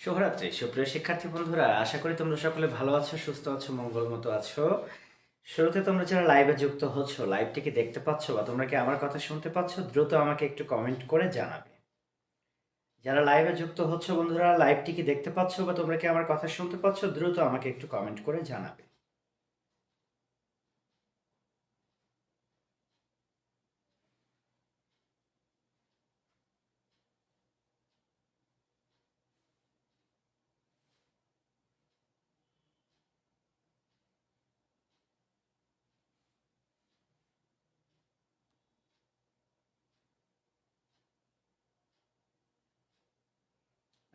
শুভরাত্রি সুপ্রিয় শিক্ষার্থী বন্ধুরা, আশা করি তোমরা সকলে ভালো আছো, সুস্থ আছো, মঙ্গলমতো আছো। শুরুতে তোমরা যারা লাইভে যুক্ত হচ্ছ, লাইভটি কি দেখতে পাচ্ছ বা তোমরা কি আমার কথা শুনতে পাচ্ছ? দ্রুত আমাকে একটু কমেন্ট করে জানাবে। যারা লাইভে যুক্ত হচ্ছ বন্ধুরা, লাইভটি কি দেখতে পাচ্ছ বা তোমরা কি আমার কথা শুনতে পাচ্ছ? দ্রুত আমাকে একটু কমেন্ট করে জানাবে।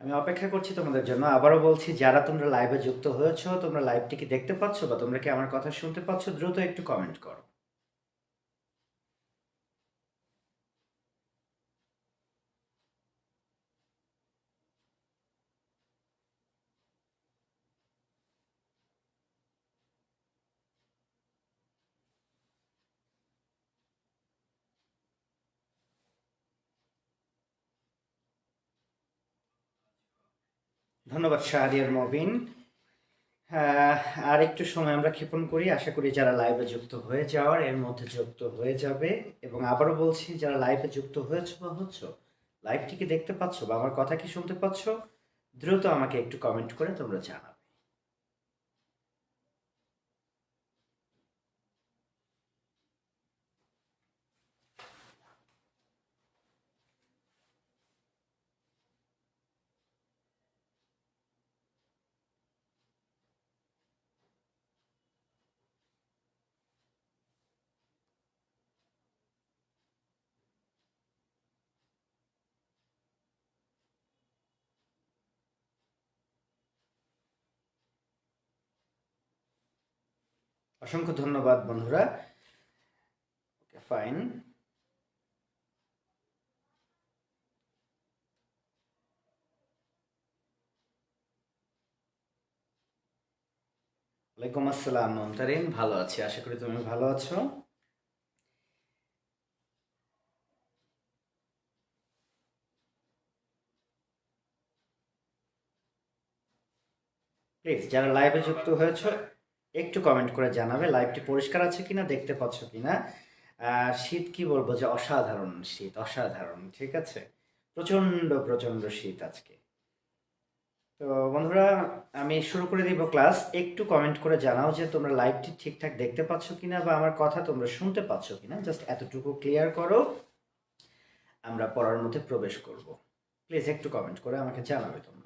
আমি অপেক্ষা করছি তোমাদের জন্য। আবারও বলছি, যারা তোমরা লাইভে যুক্ত হয়েছো, তোমরা লাইভটি কি দেখতে পাচ্ছ বা তোমরা কি আমার কথা শুনতে পাচ্ছ? দ্রুত একটু কমেন্ট করো। ধন্যবাদ শাহরিয়ার মবিন। হ্যাঁ, আর একটু সময় আমরা ক্ষেপণ করি। আশা করি যারা লাইভে যুক্ত হয়ে যাওয়ার এর মধ্যে যুক্ত হয়ে যাবে। এবং আবারও বলছি, যারা লাইভে যুক্ত হয়েছো বা হচ্ছ, লাইভটি কি দেখতে পাচ্ছ বা আমার কথা কি শুনতে পাচ্ছ? দ্রুত আমাকে একটু কমেন্ট করে তোমরা জানাবে। অসংখ্য ধন্যবাদ বন্ধুরা। ওকে, ফাইন। ওয়ালাইকুম আসসালাম মমতারিন, ভালো আছি, আশা করি তুমি ভালো আছো। প্লিজ যারা লাইভে যুক্ত হয়েছো, একটু কমেন্ট করে জানাবে লাইভটি পরিষ্কার আছে কিনা, দেখতে পাচ্ছ কিনা। শীত কি বলবো, যে অসাধারণ শীত, অসাধারণ। ঠিক আছে, প্রচণ্ড প্রচণ্ড শীত আজকে। তো বন্ধুরা, আমি শুরু করে দিব ক্লাস। একটু কমেন্ট করে জানাও যে তোমরা লাইভটি ঠিকঠাক দেখতে পাচ্ছ কিনা বা আমার কথা তোমরা শুনতে পাচ্ছ কিনা। জাস্ট এতটুকু ক্লিয়ার করো, আমরা পড়ার মধ্যে প্রবেশ করব। প্লিজ একটু কমেন্ট করে আমাকে জানাবে তোমরা।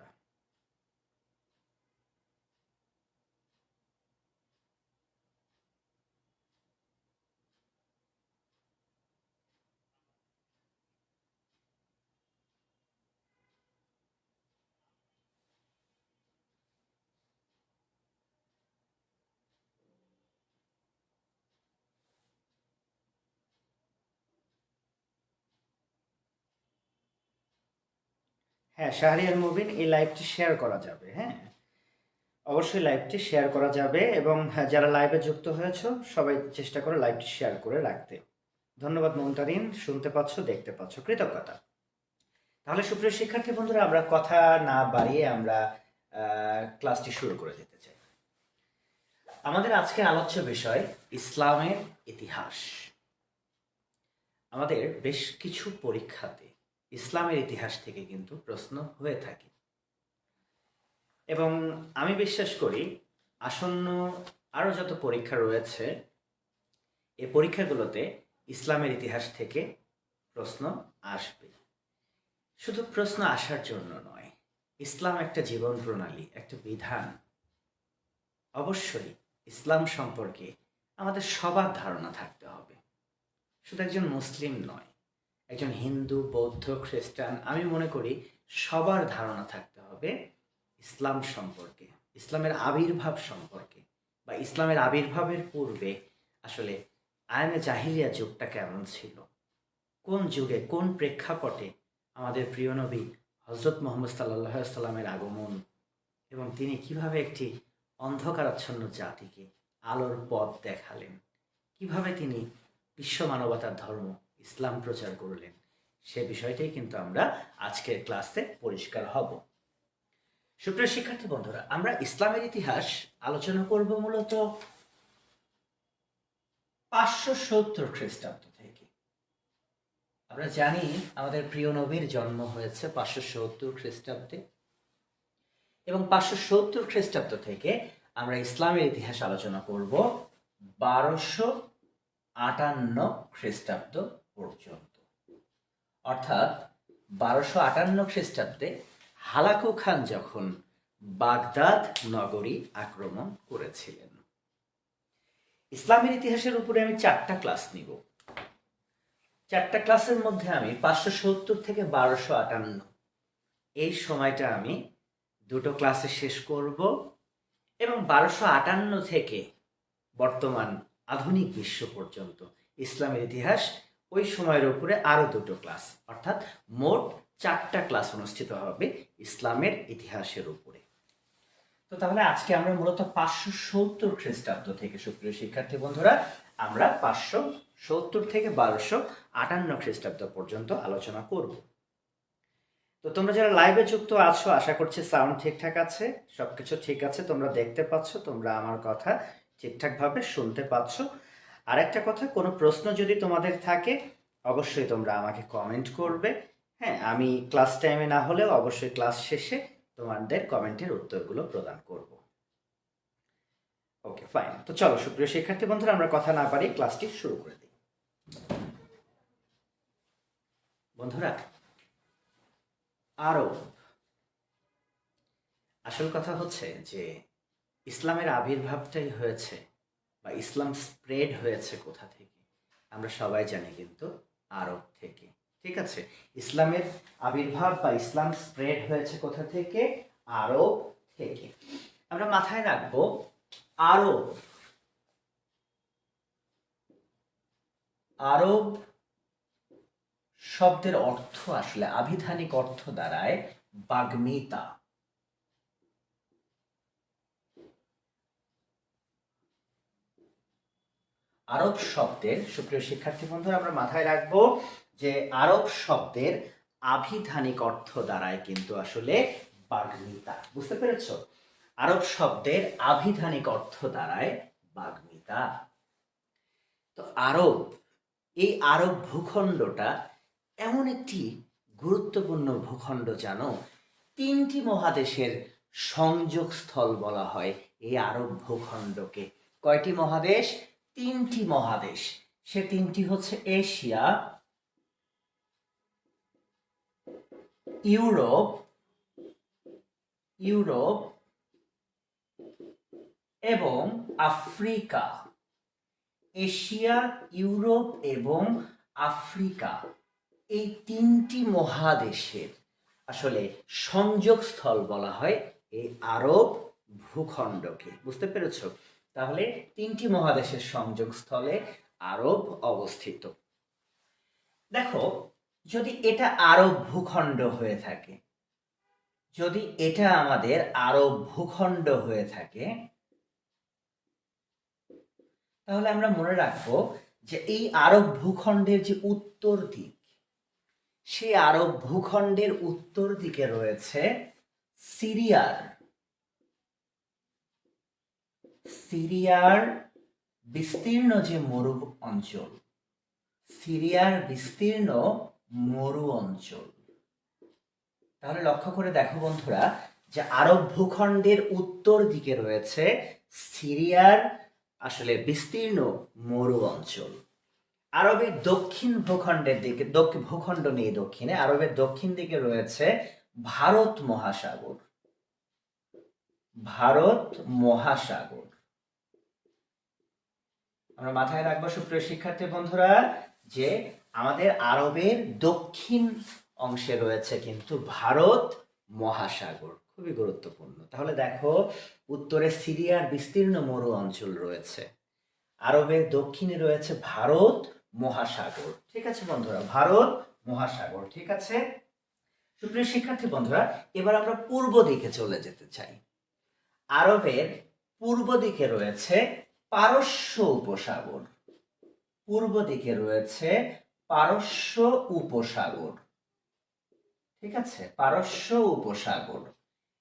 হ্যাঁ শাহরিয়ার মুবিন, এই লাইভটি শেয়ার করা যাবে। হ্যাঁ, অবশ্যই লাইভটি শেয়ার করা যাবে। এবং হ্যাঁ, যারা লাইভে যুক্ত হয়েছো সবাই চেষ্টা করো লাইভটি শেয়ার করে রাখতে। ধন্যবাদ মমতারিন, শুনতে পাচ্ছ, দেখতে পাচ্ছ, কৃতজ্ঞতা। তাহলে সুপ্রিয় শিক্ষার্থী বন্ধুরা, আমরা কথা না বাড়িয়ে আমরা ক্লাসটি শুরু করে দিতে চাই। আমাদের আজকের আলোচ্য বিষয় ইসলামের ইতিহাস। আমাদের বেশ কিছু পরীক্ষাতে ইসলামের ইতিহাস থেকে কিন্তু প্রশ্ন হয়ে থাকে। এবং আমি বিশ্বাস করি আসন্ন আরও যত পরীক্ষা রয়েছে, এই পরীক্ষাগুলোতে ইসলামের ইতিহাস থেকে প্রশ্ন আসবে। শুধু প্রশ্ন আসার জন্য নয়, ইসলাম একটা জীবন প্রণালী, একটা বিধান। অবশ্যই ইসলাম সম্পর্কে আমাদের সবার ধারণা থাকতে হবে। শুধু একজন মুসলিম নয়, একজন হিন্দু, বৌদ্ধ, খ্রিস্টান, আমি মনে করি সবার ধারণা থাকতে হবে ইসলাম সম্পর্কে, ইসলামের আবির্ভাব সম্পর্কে, বা ইসলামের আবির্ভাবের পূর্বে আসলে আয়ামে জাহিলিয়া যুগটা কেমন ছিল, কোন যুগে কোন প্রেক্ষাপটে আমাদের প্রিয় নবী হজরত মোহাম্মদ সাল্লাহ সাল্লামের আগমন, এবং তিনি কিভাবে একটি অন্ধকারাচ্ছন্ন জাতিকে আলোর পথ দেখালেন, কিভাবে তিনি বিশ্ব মানবতার ধর্ম ইসলাম প্রচার করলেন, সে বিষয়টাই কিন্তু আমরা আজকের ক্লাসে পরিষ্কার হব। সুপ্রিয় শিক্ষার্থী বন্ধুরা, আমরা ইসলামের ইতিহাস আলোচনা করব মূলত 570 খ্রিস্টাব্দ থেকে। আমরা জানি আমাদের প্রিয় নবীর জন্ম হয়েছে 570 খ্রিস্টাব্দে, এবং 570 খ্রিস্টাব্দ থেকে আমরা ইসলামের ইতিহাস আলোচনা করব 1258 খ্রিস্টাব্দ পর্যন্ত। অর্থাৎ 1258 খ্রিস্টাব্দে হালাকু খান যখন বাগদাদ নগরী আক্রমণ করেছিলেন। ইসলামের ইতিহাসের উপরে আমি 4টা ক্লাস নিব। 4টা ক্লাসের মধ্যে আমি 570 থেকে 1258 এই সময়টা আমি 2টো ক্লাসে শেষ করব, এবং 1258 থেকে বর্তমান আধুনিক বিশ্ব পর্যন্ত ইসলামের ইতিহাস ওই সময়ের উপরে আরো 2টো ক্লাস, অর্থাৎ মোট 4টা ক্লাস অনুষ্ঠিত হবে ইসলামের ইতিহাসের উপরে। তো তাহলে আজকে আমরা মূলত 570 খ্রিস্টাব্দ থেকে, সুপ্রিয় শিক্ষার্থী বন্ধুরা, আমরা 570 থেকে 1258 খ্রিস্টাব্দ পর্যন্ত আলোচনা করব। তো তোমরা যারা লাইভে যুক্ত আছো, আশা করছি সাউন্ড ঠিকঠাক আছে, সবকিছু ঠিক আছে, তোমরা দেখতে পাচ্ছ, তোমরা আমার কথা ঠিকঠাকভাবে শুনতে পাচ্ছ। আর একটা কথা, কোনো প্রশ্ন যদি তোমাদের থাকে অবশ্যই তোমরা আমাকে কমেন্ট করবে। হ্যাঁ, আমি ক্লাস টাইমে না হলেও অবশ্যই ক্লাস শেষে তোমাদের কমেন্টের উত্তরগুলো প্রদান করব। ওকে, ফাইন। তো চলো সুপ্রিয় শিক্ষার্থী বন্ধুরা, আমরা কথা না পারি ক্লাসটি শুরু করে দিই। বন্ধুরা, আরব, আসল কথা হচ্ছে যে ইসলামের আবির্ভাবটাই হয়েছে বা ইসলাম স্প্রেড হয়েছে কোথা থেকে আমরা সবাই জানি, কিন্তু আরব থেকে। ঠিক আছে, ইসলামের আবির্ভাব বা ইসলাম স্প্রেড হয়েছে কোথা থেকে? আরব থেকে। আমরা মাথায় রাখবো আরব, আরব শব্দের অর্থ আসলে আবিধানিক অর্থ দাঁড়ায় বাগ্মিতা। আরব শব্দের, সুপ্রিয় শিক্ষার্থী বন্ধুরা, আমরা মাথায় রাখবো যে আরব শব্দের আবিধানিক অর্থ দাঁড়ায় কিন্তু আসলে বাগ্মিতা। বুঝতে পেরেছ? আরব শব্দের আবিধানিক অর্থ দাঁড়ায় বাগ্মিতা। তো আরব, এই আরব ভূখণ্ডটা এমন একটি গুরুত্বপূর্ণ ভূখণ্ড, জানো, 3টি মহাদেশের সংযোগস্থল বলা হয় এই আরব ভূখণ্ডকে। কয়টি মহাদেশ? 3টি মহাদেশ। সে 3টি হচ্ছে এশিয়া, ইউরোপ, ইউরোপ এবং আফ্রিকা। এশিয়া, ইউরোপ এবং আফ্রিকা, এই 3টি মহাদেশের আসলে সংযোগস্থল বলা হয় এই আরব ভূখণ্ডকে। বুঝতে পেরেছ? তাহলে 3টি মহাদেশের সংযোগস্থলে আরব অবস্থিত। দেখো, যদি এটা আরব ভূখণ্ড হয়ে থাকে, যদি এটা আমাদের আরব ভূখণ্ড হয়ে থাকে, তাহলে আমরা মনে রাখবো যে এই আরব ভূখণ্ডের যে উত্তর দিক, সেই আরব ভূখণ্ডের উত্তর দিকে রয়েছে সিরিয়ার, সিরিয়ার বিস্তীর্ণ যে মরু অঞ্চল, সিরিয়ার বিস্তীর্ণ মরু অঞ্চল। তাহলে লক্ষ্য করে দেখো বন্ধুরা, যে আরব ভূখণ্ডের উত্তর দিকে রয়েছে সিরিয়ার আসলে বিস্তীর্ণ মরু অঞ্চল। আরবের দক্ষিণ ভূখণ্ডের দিকে, ভূখণ্ড নেই দক্ষিণে, আরবের দক্ষিণ দিকে রয়েছে ভারত মহাসাগর, ভারত মহাসাগর। আমরা মাথায় রাখবো সুপ্রিয় শিক্ষার্থী বন্ধুরা, যে আমাদের আরবের দক্ষিণ অংশে রয়েছে কিন্তু ভারত মহাসাগর, খুবই গুরুত্বপূর্ণ। তাহলে দেখো, উত্তরে সিরিয়ার বিস্তীর্ণ মরু অঞ্চল রয়েছে, আরবের দক্ষিণে রয়েছে ভারত মহাসাগর। ঠিক আছে বন্ধুরা, ভারত মহাসাগর। ঠিক আছে সুপ্রিয় শিক্ষার্থী বন্ধুরা, এবার আমরা পূর্ব দিকে চলে যেতে চাই। আরবের পূর্ব দিকে রয়েছে পারস্য উপসাগর, পূর্ব দিকে রয়েছে পারস্য উপসাগর। ঠিক আছে, পারস্য উপসাগর।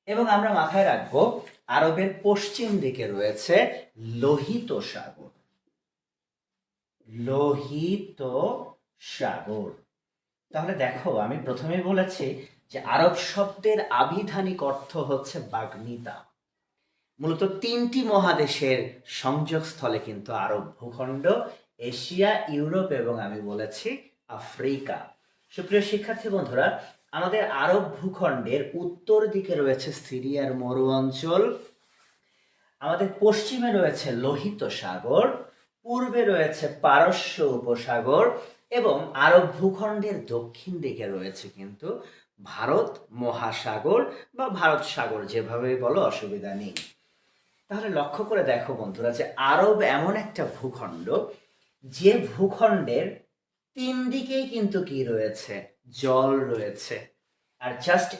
এবং আমরা মাথায় রাখবো আরবের পশ্চিম দিকে রয়েছে লোহিত সাগর। লোহিত সাগর। তাহলে দেখো, আমি প্রথমেই বলেছি যে আরব শব্দের আবিধানিক অর্থ হচ্ছে বাগ্মিতা। মূলত তিনটি মহাদেশের সংযোগস্থলে কিন্তু আরব ভূখণ্ড, এশিয়া, ইউরোপ এবং আমি বলেছি আফ্রিকা। সুপ্রিয় শিক্ষার্থী বন্ধুরা, আমাদের আরব ভূখণ্ডের উত্তর দিকে রয়েছে সিরিয়ার মরু অঞ্চল, আমাদের পশ্চিমে রয়েছে লোহিত সাগর, পূর্বে রয়েছে পারস্য উপসাগর এবং আরব ভূখণ্ডের দক্ষিণ দিকে রয়েছে কিন্তু ভারত মহাসাগর বা ভারত সাগর, যেভাবে বলো অসুবিধা নেই। তাহলে লক্ষ্য করে দেখো বন্ধুরা, যে আরব এমন একটা ভূখণ্ড যে ভূখণ্ডের তিন দিকেই কিন্তু কি রয়েছে, জল রয়েছে, আর জাস্ট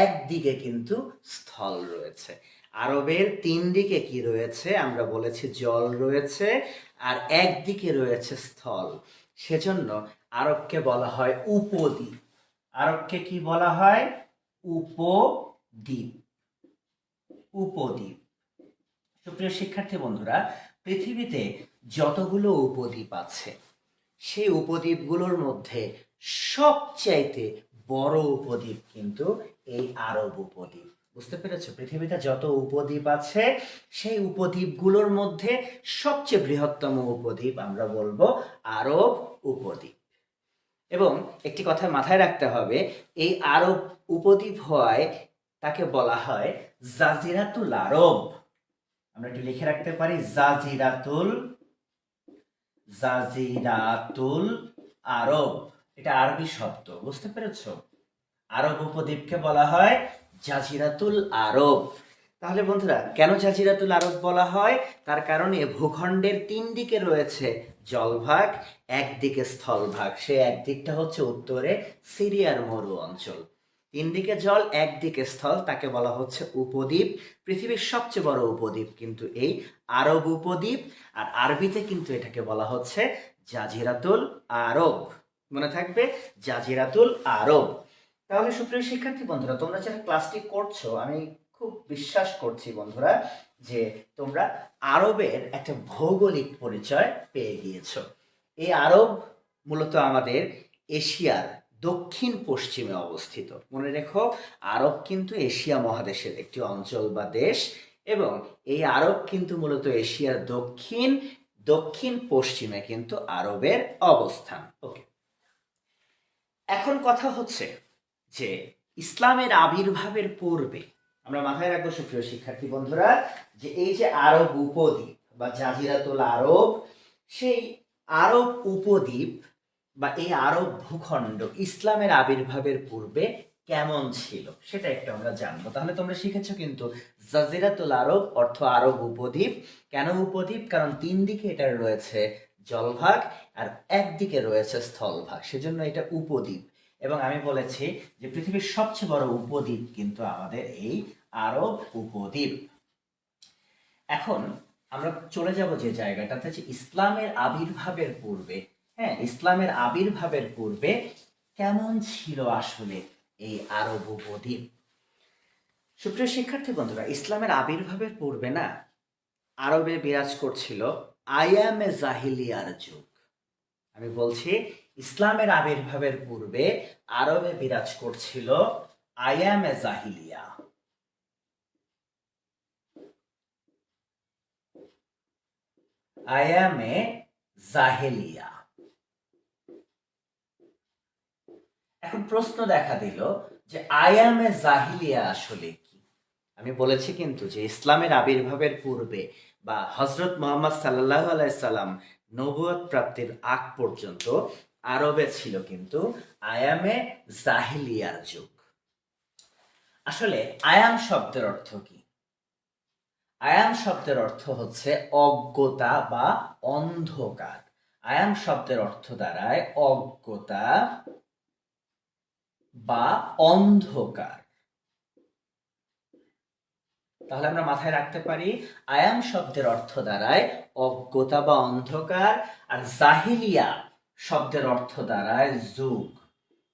একদিকে কিন্তু স্থল রয়েছে। আরবের তিন দিকে কি রয়েছে, আমরা বলেছি জল রয়েছে, আর একদিকে রয়েছে স্থল। সেজন্য আরবকে বলা হয় উপদ্বীপ। আরবকে কি বলা হয়? উপদ্বীপ। উপদ্বীপ। সুপ্রিয় শিক্ষার্থী বন্ধুরা, পৃথিবীতে যতগুলো উপদ্বীপ আছে সেই উপদ্বীপগুলোর মধ্যে সবচাইতে বড় উপদ্বীপ কিন্তু এই আরব উপদ্বীপ। বুঝতে পেরেছো? পৃথিবীতে যত উপদ্বীপ আছে সেই উপদ্বীপগুলোর মধ্যে সবচেয়ে বৃহত্তম উপদ্বীপ আমরা বলবো আরব উপদ্বীপ। এবং একটি কথা মাথায় রাখতে হবে, এই আরব উপদ্বীপ হওয়ায় তাকে বলা হয় জাজিরাতুল আরব। আমরা একটু লিখে রাখতে পারি জাজিরাতুল আরব। এটা আরবি শব্দ, বুঝতে পেরেছো? আরব উপদ্বীপকে বলা হয় জাজিরাতুল আরব। তাহলে বন্ধুরা, কেন জাজিরাতুল আরব বলা হয়? তার কারণে ভূখণ্ডের তিন দিকে রয়েছে জলভাগ, একদিকে স্থলভাগ। সে একদিকটা হচ্ছে উত্তরে সিরিয়ার মরু অঞ্চল। তিন দিকে জল, একদিকে স্থল, তাকে বলা হচ্ছে উপদ্বীপ। পৃথিবীর সবচেয়ে বড় উপদ্বীপ কিন্তু এই আরব উপদ্বীপ, আর আরবিতে কিন্তু এটাকে বলা হচ্ছে জাজিরাতুল আরব। মনে থাকবে, জাজিরাতুল আরব। তাহলে সুপ্রিয় শিক্ষার্থী বন্ধুরা, তোমরা যারা ক্লাসটি করছো, আমি খুব বিশ্বাস করছি বন্ধুরা যে তোমরা আরবের একটা ভৌগোলিক পরিচয় পেয়ে গিয়েছো। এই আরব মূলত আমাদের এশিয়ার দক্ষিণ পশ্চিমে অবস্থিত। মনে রেখো, আরব কিন্তু এশিয়া মহাদেশের একটি অঞ্চল বা দেশ, এবং এই আরব কিন্তু মূলত এশিয়ার দক্ষিণ পশ্চিমে কিন্তু আরবের অবস্থান। ওকে, এখন কথা হচ্ছে যে ইসলামের আবির্ভাবের পূর্বে আমরা মাথায় রাখবো সুপ্রিয় শিক্ষার্থী বন্ধুরা, যে এই যে আরব উপদ্বীপ বা জাজিরাতুল আরব, সেই আরব উপদ্বীপ বা এই আরব ভূখণ্ড ইসলামের আবির্ভাবের পূর্বে কেমন ছিল সেটা একটু আমরা জানবো। তাহলে তোমরা শিখেছো কিন্তু জাজিরাতুল আরব অর্থ আরব উপদ্বীপ। কেন উপদ্বীপ? কারণ তিন দিকে এটার রয়েছে জলভাগ আর একদিকে রয়েছে স্থলভাগ, সেজন্য এটা উপদ্বীপ। এবং আমি বলেছি যে পৃথিবীর সবচেয়ে বড় উপদ্বীপ কিন্তু আমাদের এই আরব উপদ্বীপ। এখন আমরা চলে যাব যে জায়গাটাতে, যে ইসলামের আবির্ভাবের পূর্বে। হ্যাঁ, ইসলামের আবির্ভাবের পূর্বে কেমন ছিল আসলে এই আরব উপদ্বীপ? সুপ্রিয় শিক্ষার্থী বন্ধুরা, ইসলামের আবির্ভাবের পূর্বে না আরবে বিরাজ করছিল আয়ামে জাহিলিয়ার যুগ। আমি বলছি, ইসলামের আবির্ভাবের পূর্বে আরবে বিরাজ করছিল আয়ামে জাহিলিয়া। আয়ামে জাহেলিয়া। এখন প্রশ্ন দেখা দিল যে আয়ামে জাহিলিয়া আসলে কি? আমি বলেছি কিন্তু যে ইসলামের আবির্ভাবের পূর্বে বা হযরত মুহাম্মদ সাল্লাল্লাহু আলাইহি সাল্লাম নবুয়ত প্রাপ্তির আগ পর্যন্ত আরবে ছিল কিন্তু আয়ামে জাহিলিয়ার যুগ। আসলে আয়াম শব্দের অর্থ কি? আয়াম শব্দের অর্থ হচ্ছে অজ্ঞতা বা অন্ধকার। আয়াম শব্দের অর্থ দাঁড়ায় অজ্ঞতা বা অন্ধকার। তাহলে আমরা মাথায় রাখতে পারি, আয়াম শব্দের অর্থ দাঁড়ায় অজ্ঞতা বা অন্ধকার, আর জাহিলিয়া শব্দের অর্থ দাঁড়ায় যুগ।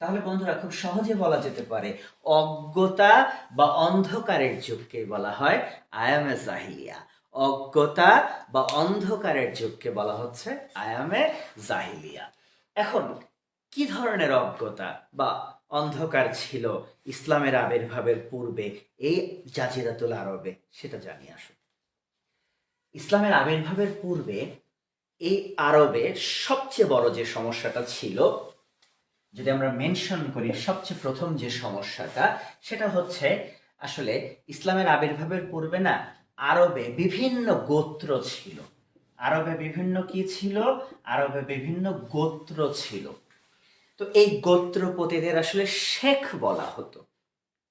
তাহলে বন্ধুরা খুব সহজে বলা যেতে পারে অজ্ঞতা বা অন্ধকারের যুগকে বলা হয় আয়ামে জাহিলিয়া। অজ্ঞতা বা অন্ধকারের যুগকে বলা হচ্ছে আয়ামে জাহিলিয়া। এখন কি ধরনের অজ্ঞতা বা অন্ধকার ছিল ইসলামের আবির্ভাবের পূর্বে এই জাজিরাতুল আরবে, সেটা জানিয়ে আসুন। ইসলামের আবির্ভাবের পূর্বে এই আরবে সবচেয়ে বড় যে সমস্যাটা ছিল, যদি আমরা মেনশন করি সবচেয়ে প্রথম যে সমস্যাটা, সেটা হচ্ছে আসলে ইসলামের আবির্ভাবের পূর্বে না আরবে বিভিন্ন গোত্র ছিল। আরবে বিভিন্ন কি ছিল? আরবে বিভিন্ন গোত্র ছিল। তো এই গোত্রপতিদের আসলে শেখ বলা হতো।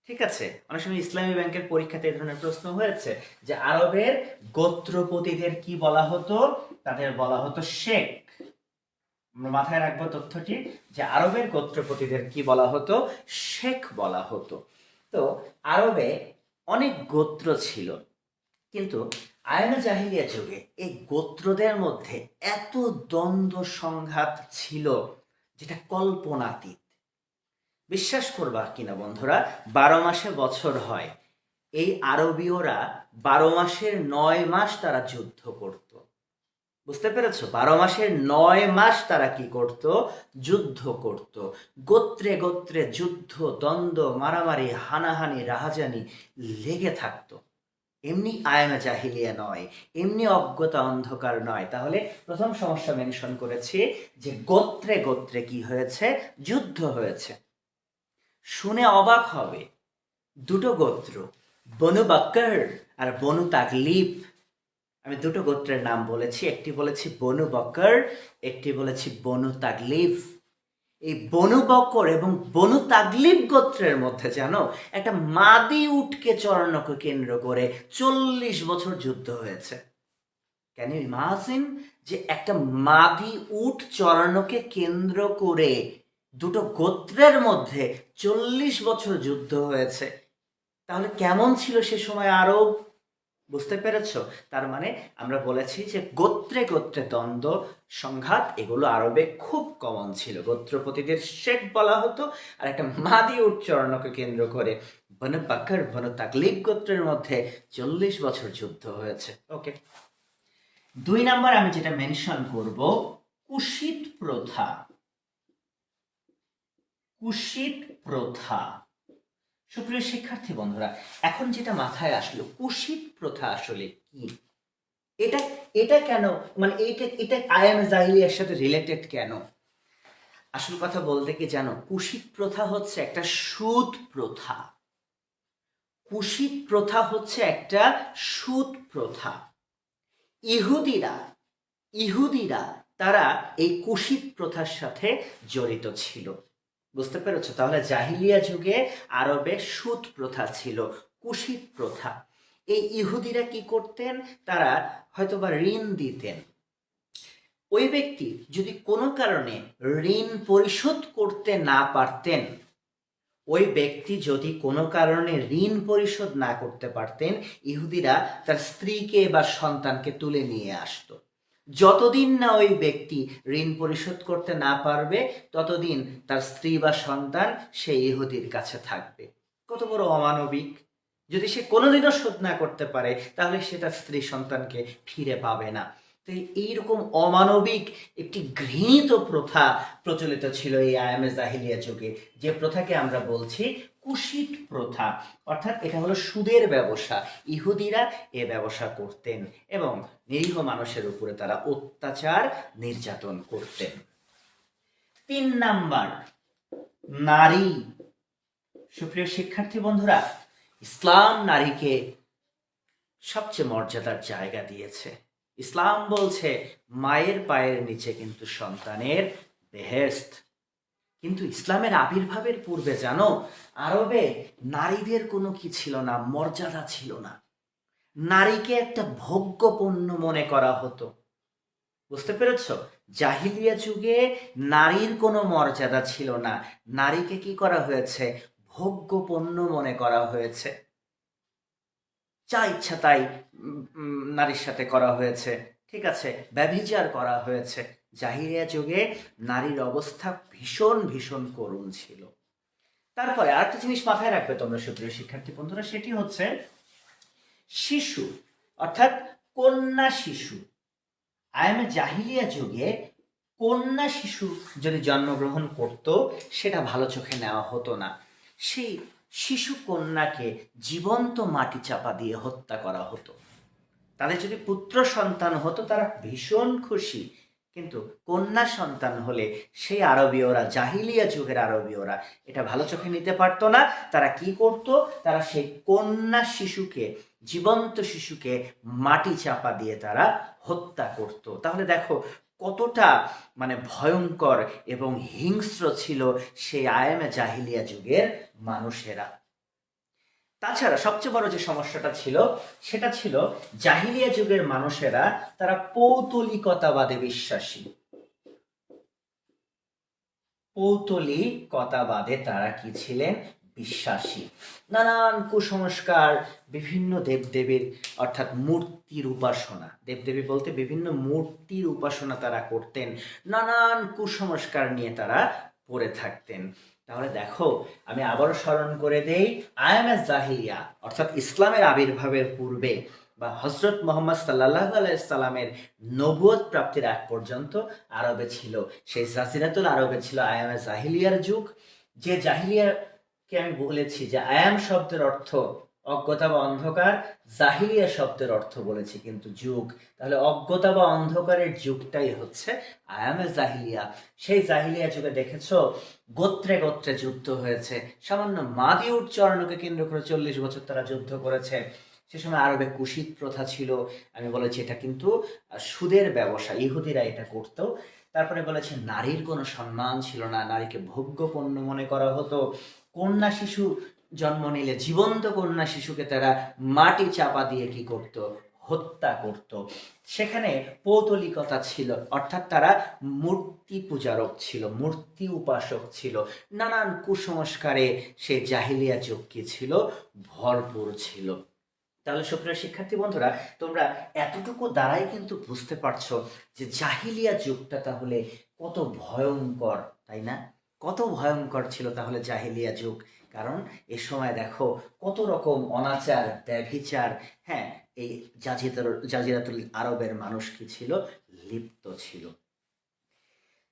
ঠিক আছে, অনেক সময় ইসলামী ব্যাংকের পরীক্ষাতে এই ধরনের প্রশ্ন হয়েছে যে আরবের গোত্রপতিদের কি বলা হতো? তাদের বলা হতো শেখ। আমরা মাথায় রাখবো তথ্যটি যে আরবের গোত্রপতিদের কি বলা হতো? শেখ বলা হতো। তো আরবে অনেক গোত্র ছিল, কিন্তু আয়ামে জাহিলিয়া যুগে এই গোত্রদের মধ্যে এত দ্বন্দ্ব সংঘাত ছিল যেটা কল্পনাতীত। বিশ্বাস করবা কিনা বন্ধুরা, 12 মাসে বছর হয়। এই আরবীয়রা 12 মাসের 9 মাস তারা যুদ্ধ করত। বুঝতে পেরেছো? 12 মাসের 9 মাস তারা কি করত? যুদ্ধ করত। গোত্রে গোত্রে যুদ্ধ, দ্বন্দ্ব, মারামারি, হানাহানি, রাহাজানি লেগে থাকতো। এমনি আয়ামে জাহিলিয়া নয়, এমনি অজ্ঞতা অন্ধকার নয়। তাহলে প্রথম সমস্যা মেনশন করেছি যে গোত্রে গোত্রে কি হয়েছে? যুদ্ধ হয়েছে। শুনে অবাক হবে, দুটো গোত্র, বনু বকর আর বনু তাগলিব। আমি দুটো গোত্রের নাম বলেছি, একটি বলেছি বনু বকর, একটি বলেছি বনু তাগলিব। এই বনু বকর এবং বনু তাগলিব গোত্রের মধ্যে জানো একটা মাদি উটকে চড়ানোকে কেন্দ্র করে 40 বছর যুদ্ধ হয়েছে। ক্যান ইউ ইমাজিন যে একটা মাদি উট চড়ানোকে কেন্দ্র করে দুটো গোত্রের মধ্যে 40 বছর যুদ্ধ হয়েছে। তাহলে কেমন ছিল সে সময় আরব? বুঝতে পেরেছ? তার মানে আমরা বলেছি যে গোত্রে গোত্রে দ্বন্দ্ব সংঘাত এগুলো আরবে খুব কমন ছিল। গোত্রপতিদের শেখ বলা হতো, আর একটা মাদি উচ্চারণকে কেন্দ্র করে বনু বকর বনু তাগলিব গোত্রের মধ্যে 40 বছর যুদ্ধ হয়েছে। ওকে, 2 নাম্বার আমি যেটা মেনশন করব, কুশিত প্রথা। কুশিত প্রথা। সুপ্রিয় শিক্ষার্থী বন্ধুরা, এখন যেটা মাথায় আসলো, কুশিত প্রথা আসলে কি? এটা এটা কেন, মানে এটা আয়ামে জাহিলিয়ার সাথে রিলেটেড কেন? আসল কথা বলতে কি জানো, কুশিত প্রথা হচ্ছে একটা সুদ প্রথা। কুশিত প্রথা হচ্ছে একটা সুদ প্রথা। ইহুদিরা ইহুদিরা তারা এই কুশিত প্রথার সাথে জড়িত ছিল। বুঝতে পেরেছো? তাহলে জাহিলিয়া যুগে আরবে সুদ প্রথা ছিল, কুশিত প্রথা। এই ইহুদিরা কি করতেন? তারা হয়তোবা ঋণ দিতেন। ওই ব্যক্তি যদি কোনো কারণে ঋণ পরিশোধ করতে না পারতেন, ওই ব্যক্তি যদি কোনো কারণে ঋণ পরিশোধ না করতে পারতেন, ইহুদিরা তার স্ত্রীকে বা সন্তানকে তুলে নিয়ে আসতো। যতদিন না ওই ব্যক্তি ঋণ পরিশোধ করতে না পারবে, ততদিন তার স্ত্রী বা সন্তান সেই ইহুদির কাছে থাকবে। কত বড় অমানবিক! যদি সে কোনোদিনও শোধ না করতে পারে, তাহলে সে তার স্ত্রী সন্তানকে ফিরে পাবে না। তো এইরকম অমানবিক একটি ঘৃণিত প্রথা প্রচলিত ছিল এই আয়ামে জাহিলিয়া যুগে, যে প্রথাকে আমরা বলছি কুশিত প্রথা। অর্থাৎ এটা হলো সুদের ব্যবসা। ইহুদিরা এ ব্যবসা করতেন এবং নিরীহ মানুষের উপরে তারা অত্যাচার নির্যাতন করতেন। 3 নাম্বার, নারী। সুপ্রিয় শিক্ষার্থী বন্ধুরা, ইসলাম নারীকে সবচেয়ে মর্যাদার জায়গা দিয়েছে। ইসলাম বলছে মায়ের পায়ের নিচে কিন্তু সন্তানের বেহেশত। কিন্তু ইসলামের আবির্ভাবের পূর্বে জানো আরবে নারীদের কোনো কি ছিল না, মর্যাদা ছিল না। নারীকে একটা ভোগ্য পণ্য মনে করা হতো। বুঝতে পেরেছ? জাহিলিয়া যুগে নারীর কোনো মর্যাদা ছিল না। নারীকে কি করা হয়েছে? ভোগ্য পণ্য মনে করা হয়েছে। যা ইচ্ছা তাই নারীর সাথে করা হয়েছে। ঠিক আছে, ব্যভিচার করা হয়েছে। জাহিলিয়া যুগে নারীর অবস্থা ভীষণ ভীষণ করুণ ছিল। তারপরে আরেকটা জিনিস মাথায় রাখবে তোমরা সুপ্রিয় শিক্ষার্থী বন্ধুরা, সেটি হচ্ছে শিশু অর্থাৎ কন্যা শিশু। আয়ামে জাহিলিয়া যুগে কন্যা শিশু যদি জন্মগ্রহণ করত সেটা ভালো চোখে নেওয়া হতো না। সেই শিশু কন্যাকে জীবন্ত মাটি চাপা দিয়ে হত্যা করা হতো। তাদের যদি পুত্র সন্তান হতো তারা ভীষণ খুশি, কিন্তু কন্যা সন্তান হলে সেই আরবীয়রা, জাহিলিয়া যুগের আরবীয়রা এটা ভালো চোখে নিতে পারতো না। তারা কি করত? তারা সেই কন্যা শিশুকে, জীবন্ত শিশুকে মাটি চাপা দিয়ে তারা হত্যা করত। তাহলে দেখো কতটা ভয়ঙ্কর এবং হিংস্র ছিল সেই আয়ামে জাহিলিয়া যুগের মানুষেরা। তাছাড়া সবচেয়ে বড় যে সমস্যাটা ছিল সেটা ছিল জাহিলিয়া যুগের মানুষেরা তারা পৌতলিকতাবাদে বিশ্বাসী। পৌতলিকতাবাদে তারা কি ছিলেন? বিশ্বাসী। নানান কুসংস্কার, বিভিন্ন দেবদেবীর অর্থাৎ মূর্তির উপাসনা, দেবদেবী বলতে বিভিন্ন মূর্তির উপাসনা তারা করতেন, নানান কুসংস্কার নিয়ে তারা পড়ে থাকতেন। তাহলে দেখো আমি আবারও স্মরণ করে দেই, আয়ামে জাহিলিয়া অর্থাৎ ইসলামের আবির্ভাবের পূর্বে বা হযরত মুহাম্মদ সাল্লাল্লাহু আলাইহি সাল্লামের নবুয়ত প্রাপ্তির আগ পর্যন্ত আরবে ছিল, সেই জাজিরাতুল আরবে ছিল আয়ামে জাহিলিয়ার যুগ। যে জাহিলিয়াকে আমি বলেছি যে আয়াম শব্দের অর্থ অজ্ঞতা বা অন্ধকার, জাহিলিয়া শব্দের অর্থ বলেছি কিন্তু যুগ। তাহলে অজ্ঞতা বা অন্ধকারের যুগটাই হচ্ছে আয়ামে জাহিলিয়া। সেই জাহিলিয়া যুগে দেখেছো গোত্রে গোত্রে যুদ্ধ হয়েছে। সামান্য মাদি উচ্চারণকে কেন্দ্র করে 40 বছর তারা যুদ্ধ করেছে। সে সময় আরবে কুশিত প্রথা ছিল, আমি বলেছি এটা কিন্তু সুদের ব্যবসা, ইহুদিরা এটা করতো। তারপরে বলেছে নারীর কোনো সম্মান ছিল না, নারীকে ভোগ্য পণ্য মনে করা হতো। কন্যা শিশু জন্ম নিলে জীবন্ত কন্যা শিশুকে তারা মাটি চাপা দিয়ে কি করত? হত্যা করত। সেখানে পৌতলিকতা ছিল, অর্থাৎ তারা মূর্তি পূজারক ছিল, মূর্তি উপাসক ছিল। নানান কুসংস্কারে সে জাহিলিয়া যুগ কি ছিল? ভরপুর ছিল। তাহলে সুপ্রিয় শিক্ষার্থী বন্ধুরা, তোমরা এতটুকু দ্বারাই কিন্তু বুঝতে পারছো যে জাহিলিয়া যুগটা তাহলে কত ভয়ঙ্কর, তাই না? কত ভয়ঙ্কর ছিল তাহলে জাহিলিয়া যুগ। কারণ এ সময় দেখো কত রকম অনাচার, ব্যভিচার, হ্যাঁ, এই জাজিরাতুল আরবের মানুষ কি ছিল? লিপ্ত ছিল।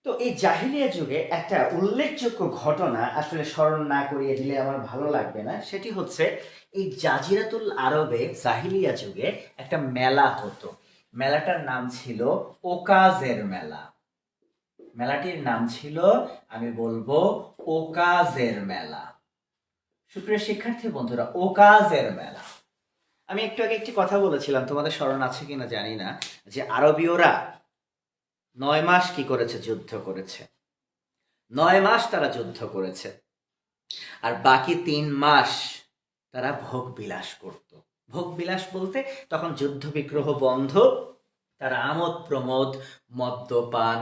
তো এই জাহিলিয়া যুগে একটা উল্লেখযোগ্য ঘটনা আসলে স্মরণ না করিয়ে দিলে আমার ভালো লাগবে না, সেটি হচ্ছে এই জাজিরাতুল আরবে জাহিলিয়া যুগে একটা মেলা হতো। মেলাটার নাম ছিল ওকাজের মেলা। মেলাটির নাম ছিল, আমি বলবো, ওকাজের মেলা। সুপ্রিয় শিক্ষার্থী বন্ধুরা, ওকাজের মেলা। আমি একটু আগে একটি কথা বলেছিলাম, তোমাদের স্মরণ আছে কিনা জানি না, যে আরবীয়রা 9 মাস কি করেছে? যুদ্ধ করেছে। 9 মাস তারা যুদ্ধ করেছে, আর বাকি 3 মাস তারা ভোগ বিলাস করত। ভোগ বিলাস বলতে তখন যুদ্ধ বিগ্রহ বন্ধ, তারা আমোদ প্রমোদ, মদ্যপান,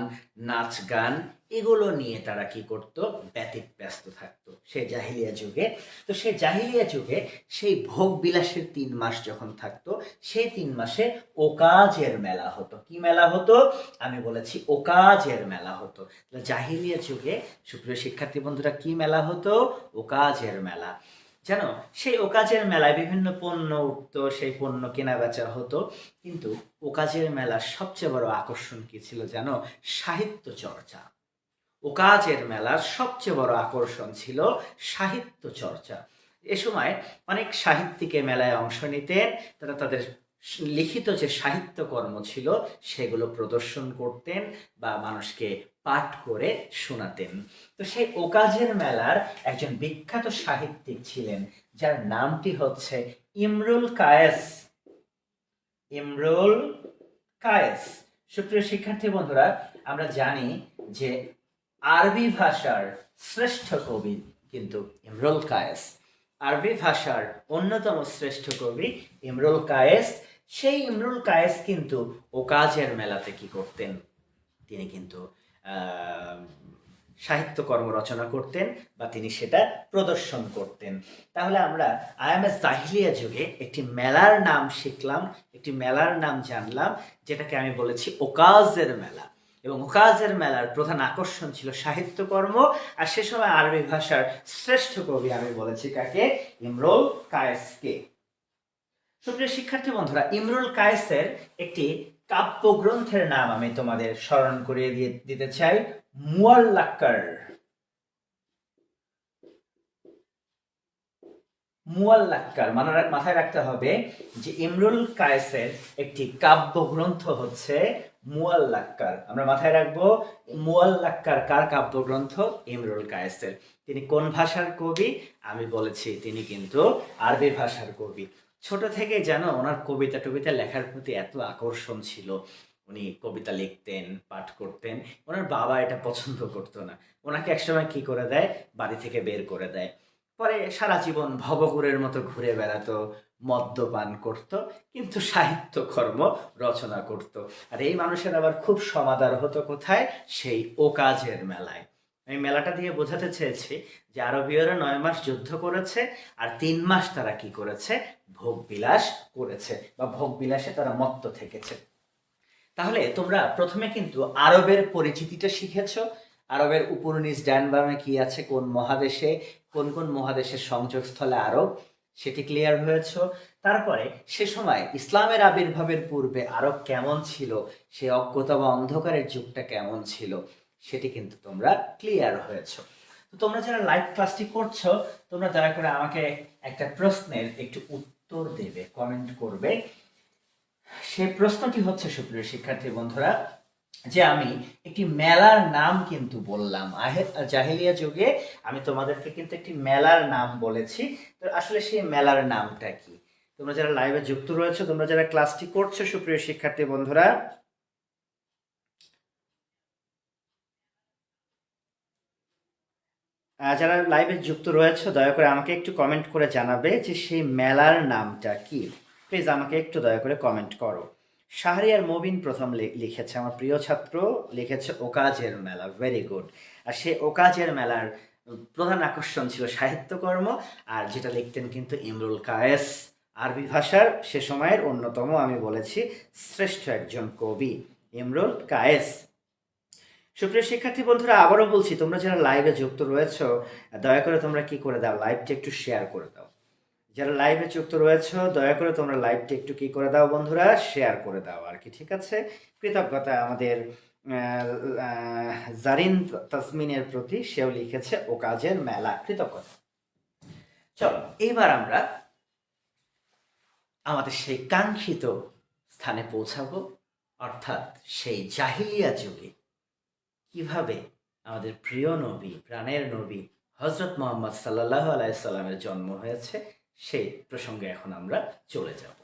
নাচ গান এগুলো নিয়ে তারা কি করত? ব্যস্ত থাকতো সেই জাহিলিয়া যুগে। তো সেই জাহিলিয়া যুগে সেই ভোগ বিলাসের 3 মাস যখন থাকতো, সেই 3 মাসে ওকাজের মেলা হতো। কি মেলা হতো? আমি বলেছি ওকাজের মেলা হতো। জাহিলিয়া যুগে সুপ্রিয় শিক্ষার্থী বন্ধুরা কি মেলা হতো? ওকাজের মেলা। জানো সেই ওকাজের মেলায় বিভিন্ন পণ্য উঠতো, সেই পণ্য কেনা বেচা হতো। কিন্তু ওকাজের মেলার সবচেয়ে বড় আকর্ষণ কি ছিল জানো? সাহিত্য চর্চা। ওকাজের মেলার সবচেয়ে বড় আকর্ষণ ছিল সাহিত্য চর্চা। এ সময় অনেক সাহিত্যিকে মেলায় অংশ নিতেন। তারা তাদের লিখিত যে সাহিত্যকর্ম ছিল সেগুলো প্রদর্শন করতেন বা মানুষকে পাঠ করে শোনাতেন। তো সেই ওকাজের মেলার একজন বিখ্যাত সাহিত্যিক ছিলেন, যার নামটি হচ্ছে ইমরুল কায়েস। ইমরুল কায়েস। সুপ্রিয় শিক্ষার্থী বন্ধুরা, আমরা জানি যে আরবি ভাষার শ্রেষ্ঠ কবি কিন্তু ইমরুল কায়েস। আরবি ভাষার অন্যতম শ্রেষ্ঠ কবি ইমরুল কায়েস। সেই ইমরুল কায়েস কিন্তু ওকাজের মেলাতে কি করতেন? তিনি কিন্তু সাহিত্যকর্ম রচনা করতেন বা তিনি সেটা প্রদর্শন করতেন। তাহলে আমরা আয়ামে জাহিলিয়া যুগে একটি মেলার নাম শিখলাম, একটি মেলার নাম জানলাম, যেটাকে আমি বলেছি ওকাজের মেলা। এবং ওকাজের মেলার প্রধান আকর্ষণ ছিল সাহিত্যকর্ম। আর সে সময় আরবি ভাষার শ্রেষ্ঠ কবি আমি বলেছি কাকে? ইমরুল কায়েসকে। সুপ্রিয় শিক্ষার্থী বন্ধুরা, ইমরুল কায়েসের একটি কাব্যগ্রন্থের নাম আমি তোমাদের স্মরণ করিয়ে দিতে চাই, মুয়াল্লাক্কার। মুয়াল্লাক্কার মাথায় রাখতে হবে যে ইমরুল কায়েসের একটি কাব্যগ্রন্থ হচ্ছে মুয়াল্লাক্কার। আমরা মাথায় রাখবো মুয়াল্লাক্কার কার কাব্যগ্রন্থ? ইমরুল কায়েসের। তিনি কোন ভাষার কবি? আমি বলেছি তিনি কিন্তু আরবি ভাষার কবি। ছোট থেকে যেন ওনার কবিতা টবিতা লেখার প্রতি এত আকর্ষণ ছিল, উনি কবিতা লিখতেন, পাঠ করতেন। ওনার বাবা এটা পছন্দ করতো না, ওনাকে একসময় কি করে দেয়? বাড়ি থেকে বের করে দেয়। পরে সারা জীবন ভবঘুরের মতো ঘুরে বেড়াতো, মদ্যপান করত, কিন্তু সাহিত্যকর্ম রচনা করত। আর এই মানুষের আবার খুব সমাদর হতো কোথায়? সেই ওকাজের মেলায়। আমি মেলাটা দিয়ে বোঝাতে চেয়েছি যে আরবীয়রা 9 মাস যুদ্ধ করেছে, আর 3 মাস তারা কি করেছে? ভোগ বিলাস করেছে, বা ভোগ বিলাসে তারা মত্ত থেকেছে। তাহলে তোমরা প্রথমে কিন্তু আরবের পরিচিতিটা শিখেছ। আরবের উপর নিচ ডান বামে কি আছে, কোন মহাদেশে, কোন কোন মহাদেশের সংযোগস্থলে আরব, সেটি ক্লিয়ার হয়েছ। তারপরে সে সময় ইসলামের আবির্ভাবের পূর্বে আরব কেমন ছিল, সে অজ্ঞতা বা অন্ধকারের যুগটা কেমন ছিল, সেটি কিন্তু তোমরা ক্লিয়ার হয়েছ। তো তোমরা যারা লাইভ ক্লাসটি করছো, তোমরা দয়া করে আমাকে একটা প্রশ্নের একটু উত্তর দেবে, কমেন্ট করবে। সেই প্রশ্নটি হচ্ছে, সুপ্রিয় শিক্ষার্থী বন্ধুরা, যে আমি একটি মেলার নাম কিন্তু বললাম জাহেলিয়া যুগে, আমি তোমাদেরকে কিন্তু একটি মেলার নাম বলেছি। তো আসলে সেই মেলার নামটা কি? তোমরা যারা লাইভে যুক্ত রয়েছে, তোমরা যারা ক্লাসটি করছো, সুপ্রিয় শিক্ষার্থী বন্ধুরা, যারা লাইভে যুক্ত রয়েছে, দয়া করে আমাকে একটু কমেন্ট করে জানাবে যে সেই মেলার নামটা কি। প্লিজ আমাকে একটু দয়া করে কমেন্ট করো। শাহরিয়ার মবিন প্রথম লিখেছে, আমার প্রিয় ছাত্র লিখেছে ওকাজের মেলা। Very good. আর সে ওকাজের মেলার প্রধান আকর্ষণ ছিল সাহিত্যকর্ম, আর যেটা লিখতেন কিন্তু ইমরুল কায়েস, আরবি ভাষার সে সময়ের অন্যতম আমি বলেছি শ্রেষ্ঠ একজন কবি ইমরুল কায়েস। সুপ্রিয় শিক্ষার্থী বন্ধুরা, আবারও বলছি, তোমরা যারা লাইভে যুক্ত রয়েছো, দয়া করে তোমরা কি করে দাও? লাইভটা একটু শেয়ার করে দাও। যারা লাইভে যুক্ত রয়েছো, দয়া করে তোমরা লাইভটা একটু কি করে দাও বন্ধুরা? শেয়ার করে দাও আর কি, ঠিক আছে? কৃতজ্ঞতা আমাদের জারিন তাসমিনের প্রতি, সেও লিখেছে ওকাজের মেলা, কৃতজ্ঞতা। চলো এইবার আমরা আমাদের সেই কাঙ্ক্ষিত স্থানে পৌঁছাবো, অর্থাৎ সেই জাহিলিয়া যুগে কিভাবে আমাদের প্রিয় নবী, প্রাণের নবী হজরত মোহাম্মদ সাল্লাল্লাহু আলাইহি সাল্লামের জন্ম হয়েছে, সেই প্রসঙ্গে এখন আমরা চলে যাব।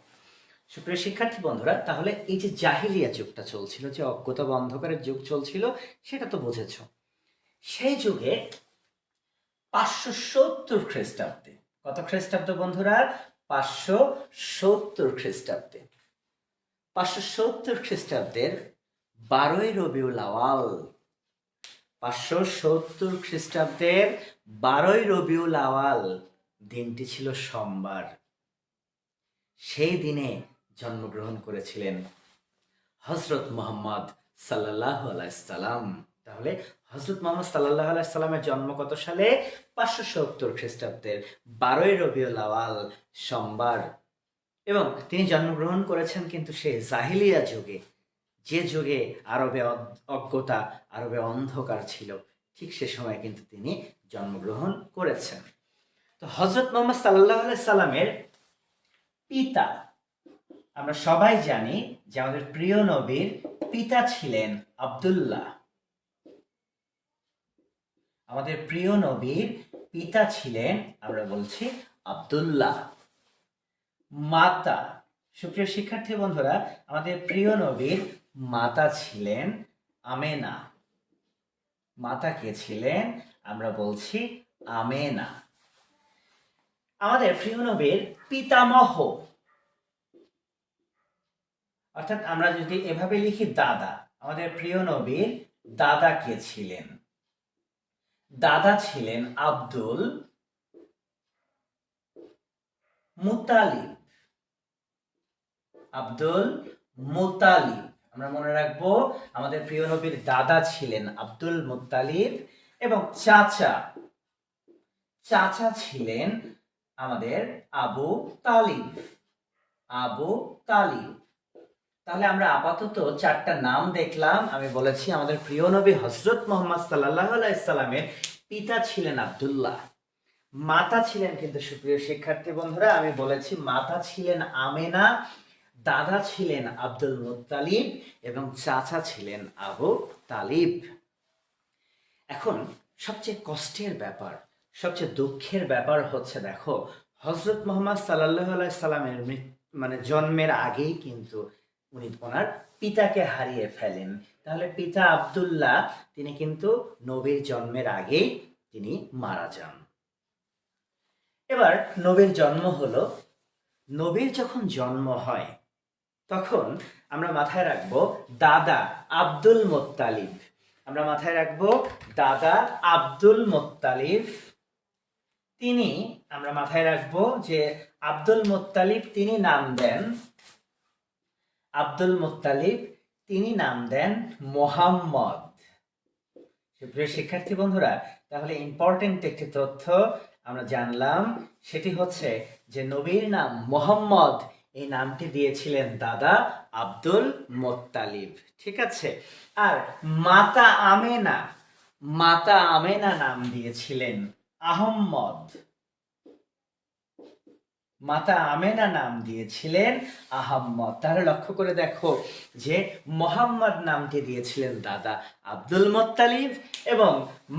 সুপ্রিয় শিক্ষার্থী বন্ধুরা, তাহলে এই যে জাহিলিয়া যুগটা চলছিল, যে অজ্ঞতা বা অন্ধকারের যুগ চলছিল, সেটা তো বুঝেছ। সেই যুগে 570 খ্রিস্টাব্দে, কত খ্রিস্টাব্দ বন্ধুরা? 570 খ্রিস্টাব্দে, 570 খ্রিস্টাব্দের 12ই রবিউল আওয়াল, 570 খ্রিস্টাব্দের 12ই রবিউল আওয়াল দিনটি ছিল সোমবার। সেই দিনে জন্মগ্রহণ করেছিলেন হজরত মোহাম্মদ সাল্লাল্লাহু আলাইহি সাল্লাম। তাহলে হজরত মোহাম্মদ সাল্লাল্লাহু আলাইহি সাল্লামের জন্ম কত সালে? 570 খ্রিস্টাব্দের 12ই রবিউল আওয়াল, সোমবার। এবং তিনি জন্মগ্রহণ করেছেন কিন্তু সেই জাহিলিয়া যুগে, যে যুগে আরবে অজ্ঞতা, আরবে অন্ধকার ছিল, ঠিক সে সময় কিন্তু তিনি জন্মগ্রহণ করেছেন। তো হজরত মোহাম্মদ সাল্লাল্লাহু আলাইহি সাল্লামের পিতা, আমরা সবাই জানি যে আমাদের প্রিয় নবীর পিতা ছিলেন আব্দুল্লাহ। আমাদের প্রিয় নবীর পিতা ছিলেন, আমরা বলছি, আব্দুল্লাহ। মাতা, সুপ্রিয় শিক্ষার্থী বন্ধুরা, আমাদের প্রিয় নবীর মাতা ছিলেন আমেনা। মাতা কে ছিলেন? আমরা বলছি আমেনা। আমাদের প্রিয় নবীর পিতামহ, অর্থাৎ আমরা যদি এভাবে লিখি দাদা, আমাদের প্রিয় নবীর দাদা কে ছিলেন? দাদা ছিলেন আব্দুল মুতালিব। আব্দুল মুতালিব, আমরা মনে রাখবো আমাদের প্রিয় নবীর দাদা ছিলেন আব্দুল মুত্তালিব এবং চাচা চাচা ছিলেন আমাদের আবু তালিব। আবু তালিব। তাহলে আমরা আপাতত 4টা নাম দেখলাম। আমি বলেছি আমাদের প্রিয় নবী হযরত মুহাম্মদ সাল্লাল্লাহু আলাইহি সাল্লামের পিতা ছিলেন আব্দুল্লাহ, মাতা ছিলেন কিন্তু সুপ্রিয় শিক্ষার্থী বন্ধুরা আমি বলেছি মাতা ছিলেন আমেনা, দাদা ছিলেন আব্দুল মুত্তালিব এবং চাচা ছিলেন আবু তালিব। এখন সবচেয়ে কষ্টের ব্যাপার, সবচেয়ে দুঃখের ব্যাপার হচ্ছে দেখো হযরত মুহাম্মদ সাল্লাল্লাহু আলাইহি সাল্লামের মানে জন্মের আগেই কিন্তু উনি ওনার পিতাকে হারিয়ে ফেলেন। তাহলে পিতা আব্দুল্লাহ তিনি কিন্তু নবীর জন্মের আগেই তিনি মারা যান। এবার নবীর জন্ম হলো, নবীর যখন জন্ম হয় তখন আমরা মাথায় রাখবো দাদা আব্দুল মুত্তালিব, আমরা মাথায় রাখবো দাদা আব্দুল মুত্তালিব তিনি, আমরা মাথায় রাখবো যে আব্দুল মুত্তালিব তিনি নাম দেন, আব্দুল মুত্তালিব তিনি নাম দেন মুহাম্মদ। প্রিয় শিক্ষার্থী বন্ধুরা তাহলে ইম্পর্টেন্ট একটি তথ্য আমরা জানলাম, সেটি হচ্ছে যে নবীর নাম মুহাম্মদ, এই নামটি দিয়েছিলেন দাদা আব্দুল মুত্তালিব। ঠিক আছে। আর মাতা আমেনা, মাতা আমেনা নাম দিয়েছিলেন আহম্মদ, মাতা আমেনা নাম দিয়েছিলেন আহম্মদ। তাহলে লক্ষ্য করে দেখো যে মোহাম্মদ নামটি দিয়েছিলেন দাদা আব্দুল মুত্তালিব এবং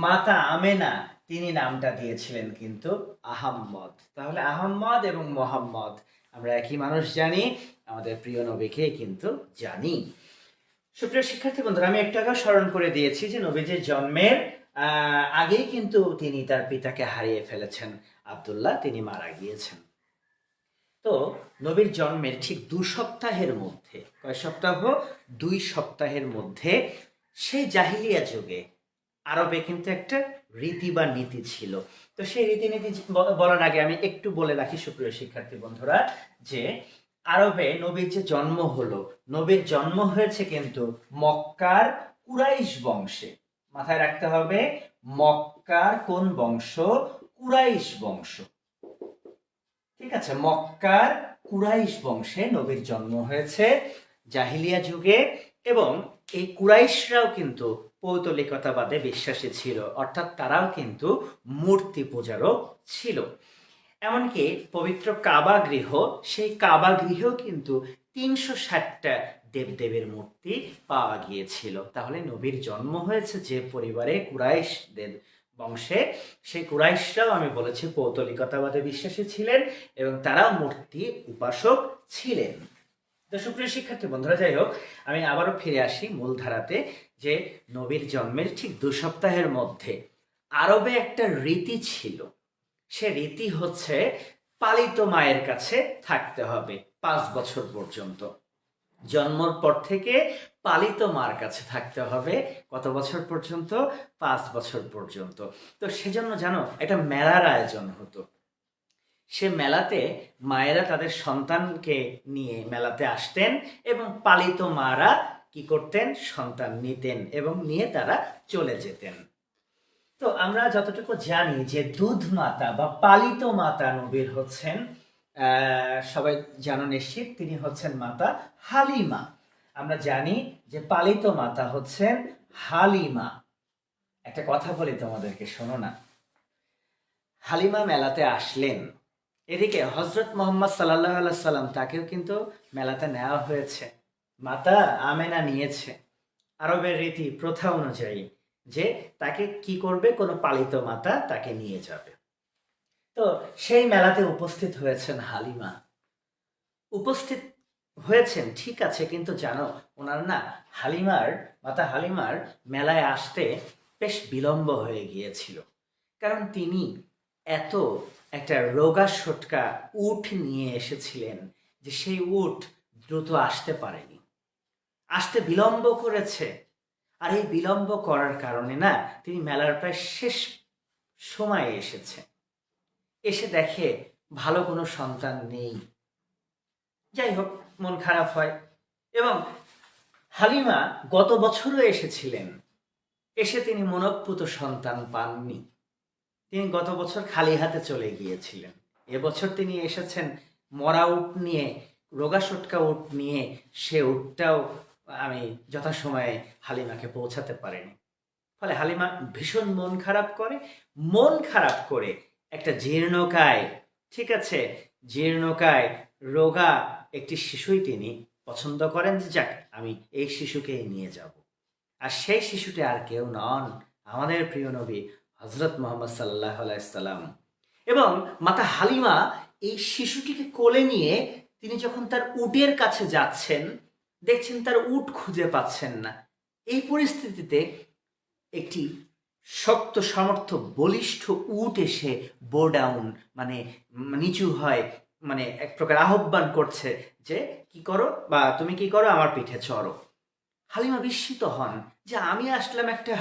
মাতা আমেনা তিনি নামটা দিয়েছিলেন কিন্তু আহম্মদ। তাহলে আহম্মদ এবং মোহাম্মদ আমরা একই মানুষ জানি, আমাদের প্রিয় নবীকে কিন্তু জানি। সুপ্রিয় শিক্ষার্থী বন্ধুরা আমি একটু আগে স্মরণ করে দিয়েছি যে নবীজির জন্মের আগেই কিন্তু তিনি তার পিতাকে হারিয়ে ফেলেছেন, আব্দুল্লাহ তিনি মারা গিয়েছেন। তো নবীর জন্মের ঠিক 2 সপ্তাহের মধ্যে, কয় সপ্তাহ, 2 সপ্তাহের মধ্যে সেই জাহিলিয়া যুগে আরবে কিন্তু একটা রীতি বা নীতি ছিল। তো সেই রীতিনীতি বলার আগে আমি একটু বলে রাখি সুপ্রিয় শিক্ষার্থী বন্ধুরা যে আরবে নবীর যে জন্ম হলো, নবীর জন্ম হয়েছে কিন্তু মক্কার কুরাইশ বংশে। মাথায় রাখতে হবে মক্কার কোন বংশ, কুরাইশ বংশ। ঠিক আছে, মক্কার কুরাইশ বংশে নবীর জন্ম হয়েছে জাহিলিয়া যুগে এবং এই কুরাইশরাও কিন্তু পৌতলিকতাবাদে বিশ্বাসী ছিল, অর্থাৎ তারাও কিন্তু মূর্তি পূজারও ছিল। এমনকি পবিত্র কাবা গৃহ, সেই কাবা গৃহেও কিন্তু 360টা দেবদেবের মূর্তি পাওয়া গিয়েছিল। তাহলে নবীর জন্ম হয়েছে যে পরিবারে, কুরাইশদের বংশে, সেই কুরাইশরাও আমি বলেছি পৌতলিকতাবাদে বিশ্বাসী ছিলেন এবং তারাও মূর্তি উপাসক ছিলেন। তো সুপ্রিয় শিক্ষার্থী বন্ধুরা যাই হোক আমি আবারও ফিরে আসি মূল ধারাতে যে নবীর জন্মের ঠিক 2 সপ্তাহের মধ্যে আরবে একটা রীতি ছিল। সে রীতি হচ্ছে পালিত মায়ের কাছে থাকতে হবে 5 বছর পর্যন্ত। জন্মর পর থেকে পালিত মার কাছে থাকতে হবে কত বছর পর্যন্ত, 5 বছর পর্যন্ত। তো সেজন্য জানো একটা মেলার আয়োজন হতো। সে মেলাতে মায়েরা তাদের সন্তানকে নিয়ে মেলাতে আসতেন এবং পালিত মারা কি করতেন, সন্তান নিতেন এবং নিয়ে তারা চলে যেতেন। তো আমরা যতটুকু জানি যে দুধ মাতা বা পালিত মাতা নবীর হচ্ছেন, সবাই জানো নিশ্চিত, তিনি হচ্ছেন মাতা হালিমা। আমরা জানি যে পালিত মাতা হচ্ছেন হালিমা। একটা কথা বলি তোমাদেরকে, শোনো না। হালিমা মেলাতে আসলেন, এদিকে হযরত মুহাম্মদ সাল্লাল্লাহু আলাইহি সাল্লাম তাকেও কিন্তু মেলাতে নেওয়া হয়েছে, মাতা আমেনা নিয়েছে আরবের রীতি প্রথা অনুযায়ী যে তাকে কি করবে, কোনো পালিত মাতা তাকে নিয়ে যাবে। তো সেই মেলাতে উপস্থিত হয়েছেন হালিমা, উপস্থিত হয়েছেন ঠিক আছে, কিন্তু জানো ওনার না মাতা হালিমার মেলায় আসতে বেশ বিলম্ব হয়ে গিয়েছিল, কারণ তিনি এত একটা রোগা সোটকা উট নিয়ে এসেছিলেন যে সেই উট দ্রুত আসতে পারেনি, আসতে বিলম্ব করেছে। আর এই বিলম্ব করার কারণে না তিনি মেলার প্রায় শেষ সময়ে এসেছে, এসে দেখে ভালো কোনো সন্তান নেই। যাই হোক মন খারাপ হয় এবং হালিমা গত বছরও এসেছিলেন, এসে তিনি মনঃপুত সন্তান পাননি। তিনি গত বছর খালি হাতে চলে গিয়েছিলেন। এবছর তিনি এসেছেন মরা উট নিয়ে, রোগা সটকা উট নিয়ে। সে উটটাও আমি যথাসময়ে হালিমাকে পৌঁছাতে পারিনি। ফলে হালিমা ভীষণ মন খারাপ করে। মন খারাপ করে একটা জীর্ণকায়, ঠিক আছে, জীর্ণকায় রোগা একটি শিশুই তিনি পছন্দ করেন যে যাক আমি এই শিশুকেই নিয়ে যাব। আর সেই শিশুটি আর কেউ নন, আমাদের প্রিয় নবী হজরত মোহাম্মদ সাল্লাহ আলাইসাল্লাম। এবং মাতা হালিমা এই শিশুটিকে কোলে নিয়ে তিনি যখন তার উটের কাছে যাচ্ছেন, দেখছেন তার উট খুঁজে পাচ্ছেন না। এই পরিস্থিতিতে একটি শক্ত সামর্থ্য বলিষ্ঠ উট এসে বো ডাউন, মানে নিচু হয়, মানে এক প্রকার আহ্বান করছে যে কি করো, বা তুমি কি করো, আমার পিঠে চড়ো। হালিমা বিস্মিত হন যে আমি আসলাম একটা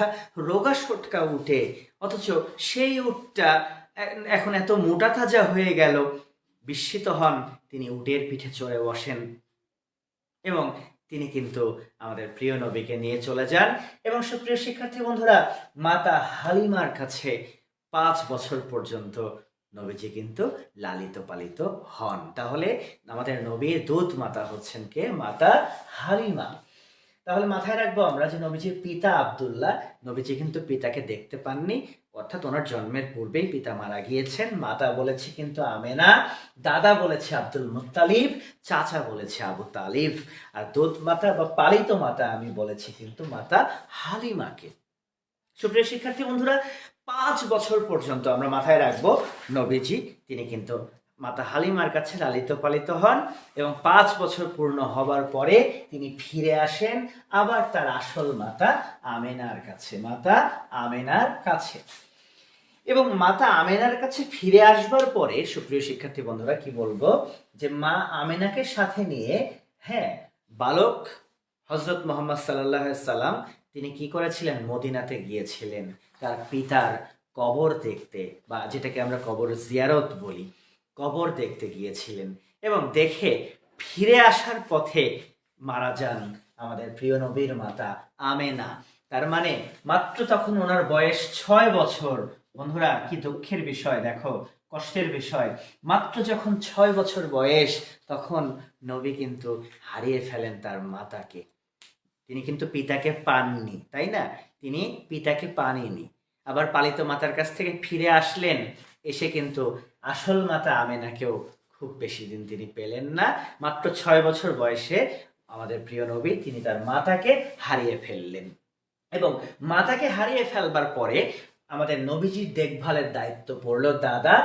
রোগা সটকা উঠে, অথচ সেই উটটা এখন এত মোটা তাজা হয়ে গেল। বিস্মিত হন, তিনি উটের পিঠে চড়ে বসেন এবং তিনি কিন্তু আমাদের প্রিয় নবীকে নিয়ে চলে যান। এবং সুপ্রিয় শিক্ষার্থী বন্ধুরা, মাতা হালিমার কাছে 5 বছর পর্যন্ত নবীজি কিন্তু লালিত পালিত হন। তাহলে আমাদের নবীর দূত মাতা হচ্ছেন কে? মাতা হালিমা। তাহলে মাথায় রাখবো আমরা যে নবীজির পিতা আব্দুল্লাহ, নবীজি কিন্তু পিতাকে দেখতে পাননি, অর্থাৎ ওনার জন্মের পূর্বেই পিতা মারা গিয়েছেন। মাতা বলেছে কিন্তু আমেনা, দাদা বলেছে আব্দুল মুত্তালিব, চাচা বলেছে আবু তালিব, আর দূত মাতা বা পালিত মাতা আমি বলেছি কিন্তু মাতা হালিমাকে। সুপ্রিয় শিক্ষার্থী বন্ধুরা, 5 বছর পর্যন্ত আমরা মাথায় রাখবো নবীজি তিনি কিন্তু মাতা হালিমার কাছে লালিত পালিত হন এবং 5 বছর পূর্ণ হবার পরে তিনি ফিরে আসেন আবার তার আসল মাতা আমেনার কাছে, মাতা আমেনার কাছে। এবং মাতা আমেনার কাছে ফিরে আসবার পরে সুপ্রিয় শিক্ষার্থী বন্ধুরা কি বলবো, যে মা আমেনাকে সাথে নিয়ে, হ্যাঁ, বালক হজরত মোহাম্মদ সাল্লাহ সাল্লাম তিনি কি করেছিলেন? মদিনাতে গিয়েছিলেন তার পিতার কবর দেখতে, বা যেটাকে আমরা কবর জিয়ারত বলি, কবর দেখতে গিয়েছিলেন। এবং দেখে ফিরে আসার পথে মারা যান আমাদের প্রিয় নবীর মাতা আমেনা। তার মানে মাত্র তখন ওনার বয়স 6 বছর। বন্ধুরা কি দুঃখের বিষয়, দেখো কষ্টের বিষয়, মাত্র যখন 6 বছর বয়স তখন নবী কিন্তু হারিয়ে ফেলেন তার মাতাকে। তিনি কিন্তু পিতাকে পাননি, তাই না? তিনি পিতাকে পাননি। আবার পালিত মাতার কাছ থেকে ফিরে আসলেন, এসে কিন্তু আসল মাতা আমেনাকেও খুব বেশি দিন তিনি পেলেন না। মাত্র 6 বছর বয়সে আমাদের প্রিয় নবী তিনি তার মাতাকে হারিয়ে ফেললেন। এবং মাতাকে হারিয়ে ফেলবার পরে আমাদের নবীজির দেখভালের দায়িত্ব পড়লো দাদা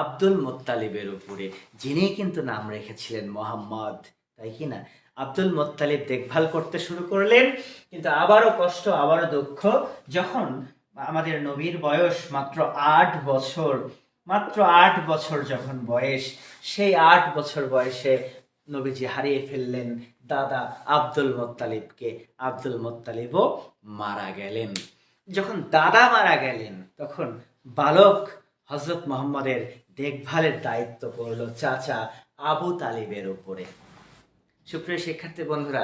আব্দুল মুত্তালিবের উপরে, যিনি কিন্তু নাম রেখেছিলেন মোহাম্মদ, তাই কি না? আব্দুল মুত্তালিব দেখভাল করতে শুরু করলেন। কিন্তু আবারও কষ্ট, আবারও দুঃখ, যখন আমাদের নবীর বয়স মাত্র 8 বছর, মাত্র 8 বছর যখন বয়স, সেই 8 বছর বয়সে নবীজি হারিয়ে ফেললেন দাদা আব্দুল মুত্তালিবকে। আব্দুল মুত্তালিবও মারা গেলেন। যখন দাদা মারা গেলেন তখন বালক হজরত মোহাম্মদের দেখভালের দায়িত্ব পড়ল চাচা আবু তালিবের উপরে। সুপ্রিয় শিক্ষার্থী বন্ধুরা,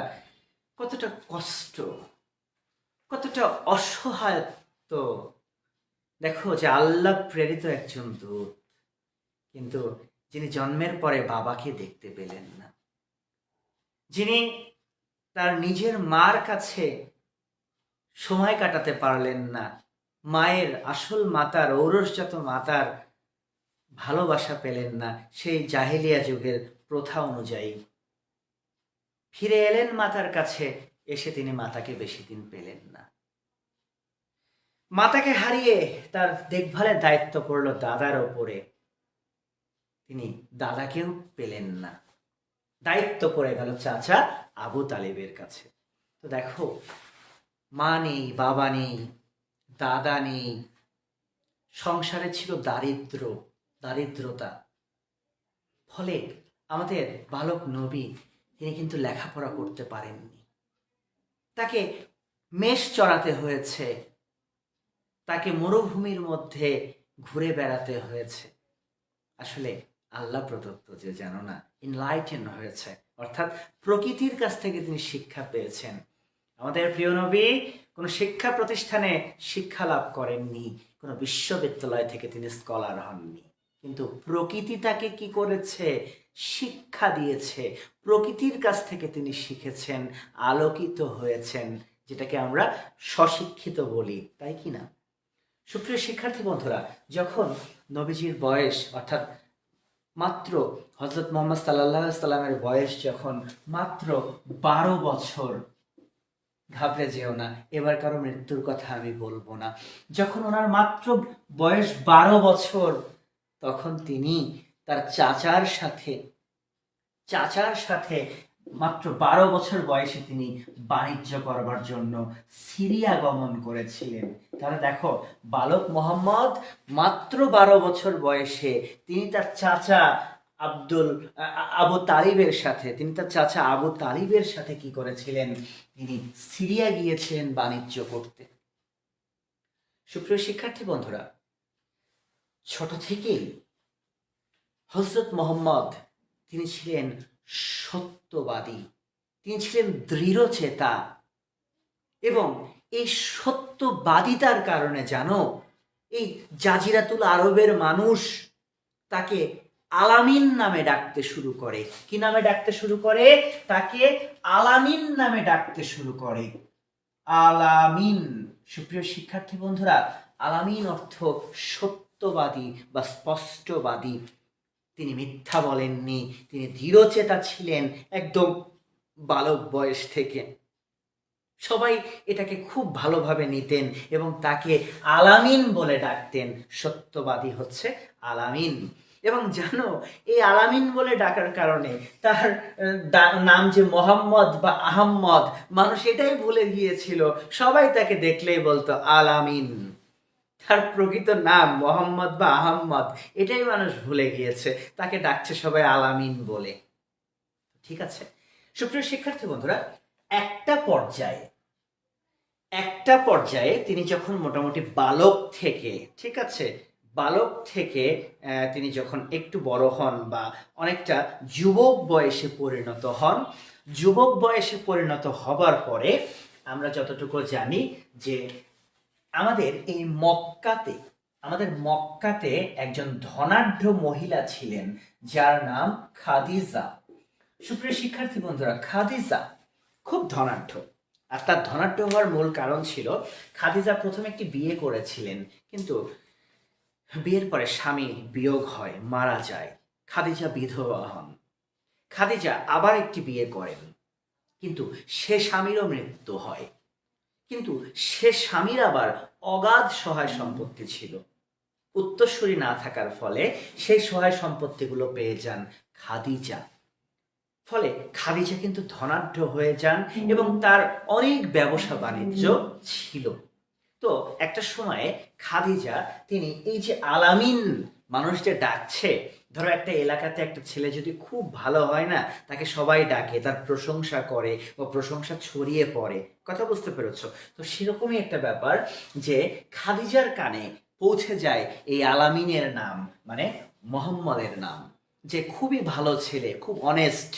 কতটা কষ্ট, কতটা অসহায়ত্ব। দেখো যে আল্লাহ প্রেরিত একজন দূত, কিন্তু যিনি জন্মের পরে বাবাকে দেখতে পেলেন না, যিনি তার নিজের মার কাছে সময় কাটাতে পারলেন না, মায়ের আসল মাতার, ঔরসজাত মাতার ভালোবাসা পেলেন না, সেই জাহেলিয়া যুগের প্রথা অনুযায়ী ফিরে এলেন মাতার কাছে, এসে তিনি মাতাকে বেশি দিন পেলেন না। মাতাকে হারিয়ে তার দেখভালের দায়িত্ব পড়ল দাদার ওপরে, তিনি দাদাকেও পেলেন না, দায়িত্ব পড়ে গেল চাচা আবু তালিবের কাছে। তো দেখো, মা নেই, বাবা নেই, দাদা নেই, সংসারে ছিল দারিদ্রতা। ফলে আমাদের বালক নবী তিনি কিন্তু লেখাপড়া করতে পারেননি, তাকে মেষ চড়াতে হয়েছে, তাকে মরুভূমির মধ্যে ঘুরে বেড়াতে হয়েছে। আসলে আল্লাহ প্রদত্ত যে জানো না, ইনলাইটেন হয়েছে, অর্থাৎ প্রকৃতির কাছ থেকে তিনি শিক্ষা পেয়েছেন। আমাদের প্রিয় নবী কোনো শিক্ষা প্রতিষ্ঠানে শিক্ষা লাভ করেননি, কোনো বিশ্ববিদ্যালয় থেকে তিনি স্কলার হননি, কিন্তু প্রকৃতি তাকে কি করেছে? শিক্ষা দিয়েছে। প্রকৃতির কাছ থেকে তিনি শিখেছেন, আলোকিত হয়েছেন, যেটাকে আমরা স্বশিক্ষিত বলি, তাই কি না? সুপ্রিয় শিক্ষার্থী বন্ধুরা, যখন নবীজির বয়স অর্থাৎ মাত্র হজরত মোহাম্মদ সাল্লাহ সাল্লামের বয়স যখন মাত্র 12 বছর, ঘাবড়ে যেও না, এবার কারো মৃত্যুর কথা আমি বলবো না, যখন ওনার মাত্র বয়স 12 বছর, তখন তিনি তার চাচার সাথে মাত্র 12 বছর বয়সে তিনি বাণিজ্য করবার জন্য সিরিয়া গমন করেছিলেন। তাহলে দেখো, বালক মোহাম্মদ মাত্র 12 বছর বয়সে তিনি তার চাচা আবু তালিবের সাথে কি করেছিলেন? তিনি সিরিয়া গিয়েছিলেন বাণিজ্য করতে। সুপ্রিয় শিক্ষার্থী বন্ধুরা, ছোট থেকেই হযরত মুহাম্মদ তিনি ছিলেন সত্যবাদী, তিনি ছিলেন দৃঢ়চেতা, এবং এই সত্যবাদিতার কারণে জানো, এই জাজিরাতুল আরবের মানুষ তাকে আলামিন নামে ডাকতে শুরু করে। কি নামে ডাকতে শুরু করে? তাকে আলামিন নামে ডাকতে শুরু করে। আলামিন। সুপ্রিয় শিক্ষার্থী বন্ধুরা, আলামিন অর্থ সত্যবাদী বা স্পষ্টবাদী। তিনি মিথ্যা বলেননি, তিনি দৃঢ়চেতা ছিলেন একদম বালক বয়স থেকে। সবাই এটাকে খুব ভালোভাবে নিতেন এবং তাকে আলামিন বলে ডাকতেন। সত্যবাদী হচ্ছে আলামিন। এবং জানো, এই আলামিন বলে ডাকার কারণে তার নাম যে মোহাম্মদ বা আহম্মদ, মানুষ এটাই ভুলে গিয়েছিল। সবাই তাকে দেখলেই বলতো আলামিন। তার প্রকৃত নাম মোহাম্মদ বা আহম্মদ, এটাই মানুষ ভুলে গিয়েছে, তাকে ডাকছে সবাই আলামিন বলে। ঠিক আছে সুপ্রিয় শিক্ষার্থী বন্ধুরা, একটা পর্যায়ে তিনি যখন মোটামুটি বালক থেকে তিনি যখন একটু বড় হন বা অনেকটা যুবক বয়সে পরিণত হবার পরে আমরা যতটুকু জানি যে আমাদের মক্কাতে একজন ধনাঢ্য মহিলা ছিলেন যার নাম খাদিজা। সুপ্রিয় শিক্ষার্থী বন্ধুরা, খাদিজা খুব ধনাঢ্য। আর তার ধনাঢ্য হওয়ার মূল কারণ ছিল খাদিজা প্রথমে একটি বিয়ে করেছিলেন, কিন্তু বিয়ের পরে স্বামী বিয়োগ হয়, মারা যায়, খাদিজা বিধবা হন। খাদিজা আবার একটি বিয়ে করেন, কিন্তু সে স্বামীরও মৃত্যু হয়। কিন্তু সে স্বামীর আবার অগাধ সহায় সম্পত্তি ছিল। উত্তরসূরি না থাকার ফলে সেই সহায় সম্পত্তিগুলো পেয়ে যান খাদিজা। ফলে খাদিজা কিন্তু ধনাঢ্য হয়ে যান এবং তার অনেক ব্যবসা বাণিজ্য ছিল। তো একটা সময়ে খাদিজা তিনি এই যে আলামিন, মানুষ যে ডাকছে, ধরো একটা এলাকাতে একটা ছেলে যদি খুব ভালো হয় না, তাকে সবাই ডাকে, তার প্রশংসা করে ও প্রশংসা ছড়িয়ে পড়ে। কথা বুঝতে পেরেছো? তো সেরকমই একটা ব্যাপার যে খাদিজার কানে পৌঁছে যায় এই আলামিনের নাম, মানে মোহাম্মদের নাম, যে খুবই ভালো ছেলে, খুব অনেস্ট,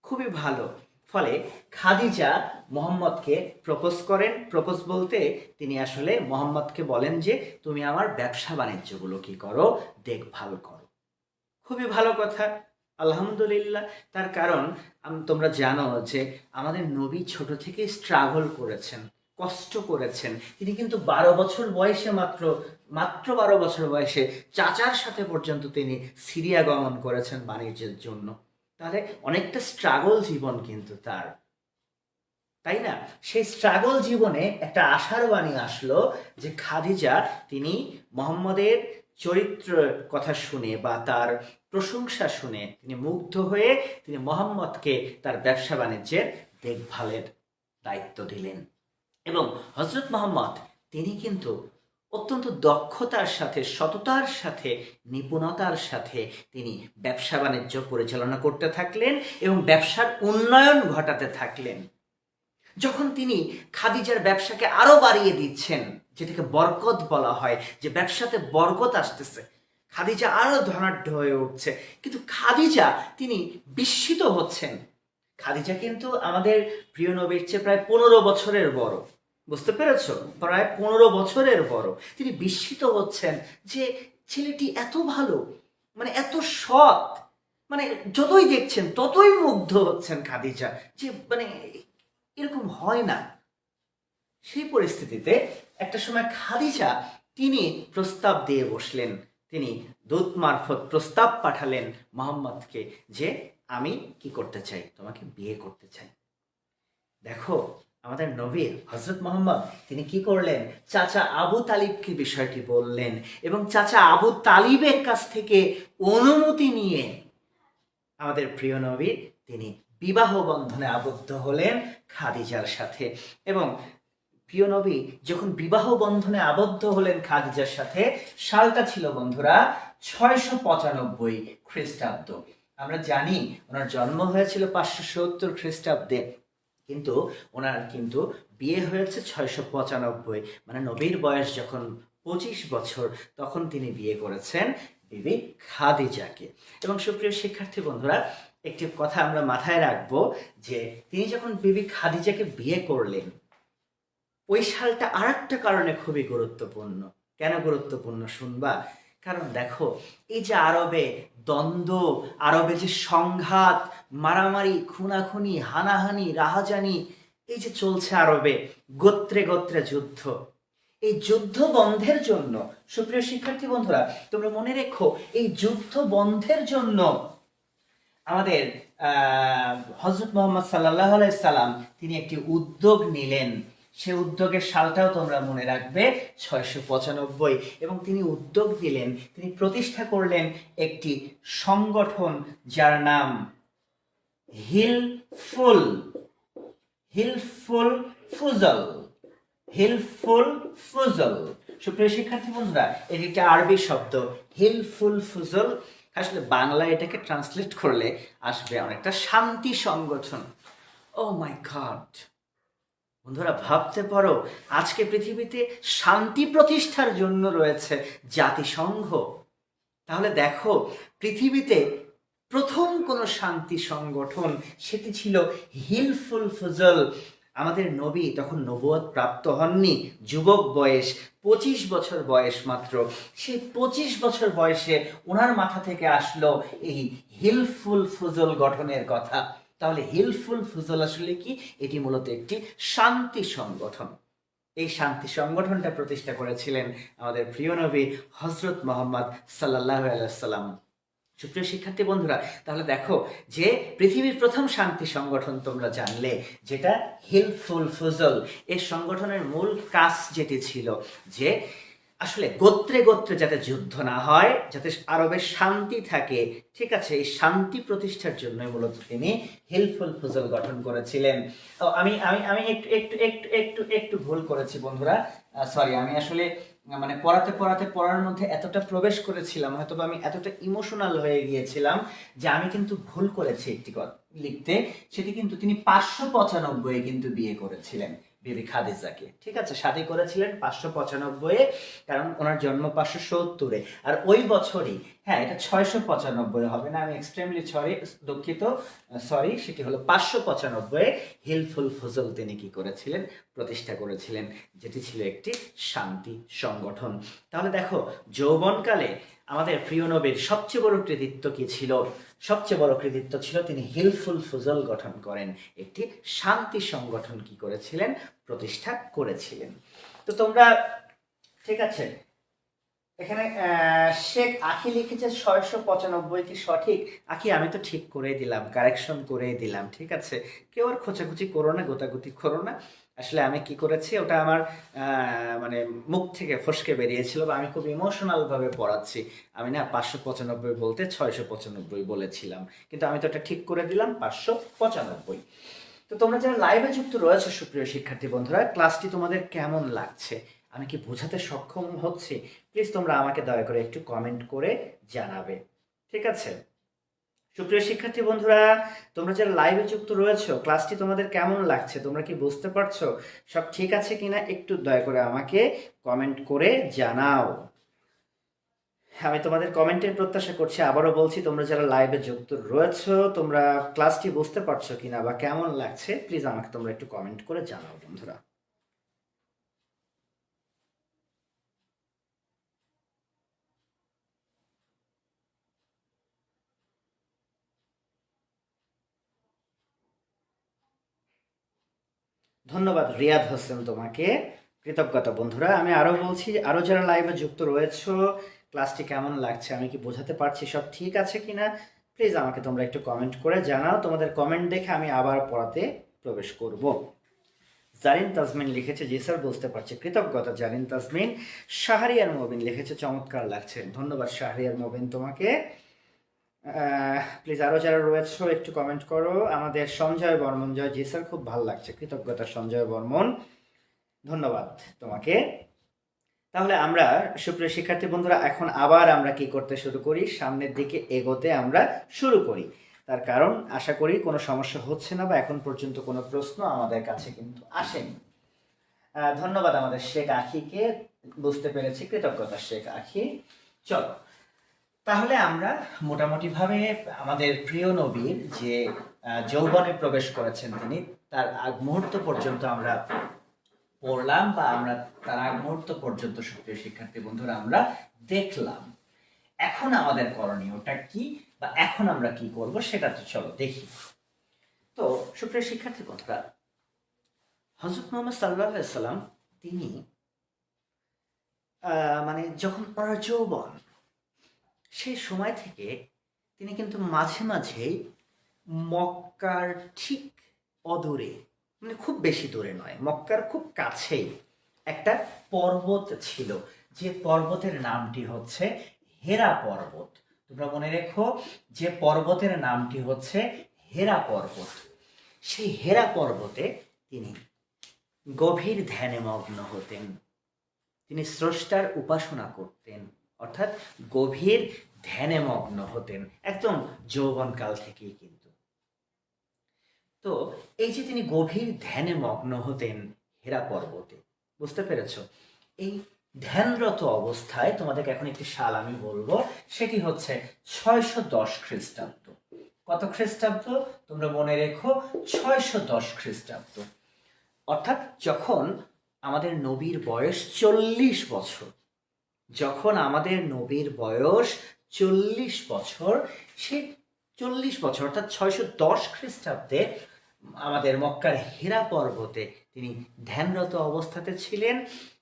খুবই ভালো। ফলে খাদিজা মোহাম্মদকে প্রপোজ করেন। প্রপোজ বলতে তিনি আসলে মোহাম্মদকে বলেন যে তুমি আমার ব্যবসা বাণিজ্যগুলো কি করো, দেখভাল করো। খুবই ভালো কথা, আলহামদুলিল্লাহ। তার কারণ তোমরা জানো যে আমাদের নবী ছোট থেকে স্ট্রাগল করেছেন, কষ্ট করেছেন। তিনি কিন্তু 12 বছর বয়সে মাত্র 12 বছর বয়সে চাচার সাথে পর্যন্ত তিনি সিরিয়া গমন করেছেন বাণিজ্যের জন্য। তাহলে অনেকটা স্ট্রাগল জীবন কিন্তু তার, তাই না? সেই স্ট্রাগল জীবনে একটা আশার বাণী আসলো যে খাদিজা তিনি মোহাম্মদের চরিত্র কথা শুনে বা তার প্রশংসা শুনে তিনি মুগ্ধ হয়ে তিনি মোহাম্মদকে তার ব্যবসা বাণিজ্যের দেখভালের দায়িত্ব দিলেন। এবং হযরত মুহাম্মদ তিনি কিন্তু অত্যন্ত দক্ষতার সাথে, সততার সাথে, নিপুণতার সাথে তিনি ব্যবসা বাণিজ্য পরিচালনা করতে থাকলেন এবং ব্যবসার উন্নয়ন ঘটাতে থাকলেন। যখন তিনি খাদিজার ব্যবসাকে আরো বাড়িয়ে দিচ্ছেন, যেটাকে বরকত বলা হয়, যে ব্যবসাতে বরকত আসতেছে, খাদিজা আরো ধনাঢ্য হয়ে উঠছে, কিন্তু খাদিজা তিনি বিস্মিত হচ্ছেন। খাদিজা কিন্তু আমাদের প্রিয় নবীর চেয়ে প্রায় 15 বছরের বড়, বুঝতে পেরেছ? প্রায় 15 বছরের বড়। তিনি বিস্মিত হচ্ছেন যে ছেলেটি এত ভালো, মানে এত সৎ, মানে যতই দেখছেন ততই মুগ্ধ হচ্ছেন খাদিজা, যে মানে এরকম হয় না। সেই পরিস্থিতিতে একটা সময় খাদিজা তিনি প্রস্তাব দিয়ে বসলেন, তিনি দূত মারফত প্রস্তাব পাঠালেন মোহাম্মদকে যে আমি কি করতে চাই, তোমাকে বিয়ে করতে চাই। দেখো আমাদের নবী হযরত মুহাম্মদ তিনি কি করলেন, চাচা আবু তালিবকে বিষয়টি বললেন এবং চাচা আবু তালিবের কাছ থেকে অনুমতি নিয়ে আমাদের প্রিয় নবী তিনি বিবাহ বন্ধনে আবদ্ধ হলেন খাদিজার সাথে। এবং প্রিয় নবী যখন বিবাহ বন্ধনে আবদ্ধ হলেন খাদিজার সাথে, সালটা ছিল বন্ধুরা 695 খ্রিস্টাব্দ। আমরা জানি ওনার জন্ম হয়েছিল 570 খ্রিস্টাব্দে, কিন্তু ওনার কিন্তু বিয়ে হয়েছে 695, মানে নবীর বয়স যখন 25 বছর তখন তিনি বিয়ে করেছেন বিবি খাদিজাকে। এবং সুপ্রিয় শিক্ষার্থী বন্ধুরা, একটি কথা আমরা মাথায় রাখবো যে তিনি যখন বিবি খাদিজাকে বিয়ে করলেন, ওই সালটা আর একটা কারণে খুবই গুরুত্বপূর্ণ। কেন গুরুত্বপূর্ণ শুনবা? কারণ দেখো এই যে আরবে দ্বন্দ্ব, আরবে যে সংঘাত, মারামারি, খুনাখুনি, হানাহানি, রাহাজানি এই যে চলছে আরবে, গোত্রে গোত্রে যুদ্ধ, এই যুদ্ধ বন্ধের জন্য সুপ্রিয় শিক্ষার্থী বন্ধুরা তোমরা মনে রেখো, এই যুদ্ধ বন্ধের জন্য আমাদের হযরত মুহাম্মদ সাল্লাল্লাহু আলাইহি সাল্লাম তিনি একটি উদ্যোগ নিলেন। সে উদ্যোগের সালটাও তোমরা মনে রাখবে 695, এবং তিনি উদ্যোগ দিলেন, তিনি প্রতিষ্ঠা করলেন একটি সংগঠন যার নাম হিলফুল হিলফুল ফুজল হিলফুল ফুজল। সুপ্রিয় শিক্ষার্থী বন্ধুরা এটি একটা আরবি শব্দ, হিলফুল ফুজল। আসলে বাংলা এটাকে ট্রান্সলেট করলে আসবে অনেকটা শান্তি সংগঠন। ও মাই গড, বন্ধুরা ভাবতে পারো আজকে পৃথিবীতে শান্তি প্রতিষ্ঠার জন্য রয়েছে জাতিসংঘ। তাহলে দেখো পৃথিবীতে প্রথম কোন শান্তি সংগঠন সেটি ছিল হিলফুল ফুজল। আমাদের নবী তখন নবুয়ত প্রাপ্ত হননি, যুবক বয়স, 25 বছর বয়স মাত্র। সেই 25 বছর বয়সে ওনার মাথা থেকে আসলো এই হিলফুল ফুজল গঠনের কথা। তাহলে হিলফুল ফুজল আসলে কি? এটি মূলত একটি শান্তি সংগঠন। এই শান্তি সংগঠনটা প্রতিষ্ঠা করেছিলেন আমাদের প্রিয় নবী হযরত মুহাম্মদ সাল্লাল্লাহু আলাইহি সাল্লাম। সুপ্রিয় শিক্ষার্থী বন্ধুরা, তাহলে দেখো যে পৃথিবীর প্রথম শান্তি সংগঠন তোমরা জানলে, যেটা হিলফুল ফুজল। এই সংগঠনের মূল কাজ যেটি ছিল যে আসলে গোত্রে গোত্রে যাতে যুদ্ধ না হয়, যাতে আরবের শান্তি থাকে, ঠিক আছে, এই শান্তি প্রতিষ্ঠার জন্য মূলত তিনি হিলফুল ফুজল গঠন করেছিলেন। আমি আমি আমি একটু একটু একটু একটু একটু ভুল করেছি বন্ধুরা, সরি। আমি আসলে মানে পড়ার মধ্যে এতটা প্রবেশ করেছিলাম, হয়তো আমি এতটা ইমোশনাল হয়ে গিয়েছিলাম যে আমি কিন্তু ভুল করেছি একটি কথা লিখতে। সেটি কিন্তু তিনি 595 কিন্তু বিয়ে করেছিলেন বিবি খাদিজাকে, ঠিক আছে। শাদী করেছিলেন 595, কারণ ওনার জন্ম 570-এ, আর ওই বছরই, হ্যাঁ এটা 695 হবে না, আমি এক্সট্রিমলি দুঃখিত, সরি, সেটি হলো 595 হিলফুল ফুজল তিনি কি করেছিলেন, প্রতিষ্ঠা করেছিলেন, যেটি ছিল একটি শান্তি সংগঠন। তাহলে দেখো যৌবনকালে আমাদের প্রিয় নবীর সবচেয়ে বড় কৃতিত্ব কি ছিল? সবচেয়ে বড় কৃতিত্ব ছিল তিনি হিলফুল ফুজল গঠন করেন, একটি শান্তি সংগঠন কি করেছিলেন, প্রতিষ্ঠা করেছিলেন। তো তোমরা, ঠিক আছে, এখানে শেখ আখি লিখেছে 695 কি সঠিক? আখি আমি তো ঠিক করে দিলাম, কারেকশন করে দিলাম, ঠিক আছে, কেউ আর খোঁচাখুচি করো না, গোতাগুতি করো না। আসলে আমি কি করেছি, ওটা আমার মানে মুখ থেকে ফসকে বেরিয়েছিল, বা আমি খুব ইমোশনাল ভাবে পড়াচ্ছি। আমি না 595 বলতে 695 বলেছিলাম, কিন্তু আমি তো এটা ঠিক করে দিলাম 595। তো তোমরা যারা লাইভে যুক্ত রয়েছে সুপ্রিয় শিক্ষার্থী বন্ধুরা, ক্লাসটি তোমাদের কেমন লাগছে, আমি কি বোঝাতে সক্ষম হচ্ছি? প্লিজ তোমরা আমাকে দয়া করে একটু কমেন্ট করে জানাবে, ঠিক আছে। সুপ্রিয় শিক্ষার্থী বন্ধুরা, তোমরা যারা লাইভে যুক্ত রয়েছে, ক্লাসটি তোমাদের কেমন লাগছে, তোমরা কি বুঝতে পারছো, সব ঠিক আছে কিনা একটু দয়া করে আমাকে কমেন্ট করে জানাও। আমি তোমাদের কমেন্টের প্রত্যাশা করছি। আবারও বলছি, তোমরা যারা লাইভে যুক্ত রয়েছো, তোমরা ক্লাসটি বুঝতে পারছো কিনা বা কেমন লাগছে, প্লিজ আমাকে তোমরা একটু কমেন্ট করে জানাও বন্ধুরা। ধন্যবাদ রিয়াদ হোসেন, তোমাকে কৃতজ্ঞতা বন্ধুরা। আমি আরও বলছি, আরও যারা লাইভে যুক্ত রয়েছো, ক্লাসটি কেমন লাগছে, আমি কি বোঝাতে পারছি, সব ঠিক আছে কিনা, প্লিজ আমাকে তোমরা একটু কমেন্ট করে জানাও। তোমাদের কমেন্ট দেখে আমি আবার পড়াতে প্রবেশ করব। জারিন তাজমিন লিখেছে, জি স্যার বুঝতে পারছি, কৃতজ্ঞতা জারিন তাজমিন। শাহরিয়ার মবিন লিখেছে, চমৎকার লাগছে, ধন্যবাদ শাহরিয়ার মবিন তোমাকে। প্লিজ আরও যারা রয়েছে একটু কমেন্ট করো। আমাদের সঞ্জয় বর্মন, জয়, জি স্যার খুব ভালো লাগছে, কৃতজ্ঞতা সঞ্জয় বর্মন, ধন্যবাদ তোমাকে। তাহলে আমরা সুপ্রিয় শিক্ষার্থী বন্ধুরা এখন আবার আমরা কি করতে শুরু করি, সামনের দিকে এগোতে আমরা শুরু করি। তার কারণ আশা করি কোনো সমস্যা হচ্ছে না বা এখন পর্যন্ত কোনো প্রশ্ন আমাদের কাছে কিন্তু আসেনি। ধন্যবাদ আমাদের শেখ আখিকে, বুঝতে পেরেছি, কৃতজ্ঞতা শেখ আখি। চলো তাহলে আমরা মোটামুটিভাবে আমাদের প্রিয় নবীর যে যৌবনে প্রবেশ করেছেন তিনি, তার আগ মুহূর্ত পর্যন্ত আমরা পড়লাম বা আমরা তার আগ মুহূর্ত পর্যন্ত সুপ্রিয় শিক্ষার্থী বন্ধুরা আমরা দেখলাম। এখন আমাদের করণীয়টা কি বা এখন আমরা কি করব সেটা তো চলো দেখি। তো সুপ্রিয় শিক্ষার্থী বন্ধুরা, হযরত মুহাম্মদ সাল্লাল্লাহু আলাইহি সাল্লাম তিনি মানে যখন যৌবন, সেই সময় থেকে তিনি কিন্তু মাঝে মাঝেই মক্কার ঠিক অদূরে, মানে খুব বেশি দূরে নয়, মক্কার খুব কাছেই একটা পর্বত ছিল, যে পর্বতের নামটি হচ্ছে হেরা পর্বত। তোমরা মনে রেখো যে পর্বতের নামটি হচ্ছে হেরা পর্বত। সেই হেরা পর্বতে তিনি গভীর ধ্যানে মগ্ন হতেন, তিনি স্রষ্টার উপাসনা করতেন, অর্থাৎ গভীর ধ্যানে মগ্ন হতেন একদম যৌবনকাল থেকেই কিন্তু। তো এই যে তিনি গভীর ধ্যানে মগ্ন হতেন হেরা পর্বতে, বুঝতে পেরেছ? এই ধ্যানরত অবস্থায় তোমাদেরকে এখন একটি সাল আমি বলবো, সেটি হচ্ছে 610 খ্রিস্টাব্দ। কত খ্রিস্টাব্দ? তোমরা মনে রেখো, 610 খ্রিস্টাব্দ। অর্থাৎ যখন আমাদের নবীর বয়স 40 বছর, যখন আমাদের নবীর বয়স 40 বছর, সেই 40 বছর অর্থাৎ 610 খ্রিস্টাব্দে আমাদের মক্কার হেরা পর্বতে তিনি ধ্যানরত অবস্থাতে ছিলেন।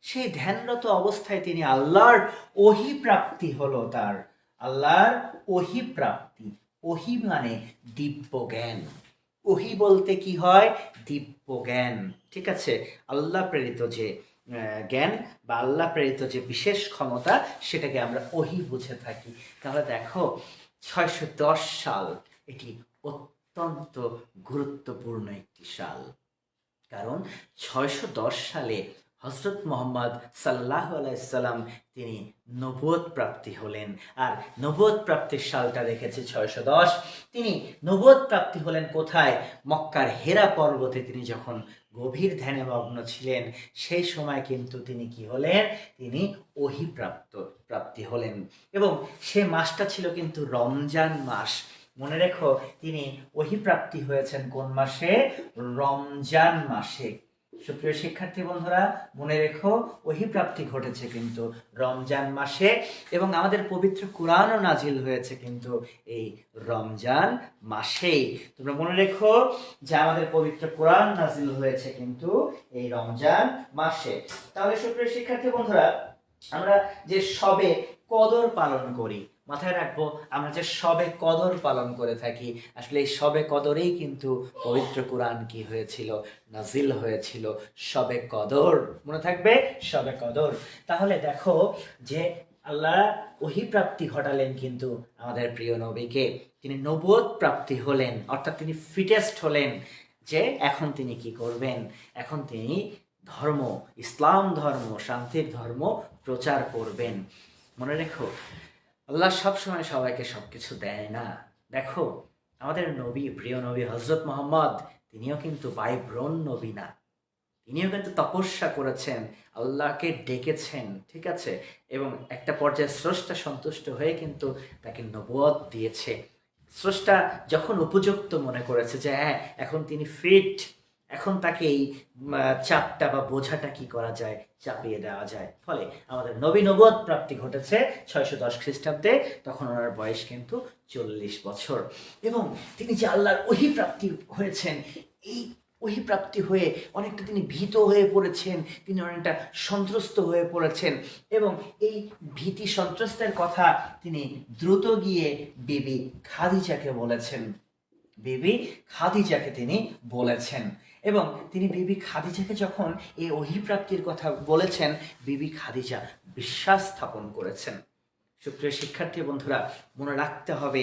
সেই ধ্যানরত অবস্থায় তিনি আল্লাহর ওহী প্রাপ্তি হলো তার, আল্লাহর ওহী প্রাপ্তি। ওহী মানে দিব্য জ্ঞান, ওহী বলতে কি হয়? দিব্য জ্ঞান, ঠিক আছে? আল্লাহ প্রেরিত যে জ্ঞান বা আল্লাহ প্রেরিত যে বিশেষ ক্ষমতা, সেটাকে আমরা ওহী বুঝে থাকি। তাহলে দেখো 610 সাল এটি অত্যন্ত গুরুত্বপূর্ণ একটি সাল, কারণ 610 সালে হজরত মোহাম্মদ সাল্লাল্লাহু আলাইহি সাল্লাম তিনি নবুয়ত প্রাপ্তি হলেন। আর নবুয়ত প্রাপ্তির সালটা রেখেছে 610। তিনি নবুয়ত প্রাপ্তি হলেন কোথায়? মক্কার হেরা পর্বতে তিনি যখন গভীর ধ্যানে মগ্ন ছিলেন, সেই সময় কিন্তু তিনি কি হলেন? তিনি ওহী প্রাপ্তি হলেন। এবং সে মাসটা ছিল কিন্তু রমজান মাস। মনে রেখো, তিনি ওহী প্রাপ্তি হয়েছেন কোন মাসে? রমজান মাসে। সুপ্রিয় শিক্ষার্থী বন্ধুরা মনে রেখো, ওহী প্রাপ্তি ঘটেছে কিন্তু রমজান মাসে, এবং আমাদের পবিত্র কোরআনও নাজিল হয়েছে কিন্তু এই রমজান মাসেই। তোমরা মনে রেখো যে আমাদের পবিত্র কোরআন নাজিল হয়েছে কিন্তু এই রমজান মাসে। তাহলে সুপ্রিয় শিক্ষার্থী বন্ধুরা, আমরা যে সবে কদর পালন করি, মাথায় রাখবো, আমরা যে সবে কদর পালন করে থাকি, আসলে এই সবে কদরেই কিন্তু পবিত্র কোরআন কি হয়েছিল? নাজিল হয়েছিল। সবে কদর মনে থাকবে, সবে কদর। তাহলে দেখো যে আল্লাহ ওহী প্রাপ্তি ঘটালেন কিন্তু আমাদের প্রিয় নবীকে, তিনি নবুয়ত প্রাপ্তি হলেন, অর্থাৎ তিনি ফিটেস্ট হলেন যে এখন তিনি কি করবেন? এখন তিনি ধর্ম, ইসলাম ধর্ম, শান্তির ধর্ম প্রচার করবেন। মনে রেখো, আল্লাহ সবসময় সবাইকে সবকিছু দেয় না। দেখো আমাদের নবী, প্রিয় নবী হজরত মোহাম্মদ, তিনিও কিন্তু ভাই বোন নবী না, ইনিও কিন্তু তপস্যা করেছেন, আল্লাহকে ডেকেছেন, ঠিক আছে, এবং একটা পর্যায়ে স্রষ্টা সন্তুষ্ট হয়ে কিন্তু তাকে নবুয়ত দিয়েছে। স্রষ্টা যখন উপযুক্ত মনে করেছে যে হ্যাঁ এখন তিনি ফিট, এখন তাকে এই চাপটা বা বোঝাটা কি করা যায়, চাপিয়ে দেওয়া যায়। ফলে আমাদের নবী নবুয়ত প্রাপ্তি ঘটেছে 610 খ্রিস্টাব্দে, তখন ওনার বয়স কিন্তু 40 বছর। এবং তিনি যে আল্লাহর ওহী প্রাপ্তি হয়েছেন, এই ওহী প্রাপ্তি হয়ে অনেকটা তিনি ভীত হয়ে পড়েছেন, তিনি অনেকটা সন্ত্রস্ত হয়ে পড়েছেন, এবং এই ভীতি সন্ত্রস্তের কথা তিনি দ্রুত গিয়ে বিবি খাদিজাকে বলেছেন। বিবি খাদিজাকে তিনি বলেছেন, এবং তিনি বিবি খাদিজাকে যখন এই ওহী প্রাপ্তির কথা বলেছেন, বিবি খাদিজা বিশ্বাস স্থাপন করেছেন। সুপ্রিয় শিক্ষার্থী বন্ধুরা, মনে রাখতে হবে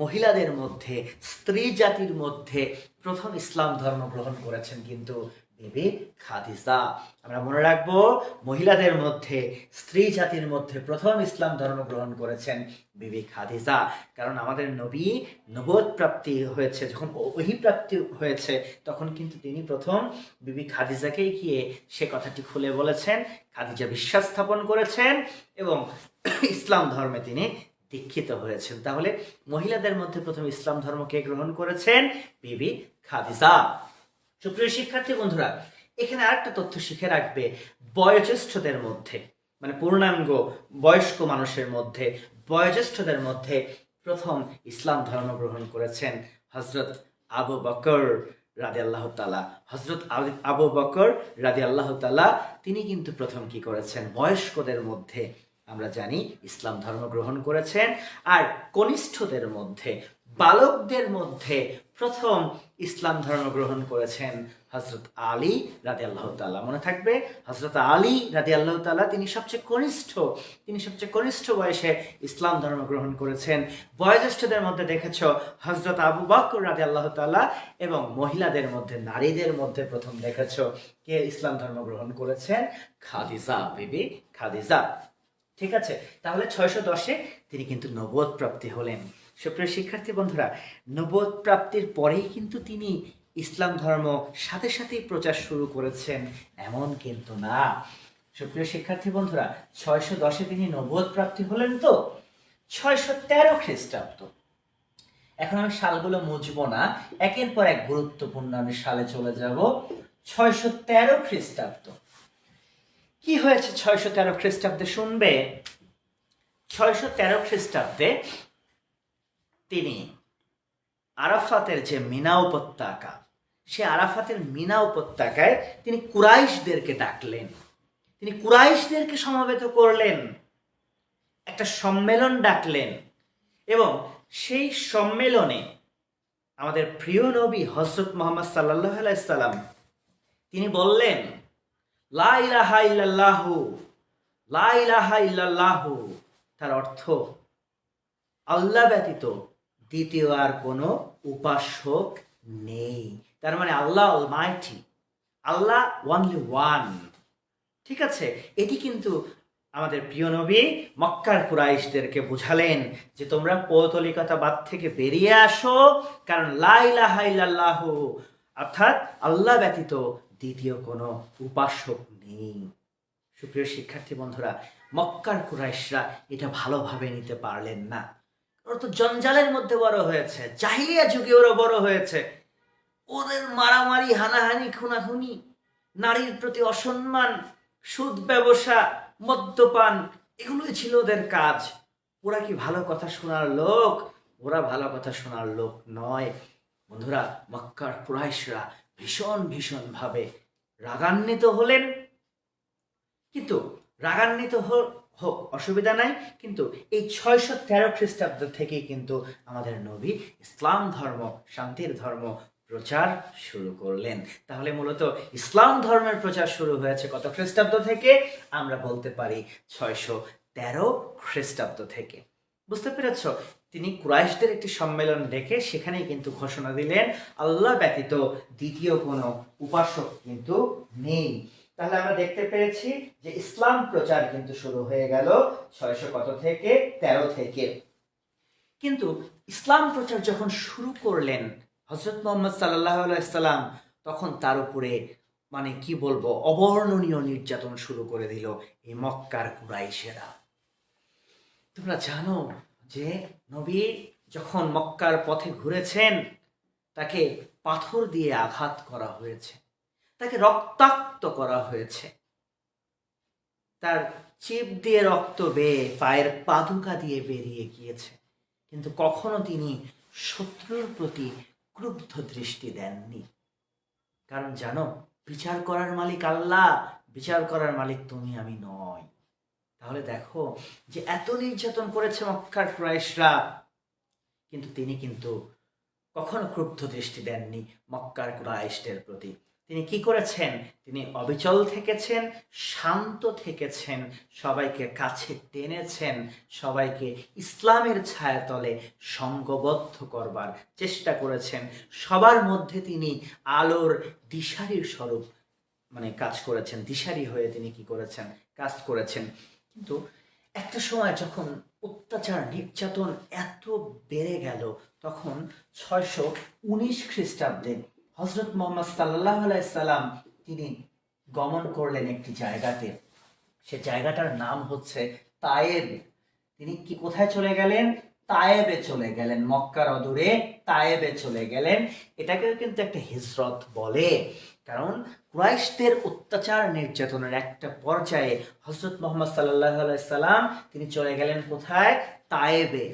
মহিলাদের মধ্যে, স্ত্রী জাতির মধ্যে প্রথম ইসলাম ধর্ম গ্রহণ করেছেন কিন্তু বিবি খাদিজা। আমরা মনে রাখবো মহিলাদের মধ্যে, স্ত্রী জাতির মধ্যে প্রথম ইসলাম ধর্ম গ্রহণ করেছেন বিবি খাদিজা। কারণ আমাদের নবী নবুয়ত প্রাপ্তি হয়েছে, যখন ওহী প্রাপ্তি হয়েছে, তখন কিন্তু তিনি প্রথম বিবি খাদিজাকেই গিয়ে সে কথাটি খুলে বলেছেন। খাদিজা বিশ্বাস স্থাপন করেছেন এবং ইসলাম ধর্মে তিনি দীক্ষিত হয়েছেন। তাহলে মহিলাদের মধ্যে প্রথম ইসলাম ধর্মকে গ্রহণ করেছেন বিবি খাদিজা। সুপ্রিয় শিক্ষার্থী বন্ধুরা, এখানে আরেকটা তথ্য শিখে রাখবে, বয়োজ্যেষ্ঠদের মধ্যে, মানে পূর্ণাঙ্গ বয়স্ক মানুষের মধ্যে, বয়োজ্যেষ্ঠদের মধ্যে প্রথম ইসলাম ধর্ম গ্রহণ করেছেন হযরত আবু বকর রাদিয়াল্লাহু তাআলা। হযরত আবু বকর রাদিয়াল্লাহু তাআলা তিনি কিন্তু প্রথম কি করেছেন, বয়স্কদের মধ্যে আমরা জানি ইসলাম ধর্ম গ্রহণ করেছেন। আর কনিষ্ঠদের মধ্যে, বালকদের মধ্যে প্রথম ইসলাম ধর্ম গ্রহণ করেছেন হযরত আলী রাদিয়াল্লাহু তাআলা। মনে থাকবে, হযরত আলী রাদিয়াল্লাহু তাআলা তিনি সবচেয়ে কনিষ্ঠ বয়সে ইসলাম ধর্ম গ্রহণ করেছেন। বয়োজ্যেষ্ঠদের মধ্যে দেখেছ হযরত আবু বকর রাদিয়াল্লাহু তাআলা, এবং মহিলাদের মধ্যে, নারীদের মধ্যে প্রথম দেখেছ কে ইসলাম ধর্ম গ্রহণ করেছেন, খাদিজা, বিবি খাদিজা। ঠিক আছে, তাহলে 610-এ তিনি কিন্তু নবুয়ত প্রাপ্তি হলেন। সুপ্রিয় শিক্ষার্থী বন্ধুরা, নবুয়ত প্রাপ্তির পরেই কিন্তু তিনি ইসলাম ধর্ম সাথে সাথেই প্রচার শুরু করেছেন এমন কিন্তু না। সুপ্রিয় শিক্ষার্থী বন্ধুরা, 610-এ তিনি নবুয়ত প্রাপ্তি হলেন তো 613 খ্রিস্টাব্দ। এখন আমি সালগুলো মুছবো না, একের পর এক গুরুত্বপূর্ণ আমি সালে চলে যাব। 613 খ্রিস্টাব্দ কি হয়েছে 613 খ্রিস্টাব্দে শুনবে। 613 খ্রিস্টাব্দে তিনি আরাফাতের যে মিনা উপত্যকা, সে আরাফাতের মিনা উপত্যকায় তিনি কুরাইশদেরকে ডাকলেন, তিনি কুরাইশদেরকে সমবেত করলেন, একটা সম্মেলন ডাকলেন, এবং সেই সম্মেলনে আমাদের প্রিয় নবী হযরত মুহাম্মদ সাল্লাল্লাহু আলাইহি সাল্লাম তিনি বললেন, লা ইলাহা ইল্লাল্লাহু, লা ইলাহা ইল্লাল্লাহু, তার অর্থ আল্লাহ ব্যতীত দ্বিতীয় আর কোনো উপাসক নেই। তার মানে আল্লাহ অলমাইটি, আল্লাহ ওয়ানলি ওয়ান। ঠিক আছে, এটি কিন্তু আমাদের প্রিয় নবী মক্কার কুরাইশদেরকে বুঝালেন যে তোমরা পৌতলিকতাবাদ থেকে বেরিয়ে আসো, কারণ লা ইলাহা ইল্লাল্লাহু, অর্থাৎ আল্লাহ ব্যতীত দ্বিতীয় কোনো উপাসক নেই। সুপ্রিয় শিক্ষার্থী বন্ধুরা, মক্কার কুরাইশরা এটা ভালোভাবে নিতে পারলেন না। ওরা তো জঞ্জালের মধ্যে বড় হয়েছে, জাহিলিয়া যুগে ওরা বড় হয়েছে, ওদের মারামারি, হানাহানি, খুনাখুনি, নারীর প্রতি অসম্মান, সুদ ব্যবসা, মদ্যপান, এগুলোই ছিল ওদের কাজ। ওরা কি ভালো কথা শোনার লোক? ওরা ভালো কথা শোনার লোক নয়। বন্ধুরা, মক্কার কুরাইশরা ভীষণ ভাবে রাগান্বিত হলেন। কিন্তু রাগান্বিত হোক, অসুবিধা নাই, কিন্তু এই 613 খ্রিস্টাব্দ থেকেই কিন্তু আমাদের নবী ইসলাম ধর্ম, শান্তির ধর্ম প্রচার শুরু করলেন। তাহলে মূলত ইসলাম ধর্মের প্রচার শুরু হয়েছে কত খ্রিস্টাব্দ থেকে? আমরা বলতে পারি 613 খ্রিস্টাব্দ থেকে। বুঝতে পেরেছ? তিনি কুরাইশদের একটি সম্মেলন ডেকে সেখানেই কিন্তু ঘোষণা দিলেন আল্লাহ ব্যতীত দ্বিতীয় কোনো উপাসক কিন্তু নেই। তাহলে আমরা দেখতে পেয়েছি যে ইসলাম প্রচার কিন্তু শুরু হয়ে গেল 613 থেকে। কিন্তু ইসলাম প্রচার যখন শুরু করলেন হযরত মুহাম্মদ সাল্লাল্লাহু আলাইহি সাল্লাম, তখন তার উপরে মানে কি বলবো, অবর্ণনীয় নির্যাতন শুরু করে দিল এই মক্কার কুরাইশেরা। তোমরা জানো যে নবী যখন মক্কার পথে ঘুরেছেন, তাকে পাথর দিয়ে আঘাত করা হয়েছে, তাকে রক্তাক্ত করা হয়েছে, তার চিপ দিয়ে রক্ত বেয়ে পায়ের পাদুকা দিয়ে বেরিয়ে গিয়েছে, কিন্তু কখনো তিনি শত্রুর প্রতি ক্রুদ্ধ দৃষ্টি দেননি। কারণ জানো, বিচার করার মালিক আল্লাহ, বিচার করার মালিক তুমি আমি নয়। তাহলে দেখো যে এত নির্যাতন করেছে মক্কার কুরাইশরা, কিন্তু তিনি কিন্তু কখনো ক্রুদ্ধ দৃষ্টি দেননি মক্কার কুরাইশদের প্রতি। তিনি কি করেছেন? তিনি অবিচল থেকেছেন, শান্ত থেকেছেন, সবাইকে কাছে টেনেছেন, সবাইকে ইসলামের ছায়াতলে সঙ্গবদ্ধ করবার চেষ্টা করেছেন। সবার মধ্যে তিনি আলোর দিশারির স্বরূপ কাজ করেছেন, দিশারি হয়ে তিনি কি করেছেন? কাজ করেছেন। কিন্তু একটা সময় যখন অত্যাচার নির্যাতন এত বেড়ে গেল, তখন 619 খ্রিস্টাব্দে হজরত মোহাম্মদ সাল্লাল্লাহু আলাইহি সাল্লাম তিনি গমন করলেন একটি জায়গাতে। সে জায়গাটার নাম হচ্ছে তায়েব। তিনি কি কোথায় চলে গেলেন? তায়েবে চলে গেলেন, মক্কার অদূরে তায়েবে চলে গেলেন। এটাকে কিন্তু একটা হিজরত বলে, কারণ কুরাইশদের অত্যাচার নির্যাতনের একটা পর্যায়ে হযরত মুহাম্মদ সাল্লাল্লাহু আলাইহি সাল্লাম তিনি চলে গেলেন কোথায়? তায়েবে।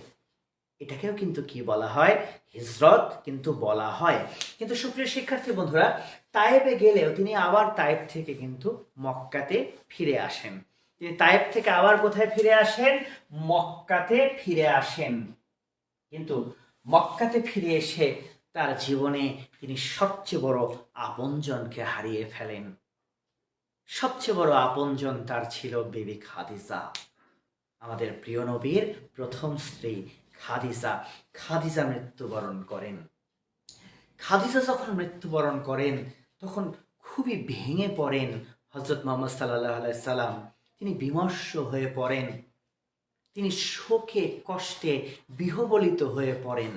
এটাকেও কিন্তু কি বলা হয়? হিজরত কিন্তু বলা হয়। কিন্তু সুপ্রিয় শিক্ষার্থী বন্ধুরা, তায়েবে গেলেও তিনি আবার তায়েব থেকে কিন্তু মক্কাতে ফিরে আসেন। তিনি তায়েব থেকে আবার কোথায় ফিরে আসেন? মক্কাতে ফিরে আসেন। কিন্তু মক্কাতে ফিরে এসে তার জীবনে তিনি সবচেয়ে বড় আপনজনকে হারিয়ে ফেলেন। সবচেয়ে বড় আপনজন তার ছিল বিবি খাদিজা, আমাদের প্রিয় নবীর প্রথম স্ত্রী খাদিজা। খাদিজা মৃত্যুবরণ করেন। খাদিজা যখন মৃত্যুবরণ করেন, তখন খুবই ভেঙে পড়েন হযরত মুহাম্মদ সাল্লাল্লাহু আলাইহি সাল্লাম। তিনি বিমর্ষ হয়ে পড়েন, তিনি শোকে কষ্টে বিহ্বলিত হয়ে পড়েন।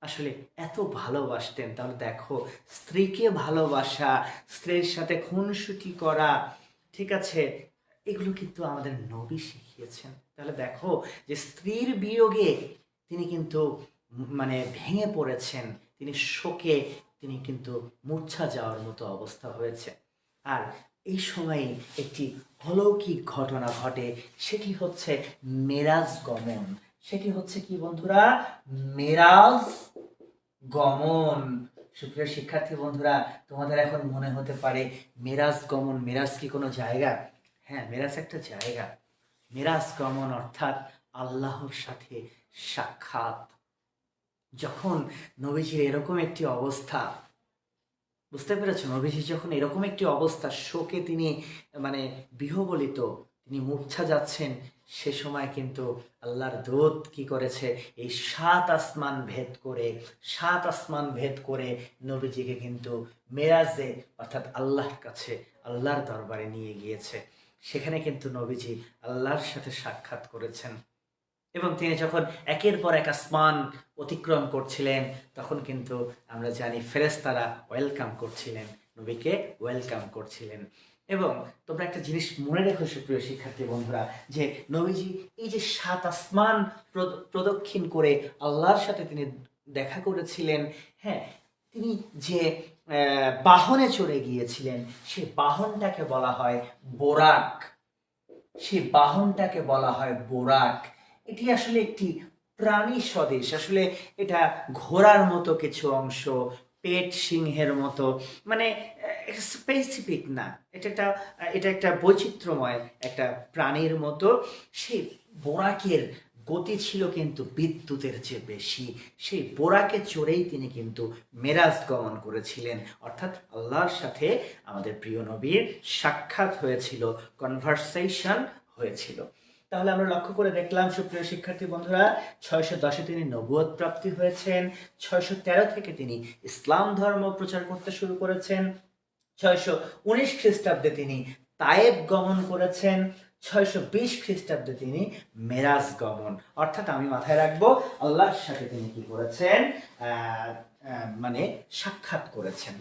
আসলে এত ভালোবাসতেন। তাহলে দেখো, স্ত্রীকে ভালোবাসা, স্ত্রীর সাথে খুনসুটি করা, ঠিক আছে, এগুলো কিন্তু আমাদের নবী শিখিয়েছেন। তাহলে দেখো যে স্ত্রীর বিয়োগে তিনি কিন্তু ভেঙে পড়েছেন, তিনি শোকে তিনি কিন্তু মূর্ছা যাওয়ার মতো অবস্থা হয়েছে। আর এই সময়ে একটি অলৌকিক ঘটনা ঘটে, সেটি হচ্ছে মেরাজ গমন। সেটি হচ্ছে কি বন্ধুরা? মেরাজ গমন। সুপ্রিয় শিক্ষার্থী বন্ধুরা, তোমাদের এখন মনে হতে পারে মেরাজ গমন, মেরাজ কি কোনো জায়গা? হ্যাঁ, মেরাজ একটা জায়গা। মেরাজ গমন অর্থাৎ আল্লাহর সাথে সাক্ষাৎ। যখন নবীজির এরকম একটি অবস্থা, বুঝতে পেরেছ, নবীজি যখন এরকম একটি অবস্থা, শোকে তিনি বিহ্বলিত, তিনি মূর্ছা যাচ্ছেন, সে সময় কিন্তু আল্লাহর দূত কি করেছে? এই 7 আসমান ভেদ করে নবীজিকে কিন্তু মেরাজে অর্থাৎ আল্লাহর কাছে, আল্লাহর দরবারে নিয়ে গিয়েছে। সেখানে কিন্তু নবীজি আল্লাহর সাথে সাক্ষাৎ করেছেন। এবং তিনি যখন একের পর এক আসমান অতিক্রম করছিলেন, তখন কিন্তু আমরা জানি ফেরেশতারা ওয়েলকাম করছিলেন, নবীকে ওয়েলকাম করছিলেন। এবং তোমরা একটা জিনিস মনে রেখো সুপ্রিয় শিক্ষার্থী বন্ধুরা, যে নবীজি এই যে 7 আসমান প্রদক্ষিণ করে আল্লাহর সাথে তিনি দেখা করেছিলেন, হ্যাঁ, তিনি যে বাহনে চড়ে গিয়েছিলেন, সেই বাহনটাকে বলা হয় বোরাক। সেই বাহনটাকে বলা হয় বোরাক। এটি আসলে একটি প্রাণী সদৃশ, আসলে এটা ঘোড়ার মতো কিছু অংশ, পেট সিংহের মতো, স্পেসিফিক না, এটা একটা বৈচিত্র্যময় একটা প্রাণীর মতো। সেই বোরাকের গতি ছিল কিন্তু বিদ্যুতের চেয়ে বেশি। সেই বোরাকে চড়েই তিনি কিন্তু মেরাজ গমন করেছিলেন, অর্থাৎ আল্লাহর সাথে আমাদের প্রিয় নবীর সাক্ষাৎ হয়েছিল, কনভারসেশন হয়েছিল। তাহলে আমরা লক্ষ্য করে দেখলাম সুপ্রিয় শিক্ষার্থী বন্ধুরা, 610-এ তিনি নবুয়ত প্রাপ্তি হয়েছেন, 613 থেকে তিনি ইসলাম ধর্ম প্রচার করতে শুরু করেছেন, 619 খ্রিস্টাব্দে তিনি তায়েব গমন করেছেন, 620 খ্রিস্টাব্দে তিনি মেরাজ গমন, অর্থাৎ আমি মাথায় রাখবো আল্লাহর সাথে তিনি কি করেছেন? সাক্ষাৎ করেছেন।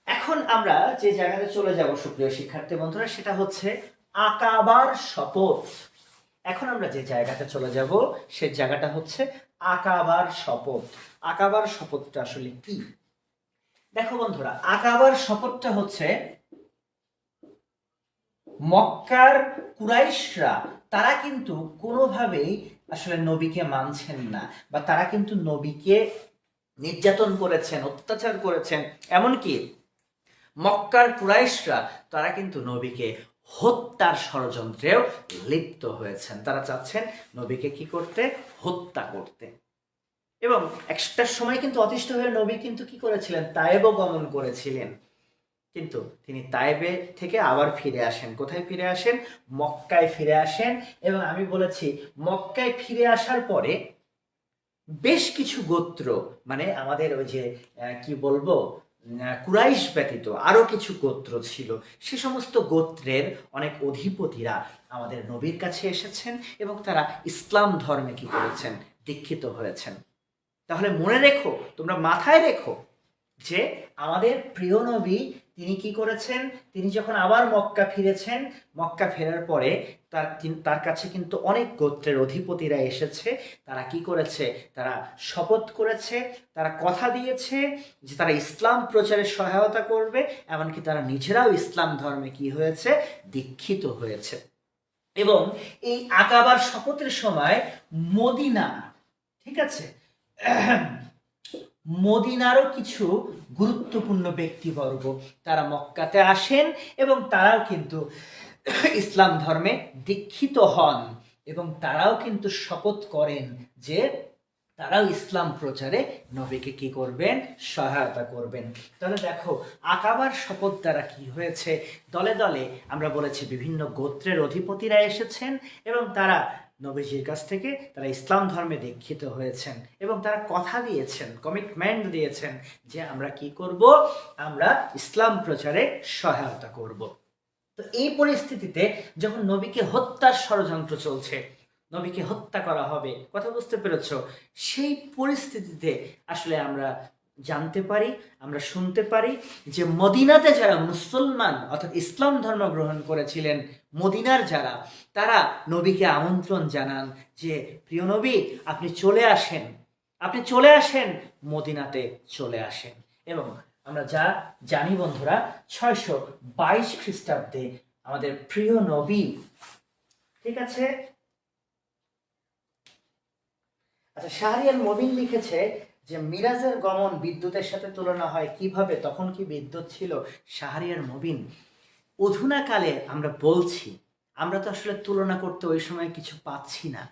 এখন আমরা যে জায়গাতে চলে যাব সুপ্রিয় শিক্ষার্থী বন্ধুরা, সেটা হচ্ছে আকাবার শপথ। এখন আমরা যে জায়গাতে চলে যাব সে জায়গাটা হচ্ছে আকাবার শপথ। আকাবার শপথটা আসলে কি? দেখো বন্ধুরা, আকাবার শপথটা হচ্ছে মক্কার কুরাইশরা তারা কিন্তু কোনোভাবেই আসলে নবীকে মানছেন না, বা তারা কিন্তু নবীকে নির্যাতন করেছেন, অত্যাচার করেছেন। এমনকি মক্কার কুরাইশরা তারা কিন্তু নবীকে হত্যার ষড়যন্ত্রেও লিপ্ত হয়েছেন। তারা চাচ্ছেন নবীকে কি করতে? হত্যা করতে। এবং একটা সময় কিন্তু অতিষ্ঠ হয়ে নবী কিন্তু কি করেছিলেন? তায়েব গমন করেছিলেন। কিন্তু তিনি তায়েবে থেকে আবার ফিরে আসেন। কোথায় ফিরে আসেন? মক্কায় ফিরে আসেন। এবং আমি বলেছি মক্কায় ফিরে আসার পরে বেশ কিছু গোত্র, মানে আমাদের ওই যে কি বলবো, কুরাইশ ব্যতীত আরো কিছু গোত্র ছিল, সে সমস্ত গোত্রের অনেক অধিপতিরা আমাদের নবীর কাছে এসেছেন এবং তারা ইসলাম ধর্মে কি করেছেন? দীক্ষিত হয়েছেন। তাহলে মনে রেখো, তোমরা মাথায় রেখো যে আমাদের প্রিয় নবী তিনি কি করেছেন? তিনি যখন আবার মক্কা ফিরেছেন, মক্কা ফেরার পরে তার কাছে কিন্তু অনেক গোত্রের অধিপতিরা এসেছে। তারা কি করেছে? তারা শপথ করেছে, তারা কথা দিয়েছে যে তারা ইসলাম প্রচারে সহায়তা করবে। এমনকি তারা নিজেরাও ইসলাম ধর্মে কি হয়েছে? দীক্ষিত হয়েছে। এবং এই আকাবার শপথের সময় মদিনা, ঠিক আছে, মদিনারও কিছু গুরুত্বপূর্ণ ব্যক্তিবর্গ তারা মক্কাতে আসেন এবং তারাও কিন্তু ইসলাম ধর্মে দীক্ষিত হন এবং তারাও কিন্তু শপথ করেন যে তারাও ইসলাম প্রচারে নবীকে কি করবেন? সহায়তা করবেন। তাহলে দেখো আকাবার শপথ দ্বারা কি হয়েছে? দলে দলে আমরা বলেছি বিভিন্ন গোত্রের অধিপতিরা এসেছেন এবং তারা নবীজির কাছ থেকে তারা ইসলাম ধর্মে দীক্ষিত হয়েছেন এবং তারা কথা দিয়েছেন, কমিটমেন্ট দিয়েছেন যে আমরা কি করব? আমরা ইসলাম প্রচারে সহায়তা করব। তো এই পরিস্থিতিতে যখন নবীকে হত্যার ষড়যন্ত্র চলছে, নবীকে হত্যা করা হবে, কথা বুঝতে পেরেছ? সেই পরিস্থিতিতে আসলে আমরা জানতে পারি, আমরা শুনতে পারি যে মদিনাতে যারা মুসলমান অর্থাৎ ইসলাম ধর্ম গ্রহণ করেছিলেন, মদিনার যারা, তারা নবীকে আমন্ত্রণ জানান যে প্রিয় নবী আপনি চলে আসেন, আপনি চলে আসেন, মদিনাতে চলে আসেন। এবং আমরা যা জানি বন্ধুরা, 622 খ্রিস্টাব্দে আমাদের প্রিয় নবী, ঠিক আছে, আচ্ছা, শাহরিয়ার মবিন লিখেছে যে মিরাজের গমন বিদ্যুতের সাথে তুলনা হয় কিভাবে? তখন কি বিদ্যুৎ ছিল? শাহরিয়ার মবিন, অধুনা কালে আমরা বলছি, আমরা তো আসলে তুলনা করতে ওই সময় কিছু পাচ্ছি না।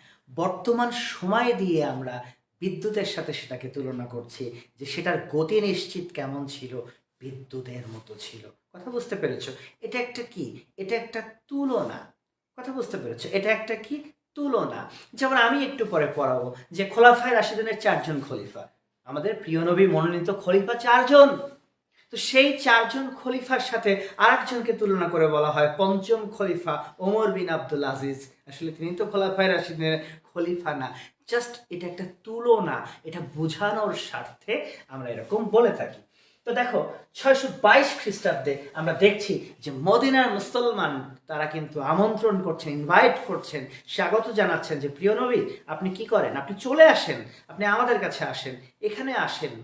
বর্তমান সময় দিয়ে আমরা বিদ্যুতের সাথে সেটাকে তুলনা করছি যে সেটার গতি নিশ্চিত কেমন ছিল? বিদ্যুতের মতো ছিল। কথা বুঝতে পেরেছো? এটা একটা কি? এটা একটা তুলনা। কথা বুঝতে পেরেছো? এটা একটা কি? তুলনা। যেমন আমি একটু পরে পড়াবো যে খোলাফায়ে রাশিদিনের 4 জন খলিফা, আমাদের প্রিয় নবী মনোনীত খলিফা 4 জন। তো সেই 4 জন খলিফার সাথে আরেকজনকে তুলনা করে বলা হয় পঞ্চম খলিফা ওমর বিন আব্দুল আজিজ। আসলে তিনি তো খোলাফায়ে রাশিদিনের খলিফা না, জাস্ট এটা একটা তুলনা, এটা বোঝানোর স্বার্থে আমরা এরকম বলে থাকি। তো দেখো 622 খ্রিস্টাব্দে আমরা দেখছি যে মদিনার মুসলমান তারা কিন্তু আমন্ত্রণ করছেন, ইনভাইট করছেন, স্বাগত জানাচ্ছেন যে প্রিয় নবী আপনি কি করেন? আপনি চলে আসেন, আপনি আমাদের কাছে আসেন, এখানে আসেন।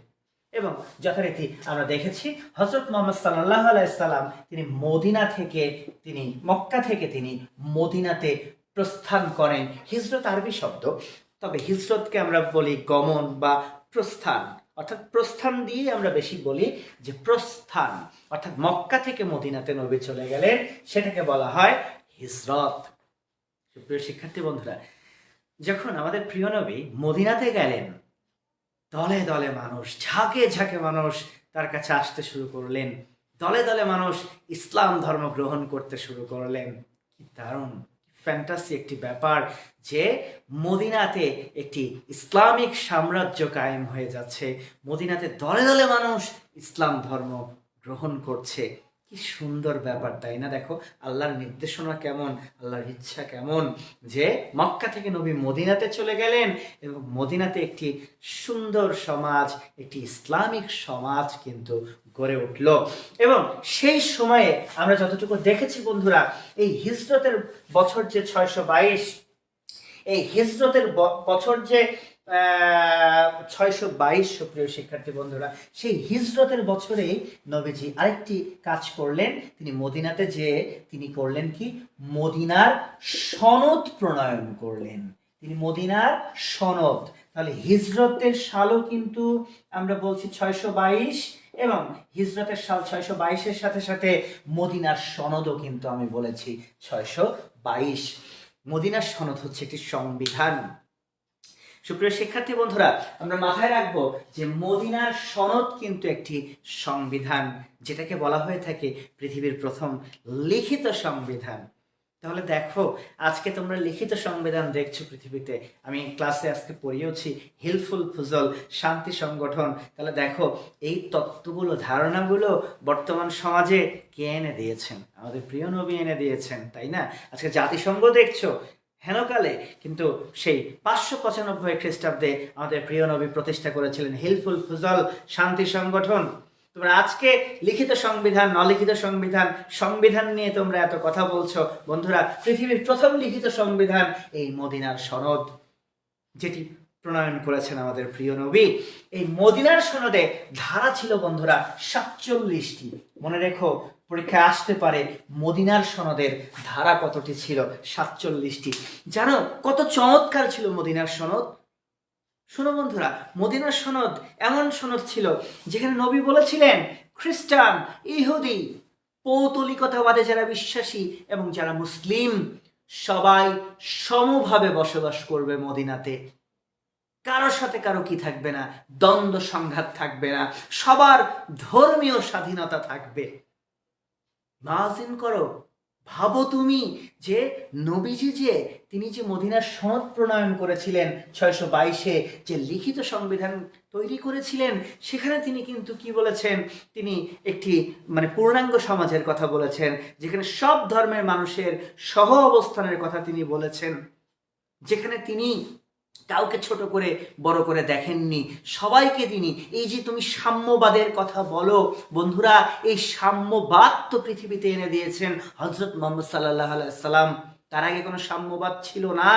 এবং যথারীতি আমরা দেখেছি হযরত মুহাম্মদ সাল্লাল্লাহু আলাইহি সাল্লাম তিনি মদিনা থেকে, তিনি মক্কা থেকে তিনি মদিনাতে প্রস্থান করেন। হিজরত আরবি শব্দ, তবে হিজরতকে আমরা বলি গমন বা প্রস্থান, অর্থাৎ প্রস্থান দিয়ে আমরা বেশি বলি যে প্রস্থান, অর্থাৎ মক্কা থেকে মদিনাতে নবী চলে গেলেন, সেটাকে বলা হয় হিজরত। সুপ্রিয় শিক্ষার্থী বন্ধুরা, যখন আমাদের প্রিয় নবী মদিনাতে গেলেন, দলে দলে মানুষ, ঝাঁকে ঝাঁকে মানুষ তার কাছে আসতে শুরু করলেন, দলে দলে মানুষ ইসলাম ধর্ম গ্রহণ করতে শুরু করলেন। কি দারুণ, ফ্যান্টাসি একটি ব্যাপার যে মদিনাতে একটি ইসলামিক সাম্রাজ্য কায়েম হয়ে যাচ্ছে, মদিনাতে দলে দলে মানুষ ইসলাম ধর্ম গ্রহণ করছে। কি সুন্দর ব্যাপার, তাই না? দেখো আল্লাহর নির্দেশনা কেমন, আল্লাহর ইচ্ছা কেমন, যে মক্কা থেকে নবী মদিনাতে চলে গেলেন এবং মদিনাতে একটি সুন্দর সমাজ, একটি ইসলামিক সমাজ কিন্তু গড়ে উঠল। এবং সেই সময়ে আমরা যতটুকু দেখেছি বন্ধুরা, এই হিজরতের বছর যে 622, এই হিজরতের বছর যে 622, সুপ্রিয় শিক্ষার্থী বন্ধুরা, সেই হিজরতের বছরেই নবীজি আরেকটি কাজ করলেন। তিনি মদিনাতে যেয়ে তিনি করলেন কি, মদিনার সনদ প্রণয়ন করলেন। তিনি মদিনার সনদ, তাহলে হিজরতের সালও কিন্তু আমরা বলছি 622, এবং হিজরতের সাল 622-এর সাথে সাথে মদিনার সনদও কিন্তু আমি বলেছি 622। মদিনার সনদ হচ্ছে একটি সংবিধান। সুপ্রিয় শিক্ষার্থী বন্ধুরা, আমরা মাথায় রাখবো যে মদিনার সনদ কিন্তু একটি সংবিধান, যেটাকে বলা হয়ে থাকে পৃথিবীর প্রথম লিখিত সংবিধান। তাহলে দেখো, আজকে তোমরা লিখিত সংবিধান দেখছো পৃথিবীতে, আমি ক্লাসে আজকে পড়িয়েছি হিলফুল ফুজল, শান্তি সংগঠন। তাহলে দেখো, এই তত্ত্বগুলো, ধারণাগুলো বর্তমান সমাজে কে এনে দিয়েছেন? আমাদের প্রিয় নবী এনে দিয়েছেন, তাই না? আজকে জাতিসংঘ দেখছো, হেনকালে কিন্তু সেই 595 খ্রিস্টাব্দে আমাদের প্রিয় নবী প্রতিষ্ঠা করেছিলেন হিলফুল ফুজল শান্তি সংগঠন। তোমরা আজকে লিখিত সংবিধান, অলিখিত সংবিধান, সংবিধান নিয়ে তোমরা এত কথা বলছো। বন্ধুরা, পৃথিবীর প্রথম লিখিত সংবিধান এই মদিনার সনদ, যেটি প্রণয়ন করেছেন আমাদের প্রিয় নবী। এই মদিনার সনদে ধারা ছিল বন্ধুরা 47টি। মনে রেখো, পরীক্ষায় আসতে পারে মদিনার সনদের ধারা কতটি ছিল? 47টি। জানো কত চমৎকার ছিল মদিনার সনদ? শোনো বন্ধুরা, মদিনার সনদ এমন সনদ ছিল যেখানে নবী বলেছিলেন, খ্রিস্টান, ইহুদি, পৌতলিকতাবাদে যারা বিশ্বাসী এবং যারা মুসলিম, সবাই সমভাবে বসবাস করবে মদিনাতে। কারোর সাথে কারো কি থাকবে না, দ্বন্দ্ব সংঘাত থাকবে না, সবার ধর্মীয় স্বাধীনতা থাকবে। নাজিন করো, ভাবো তুমি যে নবীজি যে তিনি যে মদিনার সনদ প্রণয়ন করেছিলেন 622-এ, যে লিখিত সংবিধান তৈরি করেছিলেন, সেখানে তিনি কিন্তু কি বলেছেন? তিনি একটি পূর্ণাঙ্গ সমাজের কথা বলেছেন, যেখানে সব ধর্মের মানুষের সহ অবস্থানের কথা তিনি বলেছেন, যেখানে তিনি কাউকে ছোট করে বড় করে দেখেননি, সবাইকে তিনি, এই যে তুমি সাম্যবাদের কথা বলো বন্ধুরা, এই সাম্যবাদ তো পৃথিবীতে এনে দিয়েছেন হযরত মুহাম্মদ সাল্লাল্লাহু আলাইহি সাল্লাম। তার আগে কোনো সাম্যবাদ ছিল না।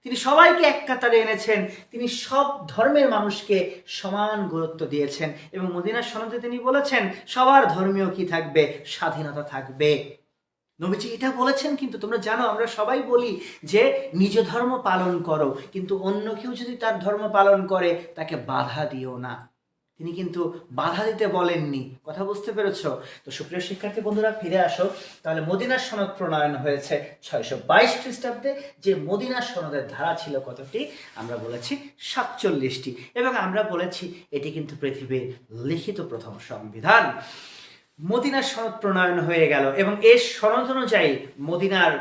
তিনি সবাইকে এক কাতারে এনেছেন, তিনি সব ধর্মের মানুষকে সমান গুরুত্ব দিয়েছেন, এবং মদিনার সনদে তিনি বলেছেন সবার ধর্মীয় কি থাকবে? স্বাধীনতা থাকবে। নবীজি এটা বলেছেন। কিন্তু তোমরা জানো, আমরা সবাই বলি যে নিজ ধর্ম পালন করো, কিন্তু অন্য কেউ যদি তার ধর্ম পালন করে তাকে বাধা দিও না। তিনি কিন্তু বাধা দিতে বলেননি। কথা বুঝতে পেরেছো? তো সুপ্রিয় শিক্ষার্থী বন্ধুরা, ফিরে আসো। তাহলে মদিনার সনদ প্রণয়ন হয়েছে 622 খ্রিস্টাব্দে। যে মদিনার সনদের ধারা ছিল কতটি? আমরা বলেছি 47টি, এবং আমরা বলেছি এটি কিন্তু পৃথিবীর লিখিত প্রথম সংবিধান। মদিনার সনদ প্রণয়ন হয়ে গেল, এবং এর সনদ অনুযায়ী মদিনার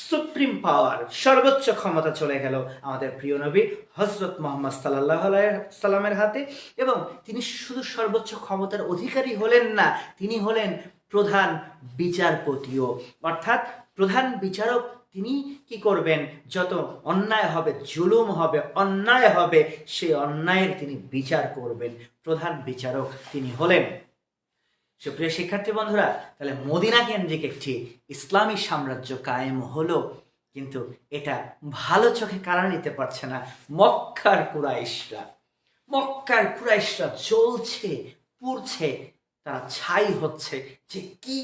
সুপ্রিম পাওয়ার, সর্বোচ্চ ক্ষমতা চলে গেল আমাদের প্রিয় নবী হযরত মুহাম্মদ সাল্লাল্লাহু আলাইহি সাল্লামের হাতে। এবং তিনি শুধু সর্বোচ্চ ক্ষমতার অধিকারী হলেন না, তিনি হলেন প্রধান বিচারপতিও, অর্থাৎ প্রধান বিচারক। তিনি কি করবেন? যত অন্যায় হবে, জুলুম হবে, অন্যায় হবে, সেই অন্যায়ের তিনি বিচার করবেন। প্রধান বিচারক তিনি হলেন। সুপ্রিয় শিক্ষার্থী বন্ধুরা, তাহলে মদিনা কেন্দ্রিক একটি ইসলামী সাম্রাজ্য কায়েম হলো। কিন্তু এটা ভালো চোখে কারা নিতে পারছে না? মক্কার কুরাইশরা। মক্কার কুরাইশরা জ্বলছে, পুড়ছে, তারা ছাই হচ্ছে যে কি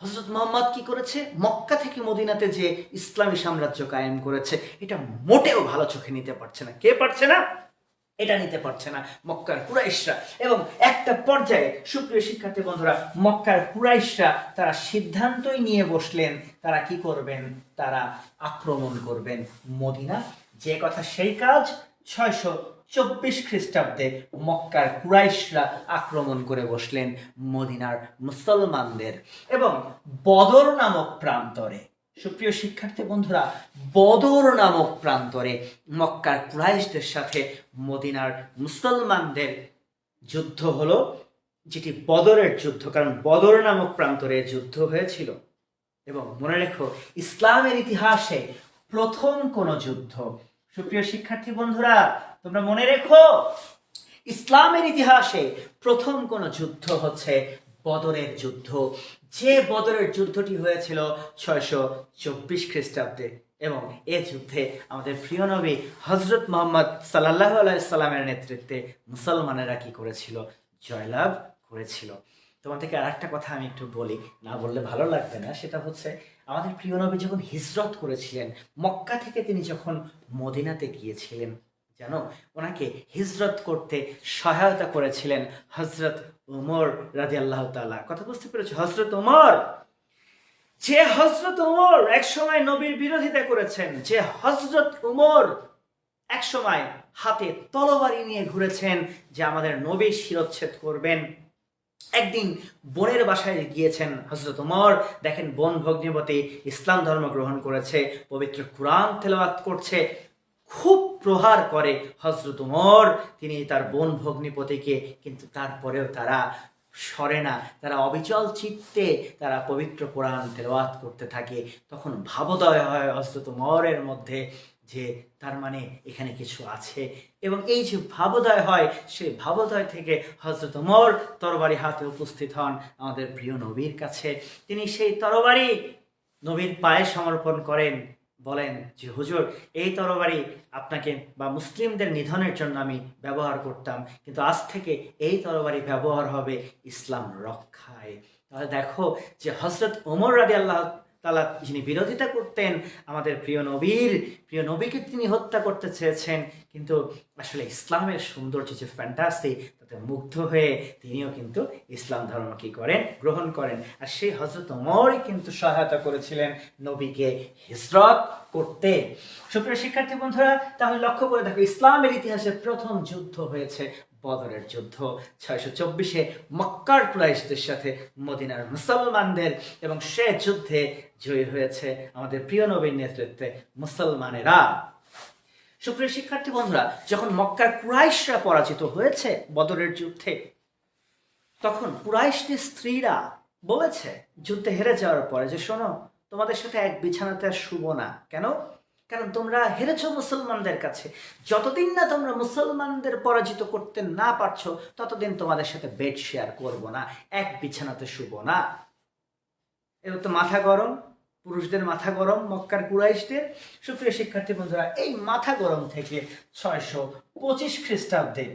হযরত মুহাম্মদ কি করেছে? মক্কা থেকে মদিনাতে যে ইসলামী সাম্রাজ্য কায়েম করেছে, এটা মোটেও ভালো চোখে নিতে পারছে না। কে পারছে না? এটা নিতে পারছে না মক্কার কুরাইশরা। এবং একটা পর্যায়ে সুপ্রিয় শিক্ষার্থী বন্ধুরা, মক্কার কুরাইশরা তারা সিদ্ধান্তই নিয়ে বসলেন, তারা কি করবেন? তারা আক্রমণ করবেন মদিনা। যে কথা সেই কাজ। 624 খ্রিস্টাব্দে মক্কার কুরাইশরা আক্রমণ করে বসলেন মদিনার মুসলমানদের, এবং বদর নামক প্রান্তরে, সুপ্রিয় শিক্ষার্থী বন্ধুরা, বদর নামক প্রান্তরে মক্কার কুরাইশদের সাথে মদিনার মুসলমানদের যুদ্ধ হলো। যেটি বদরের যুদ্ধ, কারণ বদর নামক প্রান্তরে যুদ্ধ হয়েছিল। এবং মনে রেখো, ইসলামের ইতিহাসে প্রথম কোন যুদ্ধ, সুপ্রিয় শিক্ষার্থী বন্ধুরা তোমরা মনে রেখো, ইসলামের ইতিহাসে প্রথম কোন যুদ্ধ হচ্ছে বদরের যুদ্ধ। যে বদরের যুদ্ধটি হয়েছিল 624 খ্রিস্টাব্দে, এবং এ যুদ্ধে আমাদের প্রিয় নবী হযরত মুহাম্মদ সাল্লাল্লাহু আলাইহি সাল্লামের নেতৃত্বে মুসলমানেরা কি করেছিল? জয়লাভ করেছিল। তোমাদেরকে আর একটা কথা আমি একটু বলি, না বললে ভালো লাগবে না। সেটা হচ্ছে, আমাদের প্রিয় নবী যখন হিজরত করেছিলেন, মক্কা থেকে তিনি যখন মদিনাতে গিয়েছিলেন, জানো, ওনাকে হিজরত করতে সহায়তা করেছিলেন হযরত ওমর রাদিয়াল্লাহু তাআলা। কথা বুঝতে পেরেছো? হযরত ওমর, যে হযরত ওমর এক সময় নবীর বিরোধিতা করেছেন, যে হযরত ওমর এক সময় হাতে তরবারি নিয়ে ঘুরেছেন যে আমাদের নবীর শিরচ্ছেদ করবেন। একদিন বোনের বাসায় গিয়েছেন হযরত ওমর, দেখেন বোন ভগ্নিপতি ইসলাম ধর্ম গ্রহণ করেছে, পবিত্র কুরআন তেলাওয়াত করছে, খুব প্রহার করে হযরত ওমর তিনি তার বোন ভগ্নিপতিকে, কিন্তু তারপরেও তারা সরে না, তারা অবিচল চিত্তে তারা পবিত্র কোরআন তেলাওয়াত করতে থাকে। তখন ভাবোদয় হয় হযরত ওমরের মধ্যে যে তার মানে এখানে কিছু আছে, এবং এই যে ভাবোদয় হয়, সেই ভাবোদয় থেকে হযরত ওমর তরবারি হাতে উপস্থিত হন আমাদের প্রিয় নবীর কাছে। তিনি সেই তরবারি নবীর পায়ে সমর্পণ করেন, বলেন যে হুজুর, এই তরবারি আপনাকে বা মুসলিমদের নিধনের জন্য আমি ব্যবহার করতাম, কিন্তু আজ থেকে এই তরবারি ব্যবহার হবে ইসলাম রক্ষায়। তাহলে দেখো যে হযরত ওমর রাদিয়াল্লাহু তাআলা যিনি বিরোধিতা করতেন আমাদের প্রিয় নবীকে তিনি হত্যা করতে চেয়েছেন, কিন্তু আসলে ইসলামের সৌন্দর্য যে ফ্যান্টাসি, তাতে মুগ্ধ হয়ে তিনিও কিন্তু ইসলাম ধর্ম কি করেন? গ্রহণ করেন। আর সেই হযরত ওমরই কিন্তু সহায়তা করেছিলেন নবীকে হিজরত করতে। সুপ্রিয় শিক্ষার্থী বন্ধুরা, তাহলে লক্ষ্য করে দেখো, ইসলামের ইতিহাসে প্রথম যুদ্ধ হয়েছে বদরের যুদ্ধ 624-এ মক্কার কুরাইশদের সাথে মদিনার মুসলমানদের, এবং সে যুদ্ধে জয়ী হয়েছে আমাদের প্রিয় নবীর নেতৃত্বে মুসলমানেরা। সুপ্রিয় শিক্ষার্থী বন্ধুরা, যখন মক্কার কুরাইশরা পরাজিত হয়েছে বদরের যুদ্ধে, তখন কুরাইশদের স্ত্রীরা বলেছে যুদ্ধে হেরে যাওয়ার পরে যে শোনো, তোমাদের সাথে এক বিছানাতে আর শুবো না। কেন? কারণ তোমরা হেরেছো মুসলমানদের কাছে, যতদিন না তোমরা মুসলমানদের পরাজিত করতে না পারছো ততদিন তোমাদের সাথে বেড শেয়ার করবো না, এক বিছানাতে শুবো না। এবার তো মাথা গরম, পুরুষদের মাথা গরম মক্কার কুরাইশদের। সুপ্রিয় শিক্ষার্থী বন্ধুরা, এই মাথা গরম থেকে 625 খ্রিস্টাব্দে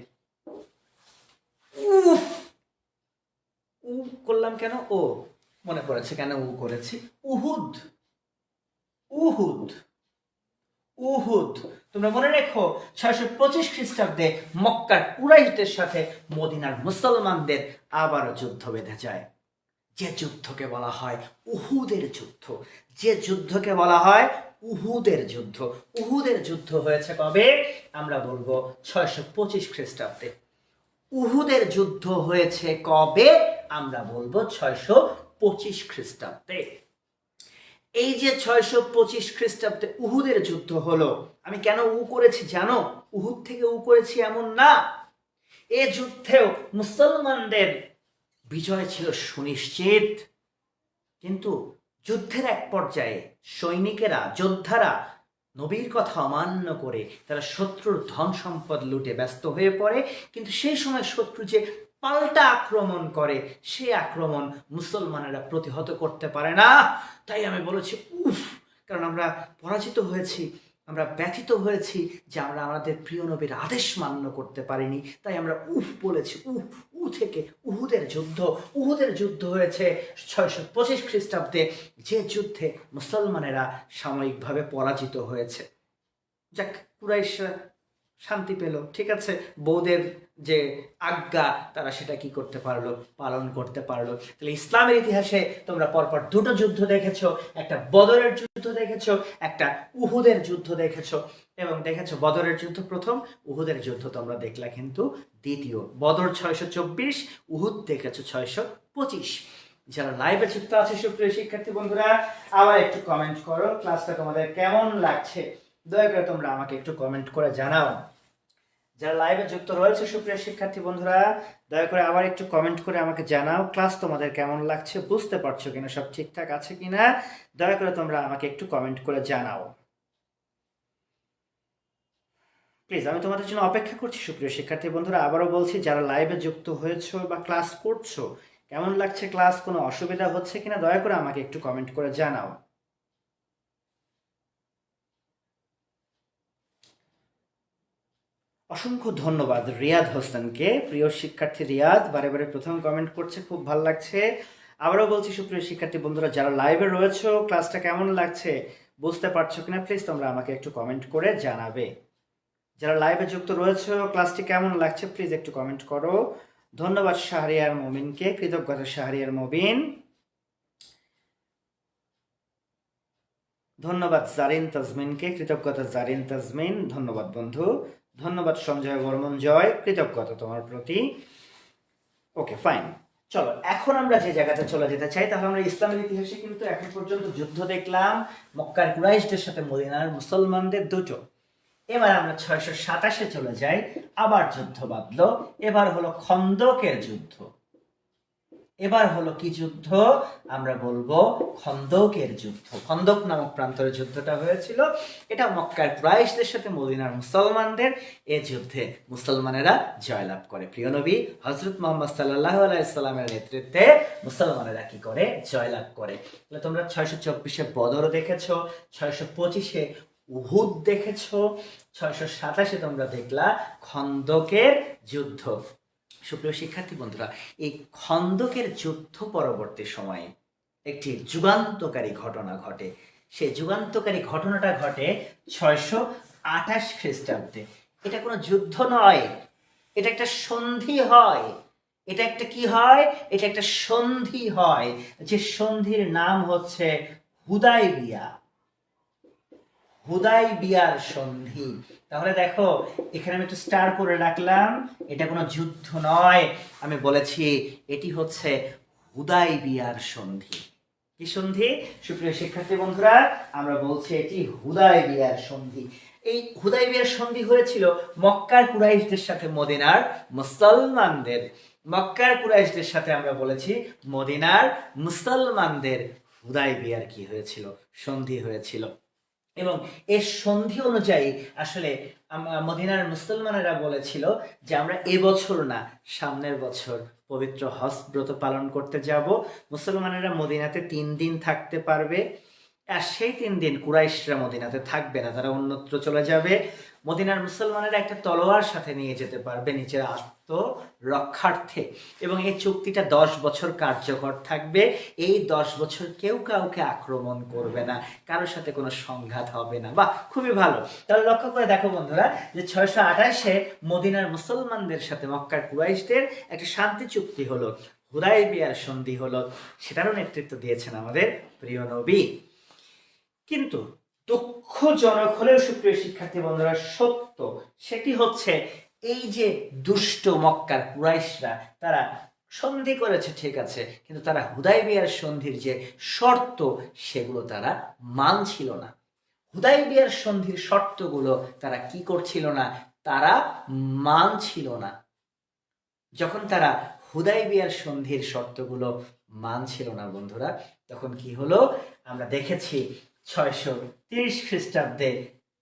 করলাম কেন? ও মনে পড়েছে কেন করেছি, উহুদ। উহুদ উহুদ তোমরা মনে রেখো, 625 খ্রিস্টাব্দে মক্কার কুরাইশদের সাথে মদিনার মুসলমানদের আবারও যুদ্ধ বেঁধে যায়, যে যুদ্ধকে বলা হয় উহুদের যুদ্ধ। যে যুদ্ধকে বলা হয় উহুদের যুদ্ধ। উহুদের যুদ্ধ হয়েছে কবে? আমরা বলবো 625 খ্রিস্টাব্দে। উহুদের যুদ্ধ হয়েছে কবে? আমরা বলবো 625 খ্রিস্টাব্দে। এই যে 625 খ্রিস্টাব্দে উহুদের যুদ্ধ হলো, আমি কেন করেছি জানো? উহুদ থেকে করেছি এমন না, এ যুদ্ধেও মুসলমানদের বিজয় ছিল সুনিশ্চিত। কিন্তু যুদ্ধের এক পর্যায়ে সৈনিকেরা, যোদ্ধারা নবীর কথা অমান্য করে তারা শত্রুর ধন সম্পদ লুটে ব্যস্ত হয়ে পড়ে, কিন্তু সেই সময় শত্রু যে পাল্টা আক্রমণ করে, সে আক্রমণ মুসলমানেরা প্রতিহত করতে পারে না। তাই আমি বলেছি উফ, কারণ আমরা পরাজিত হয়েছি, আমরা ব্যথিত হয়েছি যে আমরা আমাদের প্রিয় নবীর আদেশ মান্য করতে পারিনি, তাই আমরা উফ বলেছি। থেকে উহুদের যুদ্ধ হয়েছে 625 খ্রিস্টাব্দে, যে যুদ্ধে মুসলমানেরা সাময়িকভাবে পরাজিত হয়েছে। যাক, কুরাইশরা শান্তি পেল, ঠিক আছে, বৌদের যে আজ্ঞা তারা সেটা কি করতে পারলো? পালন করতে পারলো। তাহলে ইসলামের ইতিহাসে তোমরা পরপর দুটো যুদ্ধ দেখেছো, একটা বদরের যুদ্ধ দেখেছো, একটা উহুদের যুদ্ধ দেখেছো, এবং দেখেছো বদরের যুদ্ধ প্রথম, উহুদের যুদ্ধ তোমরা দেখলা কিন্তু দ্বিতীয়। বদর 624, উহুদ দেখেছো 625। যারা লাইভে যুক্ত আছে সুপ্রিয় শিক্ষার্থী বন্ধুরা, আবার একটু কমেন্ট করো, ক্লাসটা তোমাদের কেমন লাগছে দয়া করে তোমরা আমাকে একটু কমেন্ট করে জানাও। যারা লাইভে যুক্ত রয়েছে সুপ্রিয় শিক্ষার্থী বন্ধুরা, দয়া করে আবার একটু কমেন্ট করে আমাকে জানাও ক্লাস তোমাদের কেমন লাগছে, বুঝতে পারছো কিনা, সব ঠিকঠাক আছে কিনা। দয়া করে তোমরা আমাকে একটু কমেন্ট করে জানাও প্লিজ। আমি তোমাদের জন্য অপেক্ষা করছি সুপ্রিয় শিক্ষার্থী বন্ধুরা। আবারও বলছি, যারা লাইভে যুক্ত হয়েছো বা ক্লাস করছো, কেমন লাগছে ক্লাস, কোনো অসুবিধা হচ্ছে কিনা, দয়া করে আমাকে একটু কমেন্ট করে জানাও। অসংখ্য ধন্যবাদ রিয়াদ হোসেনকে, প্রিয় শিক্ষার্থী রিয়াদ বারে বারে প্রথম কমেন্ট করছে, খুব ভালো লাগছে। আবারও বলছি সুপ্রিয় শিক্ষার্থী বন্ধুরা, যারা লাইভে রয়েছো ক্লাসটা কেমন লাগছে, বুঝতে পারছো কিনা, প্লিজ তোমরা আমাকে একটু কমেন্ট করে জানাবে। যারা লাইভে যুক্ত রয়েছে ক্লাসটি কেমন লাগছে প্লিজ একটু কমেন্ট করো। ধন্যবাদ শাহরিয়ার মবিনকে, কৃতজ্ঞতা শাহরিয়ার মবিন। ধন্যবাদ জারিন তাজমিনকে, কৃতজ্ঞতা জারিন তাজমিন, ধন্যবাদ বন্ধু। ধন্যবাদ সঞ্জয় বর্মন জয়, কৃতজ্ঞতা তোমার প্রতি। ওকে ফাইন, চলো এখন আমরা যে জায়গাতে চলে যেতে চাই, তাহলে আমরা ইসলামের ইতিহাসে কিন্তু এখন পর্যন্ত যুদ্ধ দেখলাম, মক্কার কুরাইশদের সাথে মদিনার মুসলমানদের দুটো। এবার আমরা 627-এ চলে যাই, আবার যুদ্ধ বাঁধলো। এবার হলো খন্দকের যুদ্ধ। এবার হলো কি যুদ্ধ, আমরা বলবো খন্দকের যুদ্ধ। খন্দক নামক প্রান্তরে যুদ্ধটা হয়েছিল, এটা মক্কার কুরাইশদের সাথে মদিনার মুসলমানদের। এই যুদ্ধে মুসলমানেরা জয়লাভ করে। প্রিয় নবী হযরত মুহাম্মদ সাল্লাল্লাহু আলাইহি সাল্লামের নেতৃত্বে মুসলমানেরা কি করে, জয়লাভ করে। তাহলে তোমরা 624-এ বদর দেখেছো, 625-এ উহুদ দেখেছো, 627-এ তোমরা দেখলা খন্দকের যুদ্ধ। সুপ্রিয় শিক্ষার্থী বন্ধুরা, এই খন্দকের যুদ্ধ পরবর্তী সময়ে একটি যুগান্তকারী ঘটনা ঘটে। সেই যুগান্তকারী ঘটনাটা ঘটে 628 খ্রিস্টাব্দে। এটা কোনো যুদ্ধ নয়, এটা একটা সন্ধি হয়। এটা একটা কি হয়, এটা একটা সন্ধি হয়, যে সন্ধির নাম হচ্ছে হুদায়বিয়া। হুদায়বিয়ার সন্ধি। তাহলে দেখো, এখানে আমি একটু স্টার করে রাখলাম, এটা কোনো যুদ্ধ নয়, আমি বলেছি এটি হচ্ছে হুদায়বিয়ার সন্ধি। কি সন্ধি সুপ্রিয় শিক্ষার্থী বন্ধুরা, আমরা বলছি এটি হুদায়বিয়ার সন্ধি। এই হুদায়বিয়ার সন্ধি হয়েছিল মক্কার কুরাইশদের সাথে মদিনার মুসলমানদের। মক্কার কুরাইশদের সাথে আমরা বলেছি মদিনার মুসলমানদের হুদায়বিয়ার কি হয়েছিল, সন্ধি হয়েছিল। এবং এর সন্ধি অনুযায়ী আসলে মদিনার মুসলমানেরা বলেছিল যে আমরা এবছর না, সামনের বছর পবিত্র হজ ব্রত পালন করতে যাব। মুসলমানেরা মদিনাতে 3 দিন থাকতে পারবে, আর সেই 3 দিন কুরাইশরা মদিনাতে থাকবে না, তারা অন্যত্র চলে যাবে। মদিনার মুসলমানেরা একটা তলোয়ার সাথে নিয়ে যেতে পারবে নিজের আত্মরক্ষার্থে, এবং এই চুক্তিটা 10 বছর কার্যকর থাকবে। এই 10 বছর কেউ কাউকে আক্রমণ করবে না, কারোর সাথে কোনো সংঘাত হবে না। বাহ, খুবই ভালো। তাহলে লক্ষ্য করে দেখো বন্ধুরা, যে 628-এ মদিনার মুসলমানদের সাথে মক্কার কুরাইশদের একটা শান্তি চুক্তি হলো, হুদায়বিয়ার সন্ধি হলো, সেটারও নেতৃত্ব দিয়েছেন আমাদের প্রিয় নবী। কিন্তু দুঃখজনক হলেও সুপ্রিয় শিক্ষার্থী বন্ধুরা সত্য, সেটি হচ্ছে এই যে দুষ্ট মক্কার কুরাইশরা, তারা সন্ধি করেছে ঠিক আছে, কিন্তু তারা হুদায়বিয়ার সন্ধির যে শর্ত সেগুলো তারা মানছিল না। হুদায়বিয়ার সন্ধির শর্তগুলো তারা কি করছিল না, তারা মানছিল না। যখন তারা হুদায়বিয়ার সন্ধির শর্তগুলো মানছিল না বন্ধুরা, তখন কি হলো আমরা দেখেছি 630 খ্রিস্টাব্দে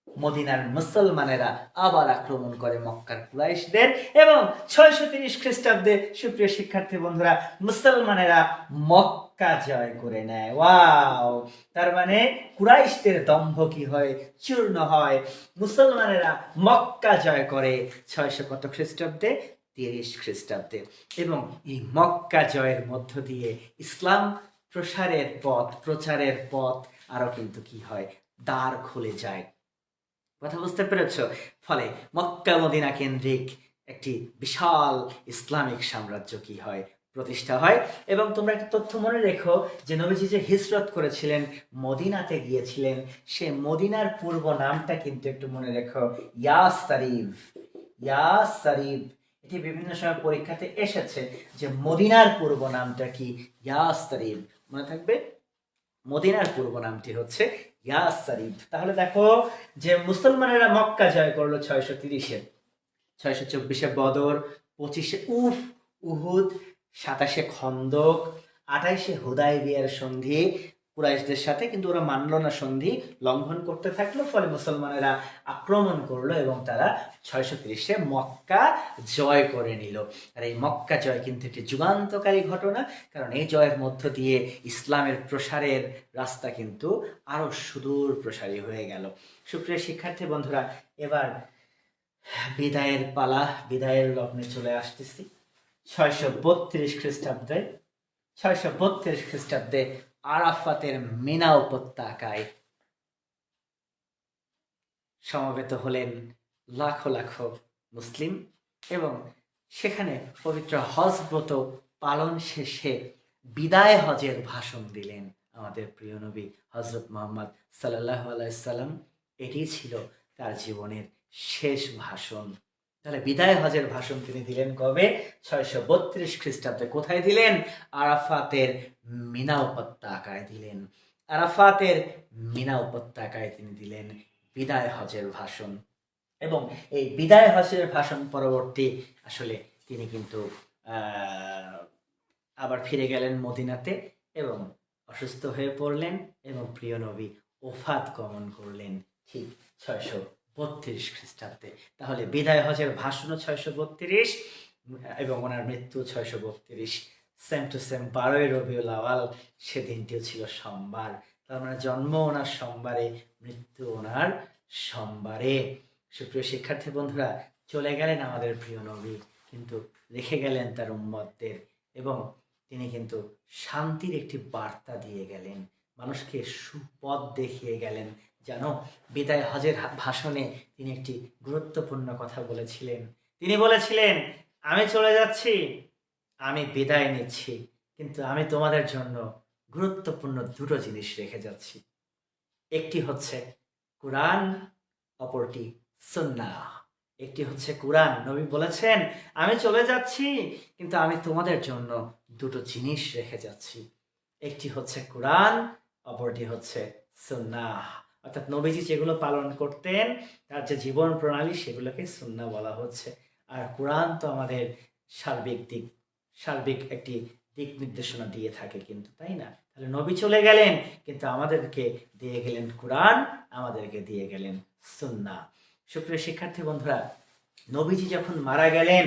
মদিনার মুসলমানেরা আবার আক্রমণ করে মক্কার কুরাইশদের, এবং 630 খ্রিস্টাব্দে সুপ্রিয় শিক্ষার্থী বন্ধুরা মুসলমানেরা মক্কা জয় করে নেয়। ওয়াও, তার মানে কুরাইশদের দম্ভ কি হয়, চূর্ণ হয়, মুসলমানেরা মক্কা জয় করে 600 কত খ্রিস্টাব্দে, 30 খ্রিস্টাব্দে। এবং এই মক্কা জয়ের মধ্য দিয়ে ইসলাম প্রসারের পথ, প্রচারের পথ আরো কিন্তু কি হয়, দ্বার খুলে যায়। কথা বুঝতে পেরেছ? ফলে মক্কা মদিনা কেন্দ্রিক একটি বিশাল ইসলামিক সাম্রাজ্য কি হয়, প্রতিষ্ঠা হয়। এবং তোমরা একটা তথ্য মনে রেখো, যে নবীজি যে হিজরত করেছিলেন, মদিনাতে গিয়েছিলেন, সে মদিনার পূর্ব নামটা কিন্তু একটু মনে রেখো, ইয়াসরিব। ইয়াসরিব, এটি বিভিন্ন সময় পরীক্ষাতে এসেছে যে মদিনার পূর্ব নামটা কি, ইয়াসরিব। মনে থাকবে, মদিনার পূর্ব নামটি হচ্ছে ইয়াসরিব। তাহলে দেখো যে মুসলমানেরা মক্কা জয় করলো 630-এ, 624 বদর, 25 উহুদ, 27 খন্দক, 28 হুদায়বিয়ার সন্ধি কুরাইশদের সাথে, কিন্তু ওরা মানল না, সন্ধি লঙ্ঘন করতে থাকলো, ফলে মুসলমানেরা আক্রমণ করলো এবং তারা 630 মক্কা জয় করে নিল। আর এই মক্কা জয় কিন্তু একটি যুগান্তকারী ঘটনা, কারণ এই জয়ের মধ্য দিয়ে ইসলামের প্রসারের রাস্তা কিন্তু আরো সুদূর প্রসারী হয়ে গেল। সুপ্রিয় শিক্ষার্থী বন্ধুরা, এবার বিদায়ের পালা, বিদায়ের লগ্নে চলে আসতেছি। 632 খ্রিস্টাব্দে আরাফাতের মিনা উপত্যকায় সমবেত হলেন লাখো লাখো মুসলিম, এবং সেখানে পবিত্র হজ ব্রত পালন শেষে বিদায় হজের ভাষণ দিলেন আমাদের প্রিয় নবী হযরত মুহাম্মদ সাল্লাল্লাহু আলাইহি সাল্লাম। এটি ছিল তার জীবনের শেষ ভাষণ। তাহলে বিদায় হজের ভাষণ তিনি দিলেন কবে? 632 খ্রিস্টাব্দে। কোথায় দিলেন? আরাফাতের মিনা উপত্যকায় দিলেন। আরাফাতের মিনা উপত্যকায় তিনি দিলেন বিদায় হজের ভাষণ। এবং এই বিদায় হজের ভাষণ পরবর্তী আসলে তিনি কিন্তু আবার ফিরে গেলেন মদিনাতে এবং অসুস্থ হয়ে পড়লেন, এবং প্রিয় নবী ওফাত গমন করলেন ঠিক 632 খ্রিস্টাব্দে। তাহলে বিদায় হজের ভাষণও 632 এবং ওনার মৃত্যু 632। সেম টু সেম 12ই রবিউল আওয়াল, সেদিনটিও ছিল সোমবার। তার মানে জন্ম ওনার সোমবারে, মৃত্যু ওনার সোমবারে। সুপ্রিয় শিক্ষার্থী বন্ধুরা, চলে গেলেন আমাদের প্রিয় নবী, কিন্তু রেখে গেলেন তার উম্মতদের, এবং তিনি কিন্তু শান্তির একটি বার্তা দিয়ে গেলেন, মানুষকে সুপথ দেখিয়ে গেলেন। জানো, বিদায় হজের ভাষণে তিনি একটি গুরুত্বপূর্ণ কথা বলেছিলেন। তিনি বলেছিলেন, আমি চলে যাচ্ছি, আমি বিদায় নিচ্ছি, কিন্তু আমি তোমাদের জন্য গুরুত্বপূর্ণ দুটো জিনিস রেখে যাচ্ছি। একটি হচ্ছে কুরআন, অপরটি সুন্নাহ। একটি হচ্ছে কুরআন, নবী বলেছেন আমি চলে যাচ্ছি, কিন্তু আমি তোমাদের জন্য দুটো জিনিস রেখে যাচ্ছি। একটি হচ্ছে কুরআন, অপরটি হচ্ছে সুন্নাহ। অর্থাৎ নবীজি যেগুলো পালন করতেন, তার যে জীবন প্রণালী, সেগুলোকে সুন্নাহ বলা হচ্ছে। আর কুরআন তো আমাদের সার্বিক একটি দিক নির্দেশনা দিয়ে থাকে কিন্তু, তাই না? তাহলে নবী চলে গেলেন, কিন্তু আমাদেরকে দিয়ে গেলেন কুরআন, আমাদেরকে দিয়ে গেলেন সুন্নাহ। সুপ্রিয় শিক্ষার্থী বন্ধুরা, নবীজি যখন মারা গেলেন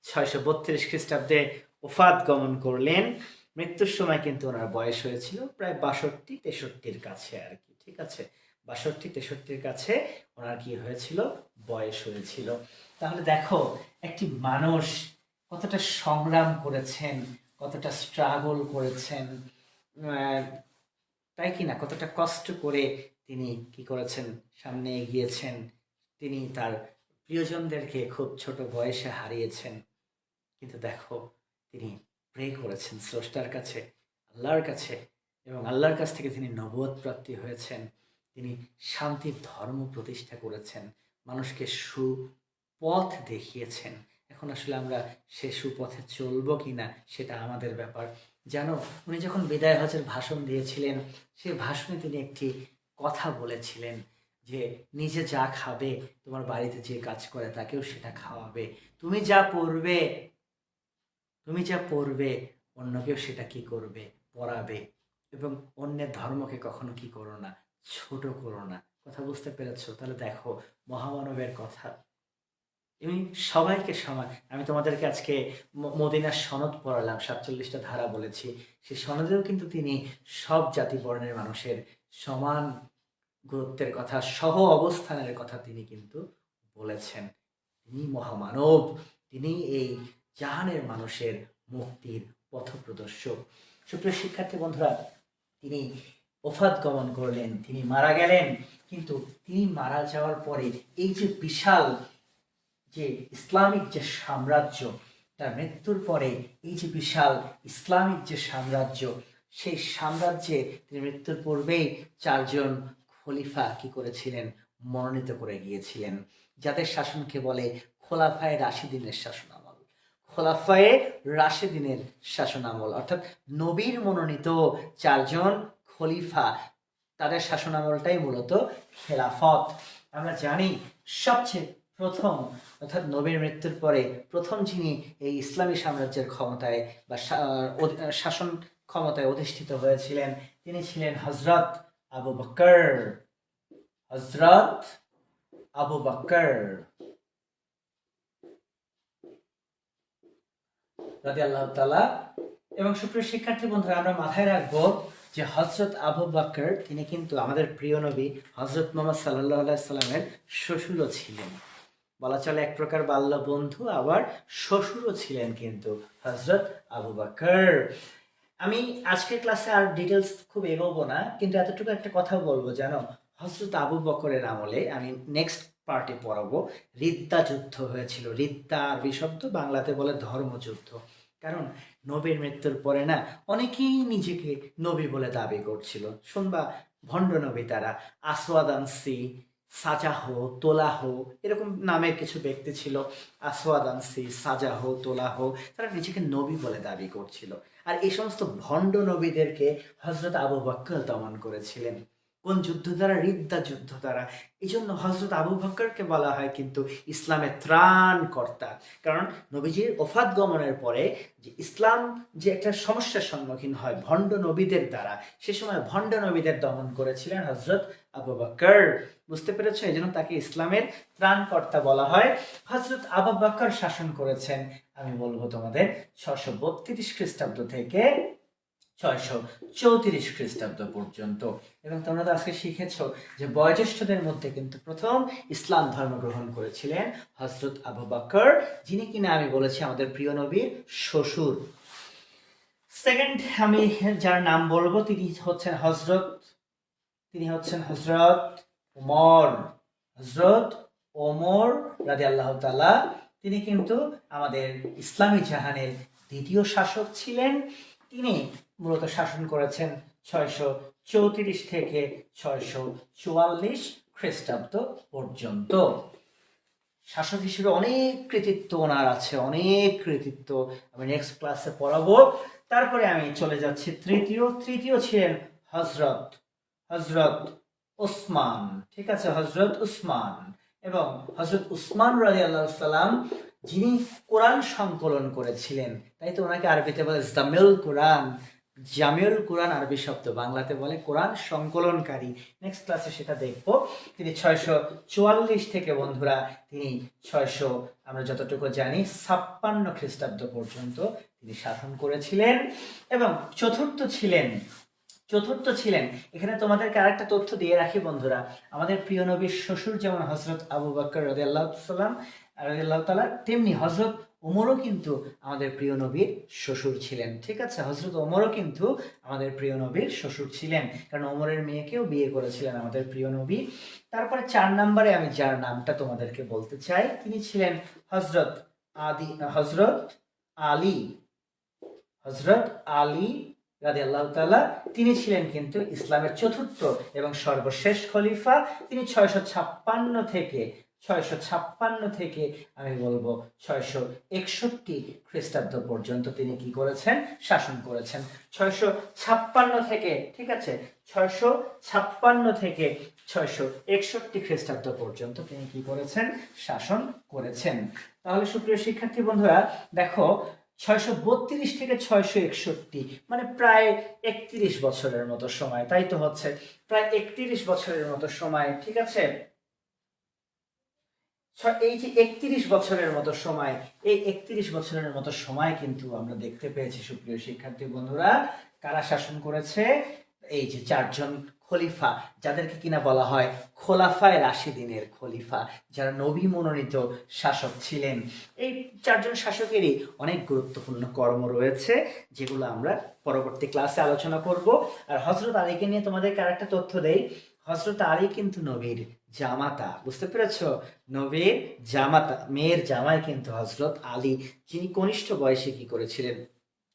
632 খ্রিস্টাব্দে ওফাত গমন করলেন, মৃত্যুর সময় কিন্তু ওনার বয়স হয়েছিল প্রায় 62-63 কাছে আর কি, ঠিক আছে? 62-63 কাছে ওনার কি হয়েছিল? বয়স হয়েছিল। তাহলে দেখো, একটি মানুষ কতটা সংগ্রাম করেছেন, কতটা স্ট্রাগল করেছেন, তাই কি না? কতটা কষ্ট করে তিনি কি করেছেন? সামনে এগিয়েছেন। তিনি তার প্রিয়জনদেরকে খুব ছোট বয়সে হারিয়েছেন, কিন্তু দেখো, তিনি প্রে করেছেন স্রষ্টার কাছে, আল্লাহর কাছে, এবং আল্লাহর কাছ থেকে তিনি নবুয়ত প্রাপ্তি হয়েছেন। তিনি শান্তির ধর্ম প্রতিষ্ঠা করেছেন, মানুষকে সুপথ দেখিয়েছেন। এখন আসলে আমরা সে সুপথে চলবো কিনা সেটা আমাদের ব্যাপার। জানো, উনি যখন বিদায় হজের ভাষণ দিয়েছিলেন, সেই ভাষণে তিনি একটি কথা বলেছিলেন যে নিজে যা খাবে, তোমার বাড়িতে যে কাজ করে তাকেও সেটা খাওয়াবে। তুমি যা পড়বে অন্যকেও সেটা কি করবে? পড়াবে। এবং অন্যের ধর্মকে কখনো কি করো না? ছোট করো না। কথা বুঝতে পেরেছো? তাহলে দেখো, মহামানবের কথা। এমনি সবাইকে সমান। আমি তোমাদেরকে আজকে মদিনার সনদ পড়ালাম, 47টা ধারা বলেছি। সেই সনদেও কিন্তু তিনি সব জাতি বর্ণের মানুষের সমান গুরুত্বের কথা, সহ অবস্থানের কথা তিনি কিন্তু বলেছেন। তিনি মহামানব, তিনি এই জাহানের মানুষের মুক্তির পথপ্রদর্শক। সুপ্রিয় শিক্ষার্থী বন্ধুরা, তিনি ওফাত গমন করলেন, তিনি মারা গেলেন, কিন্তু তিনি মারা যাওয়ার পরে এই যে বিশাল যে ইসলামিক যে সাম্রাজ্য, তার মৃত্যুর পরে এই যে বিশাল ইসলামিক যে সাম্রাজ্য, সেই সাম্রাজ্যে তিনি মৃত্যুর পূর্বেই 4 জন খলিফা কি করেছিলেন? মনোনীত করে গিয়েছিলেন, যাদের শাসনকে বলে খোলাফায়ে রাশিদিনের শাসনামল। খোলাফায়ে রাশিদিনের শাসনামল অর্থাৎ নবীর মনোনীত 4 জন খলিফা, তাদের শাসনামলটাই মূলত খেলাফত। আমরা জানি সবচেয়ে প্রথম, অর্থাৎ নবীর মৃত্যুর পরে প্রথম যিনি এই ইসলামী সাম্রাজ্যের ক্ষমতায় বা শাসন ক্ষমতায় অধিষ্ঠিত হয়েছিলেন তিনি ছিলেন হজরত আবু বকর। হজরত আবু বকর রাদিয়াল্লাহু তাআলা। এবং সুপ্রিয় শিক্ষার্থী বন্ধুরা, আমরা মাথায় রাখবো যে হজরত আবু বকর তিনি কিন্তু আমাদের প্রিয় নবী হজরত মুহাম্মদ সাল্লাল্লাহু আলাইহি সাল্লামের শ্বশুরও ছিলেন। বলা চলে এক প্রকার বাল্য বন্ধু, আবার শ্বশুরও ছিলেন কিন্তু হজরত আবু বকর। আমি আজকের ক্লাসে আর ডিটেলস খুব এগোবো না, কিন্তু এতটুকু একটা কথা বলবো, জানো হজরত আবু বকরের আমলে, আমি নেক্সট পার্টে পড়াবো, রিদ্দা যুদ্ধ হয়েছিল। রিদ্দা আরবি শব্দ, বাংলাতে বলে ধর্মযুদ্ধ। কারণ নবীর মৃত্যুর পরে না অনেকেই নিজেকে নবী বলে দাবি করছিল। শুনবা ভণ্ড নবী তারা, আসওয়াদ আনসি, সাজাহ, তোলাহ, এরকম নামের কিছু ব্যক্তি ছিল। আসওয়াদ আনসি, সাজাহ, তোলাহ, তারা নিজেকে নবী বলে দাবি করছিল। আর এই সমস্ত ভণ্ড নবীদেরকে হজরত আবু বকর দমন করেছিলেন। কোন যুদ্ধ দ্বারা? রিদ্দা যুদ্ধ দ্বারা। এই জন্য হজরত আবু বকরকে বলা হয় কিন্তু ইসলামের ত্রাণকর্তা। কারণ নবীজির ওফাত গমনের পরে যে ইসলাম যে একটা সমস্যার সম্মুখীন হয় ভণ্ড নবীদের দ্বারা, সে সময় ভণ্ড নবীদের দমন করেছিলেন হজরত আবু বকর। বুঝতে পেরেছো? এই জন্য তাকে ইসলামের ত্রাণকর্তা বলা হয়। হজরত আবু বকর শাসন করেছেন, আমি বলবো তোমাদের 632 খ্রিস্টাব্দ থেকে 634 খ্রিস্টাব্দ পর্যন্ত। এবং তোমরা তো আজকে শিখেছো যে বয়োজ্যেষ্ঠদের মধ্যে কিন্তু প্রথম ইসলাম ধর্ম গ্রহণ করেছিলেন হজরত আবু বকর, যিনি কিনা আমি বলেছি আমাদের প্রিয় নবীর শ্বশুর। সেকেন্ড আমি যার নাম বলবো তিনি হচ্ছেন হজরত ওমর। হজরত ওমর রাদিয়াল্লাহু তাআলা, তিনি কিন্তু আমাদের ইসলামী জাহানের দ্বিতীয় শাসক ছিলেন। তিনি মূলত শাসন করেছেন 634 থেকে 644 খ্রিস্টাব্দ পর্যন্ত। শাসক হিসেবে অনেক কৃতিত্ব ওনার আছে, অনেক কৃতিত্ব, আমি নেক্সট ক্লাসে পড়াবো। তারপরে আমি চলে যাচ্ছি তৃতীয় ছিলেন হজরত উসমান। ঠিক আছে, হজরত উসমান। এবং হজরত উসমান রাদিয়াল্লাহু সাল্লাম যিনি কোরআন সংকলন করেছিলেন, তাই তো ওনাকে আরবিতে বলে জামিউল কোরআন আরবি শব্দ, বাংলাতে বলে কোরআন সংকলনকারী। নেক্সট ক্লাসে সেটা দেখবো। তিনি 644 থেকে বন্ধুরা তিনি 600, আমরা যতটুকু জানি 56 খ্রিস্টাব্দ পর্যন্ত তিনি শাসন করেছিলেন। এবং চতুর্থ ছিলেন, এখানে তোমাদেরকে আরেকটা তথ্য দিয়ে রাখি বন্ধুরা, আমাদের প্রিয় নবীর শ্বশুর যেমন হজরত আবু বকর রাদিয়াল্লাহু তাআলা, তেমনি হজরত ওমরও কিন্তু আমাদের প্রিয় নবীর শ্বশুর ছিলেন। ঠিক আছে, হজরত ওমরও কিন্তু আমাদের প্রিয় নবীর শ্বশুর ছিলেন, কারণ ওমরের মেয়েকেও বিয়ে করেছিলেন আমাদের প্রিয় নবী। তারপরে 4 নম্বরে আমি যার নামটা তোমাদেরকে বলতে চাই, তিনি ছিলেন হজরত আলী রাদিয়াল্লাহু তাআলা। তিনি ছিলেন কিন্তু ইসলামের চতুর্থ এবং সর্বশেষ খলিফা। তিনি 656 থেকে আমি বলবো 661 খ্রিস্টাব্দ পর্যন্ত তিনি কি করেছেন? শাসন করেছেন। 656 থেকে, ঠিক আছে, 656 থেকে 661 খ্রিস্টাব্দ পর্যন্ত তিনি কি করেছেন? শাসন করেছেন। তাহলে সুপ্রিয় শিক্ষার্থী বন্ধুরা দেখো, 632 থেকে 661 মানে প্রায় 31 বছরের মতো সময়, তাই তো হচ্ছে প্রায় 31 বছরের মতো সময়। ঠিক আছে, এই যে 31 বছরের মতো সময়, এই 31 বছরের মতো সময় কিন্তু আমরা দেখতে পেয়েছি সুপ্রিয় শিক্ষার্থী বন্ধুরা কারা শাসন করেছে। এই যে 4 জন খলিফা, যাদেরকে কিনা বলা হয় খোলাফায়ে রাশিদিনের খলিফা, যারা নবী মনোনীত শাসক ছিলেন। এই 4 জন শাসকেরই অনেক গুরুত্বপূর্ণ কর্ম রয়েছে, যেগুলো আমরা পরবর্তী ক্লাসে আলোচনা করব। আর হযরত আলীকে নিয়ে তোমাদেরকে আরেকটা তথ্য দেই, হযরত আলী কিন্তু নবীর জামাতা। বুঝতে পেরেছো? নবীর জামাতা, মেয়ের জামাই কিন্তু হযরত আলী, যিনি কনিষ্ঠ বয়সে কি করেছিলেন?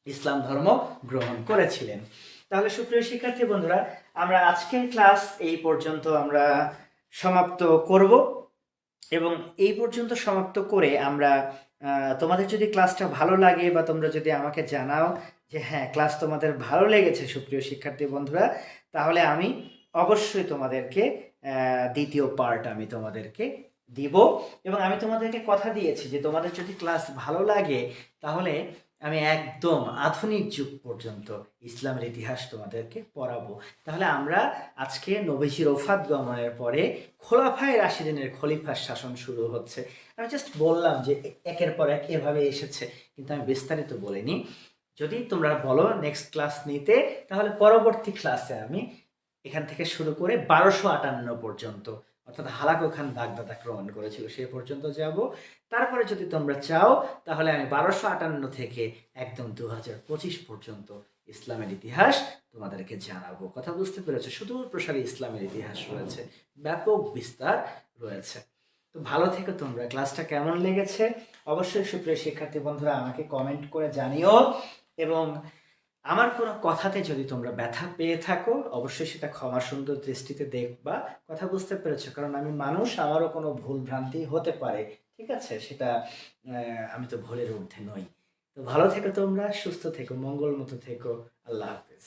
ইসলাম ধর্ম গ্রহণ করেছিলেন। তাহলে সুপ্রিয় শিক্ষার্থী বন্ধুরা, আমরা আজকের ক্লাস এই পর্যন্ত আমরা সমাপ্ত করব। এবং এই পর্যন্ত সমাপ্ত করে আমরা তোমাদের যদি ক্লাসটা ভালো লাগে বা তোমরা যদি আমাকে জানাও যে হ্যাঁ ক্লাস তোমাদের ভালো লেগেছে সুপ্রিয় শিক্ষার্থী বন্ধুরা, তাহলে আমি অবশ্যই তোমাদেরকে দ্বিতীয় পার্ট আমি তোমাদেরকে দিব। এবং আমি তোমাদেরকে কথা দিয়েছি যে তোমাদের যদি ক্লাস ভালো লাগে তাহলে আমি একদম আধুনিক যুগ পর্যন্ত ইসলামের ইতিহাস তোমাদেরকে পড়াবো। তাহলে আমরা আজকে নবীজির ওফাত গমনের পরে খোলাফায়ে রাশিদিনের খলিফার শাসন শুরু হচ্ছে। আমি জাস্ট বললাম যে একের পর এক এভাবে এসেছে, কিন্তু আমি বিস্তারিত বলিনি। যদি তোমরা বলো নেক্সট ক্লাস নিতে, তাহলে পরবর্তী ক্লাসে আমি এখান থেকে শুরু করে 1258 পর্যন্ত, অর্থাৎ হালাকু খান বাগদাদ আক্রমণ করেছিল সে পর্যন্ত যাব। তারপরে যদি তোমরা চাও তাহলে আমি 1258 থেকে একদম 2025 পর্যন্ত ইসলামের ইতিহাস তোমাদেরকে জানাবো। কথা বুঝতে পেরেছো? সুদূর প্রসারী ইসলামের ইতিহাস রয়েছে, ব্যাপক বিস্তার রয়েছে। তো ভালো থেকো তোমরা। ক্লাসটা কেমন লেগেছে অবশ্যই সুপ্রিয় শিক্ষার্থী বন্ধুরা আমাকে কমেন্ট করে জানিও। এবং আমার কোনো কথাতে যদি তোমরা ব্যথা পেয়ে থাকো অবশ্যই সেটা ক্ষমা সুন্দর দৃষ্টিতে দেখবা। কথা বুঝতে পেরেছো? কারণ আমি মানুষ, আমারও কোনো ভুল ভ্রান্তি হতে পারে, ঠিক আছে? সেটা আমি তো ভুলের ঊর্ধ্বে নই। তো ভালো থেকো তোমরা, সুস্থ থেকো, মঙ্গল মতো থেকো। আল্লাহ হাফেজ।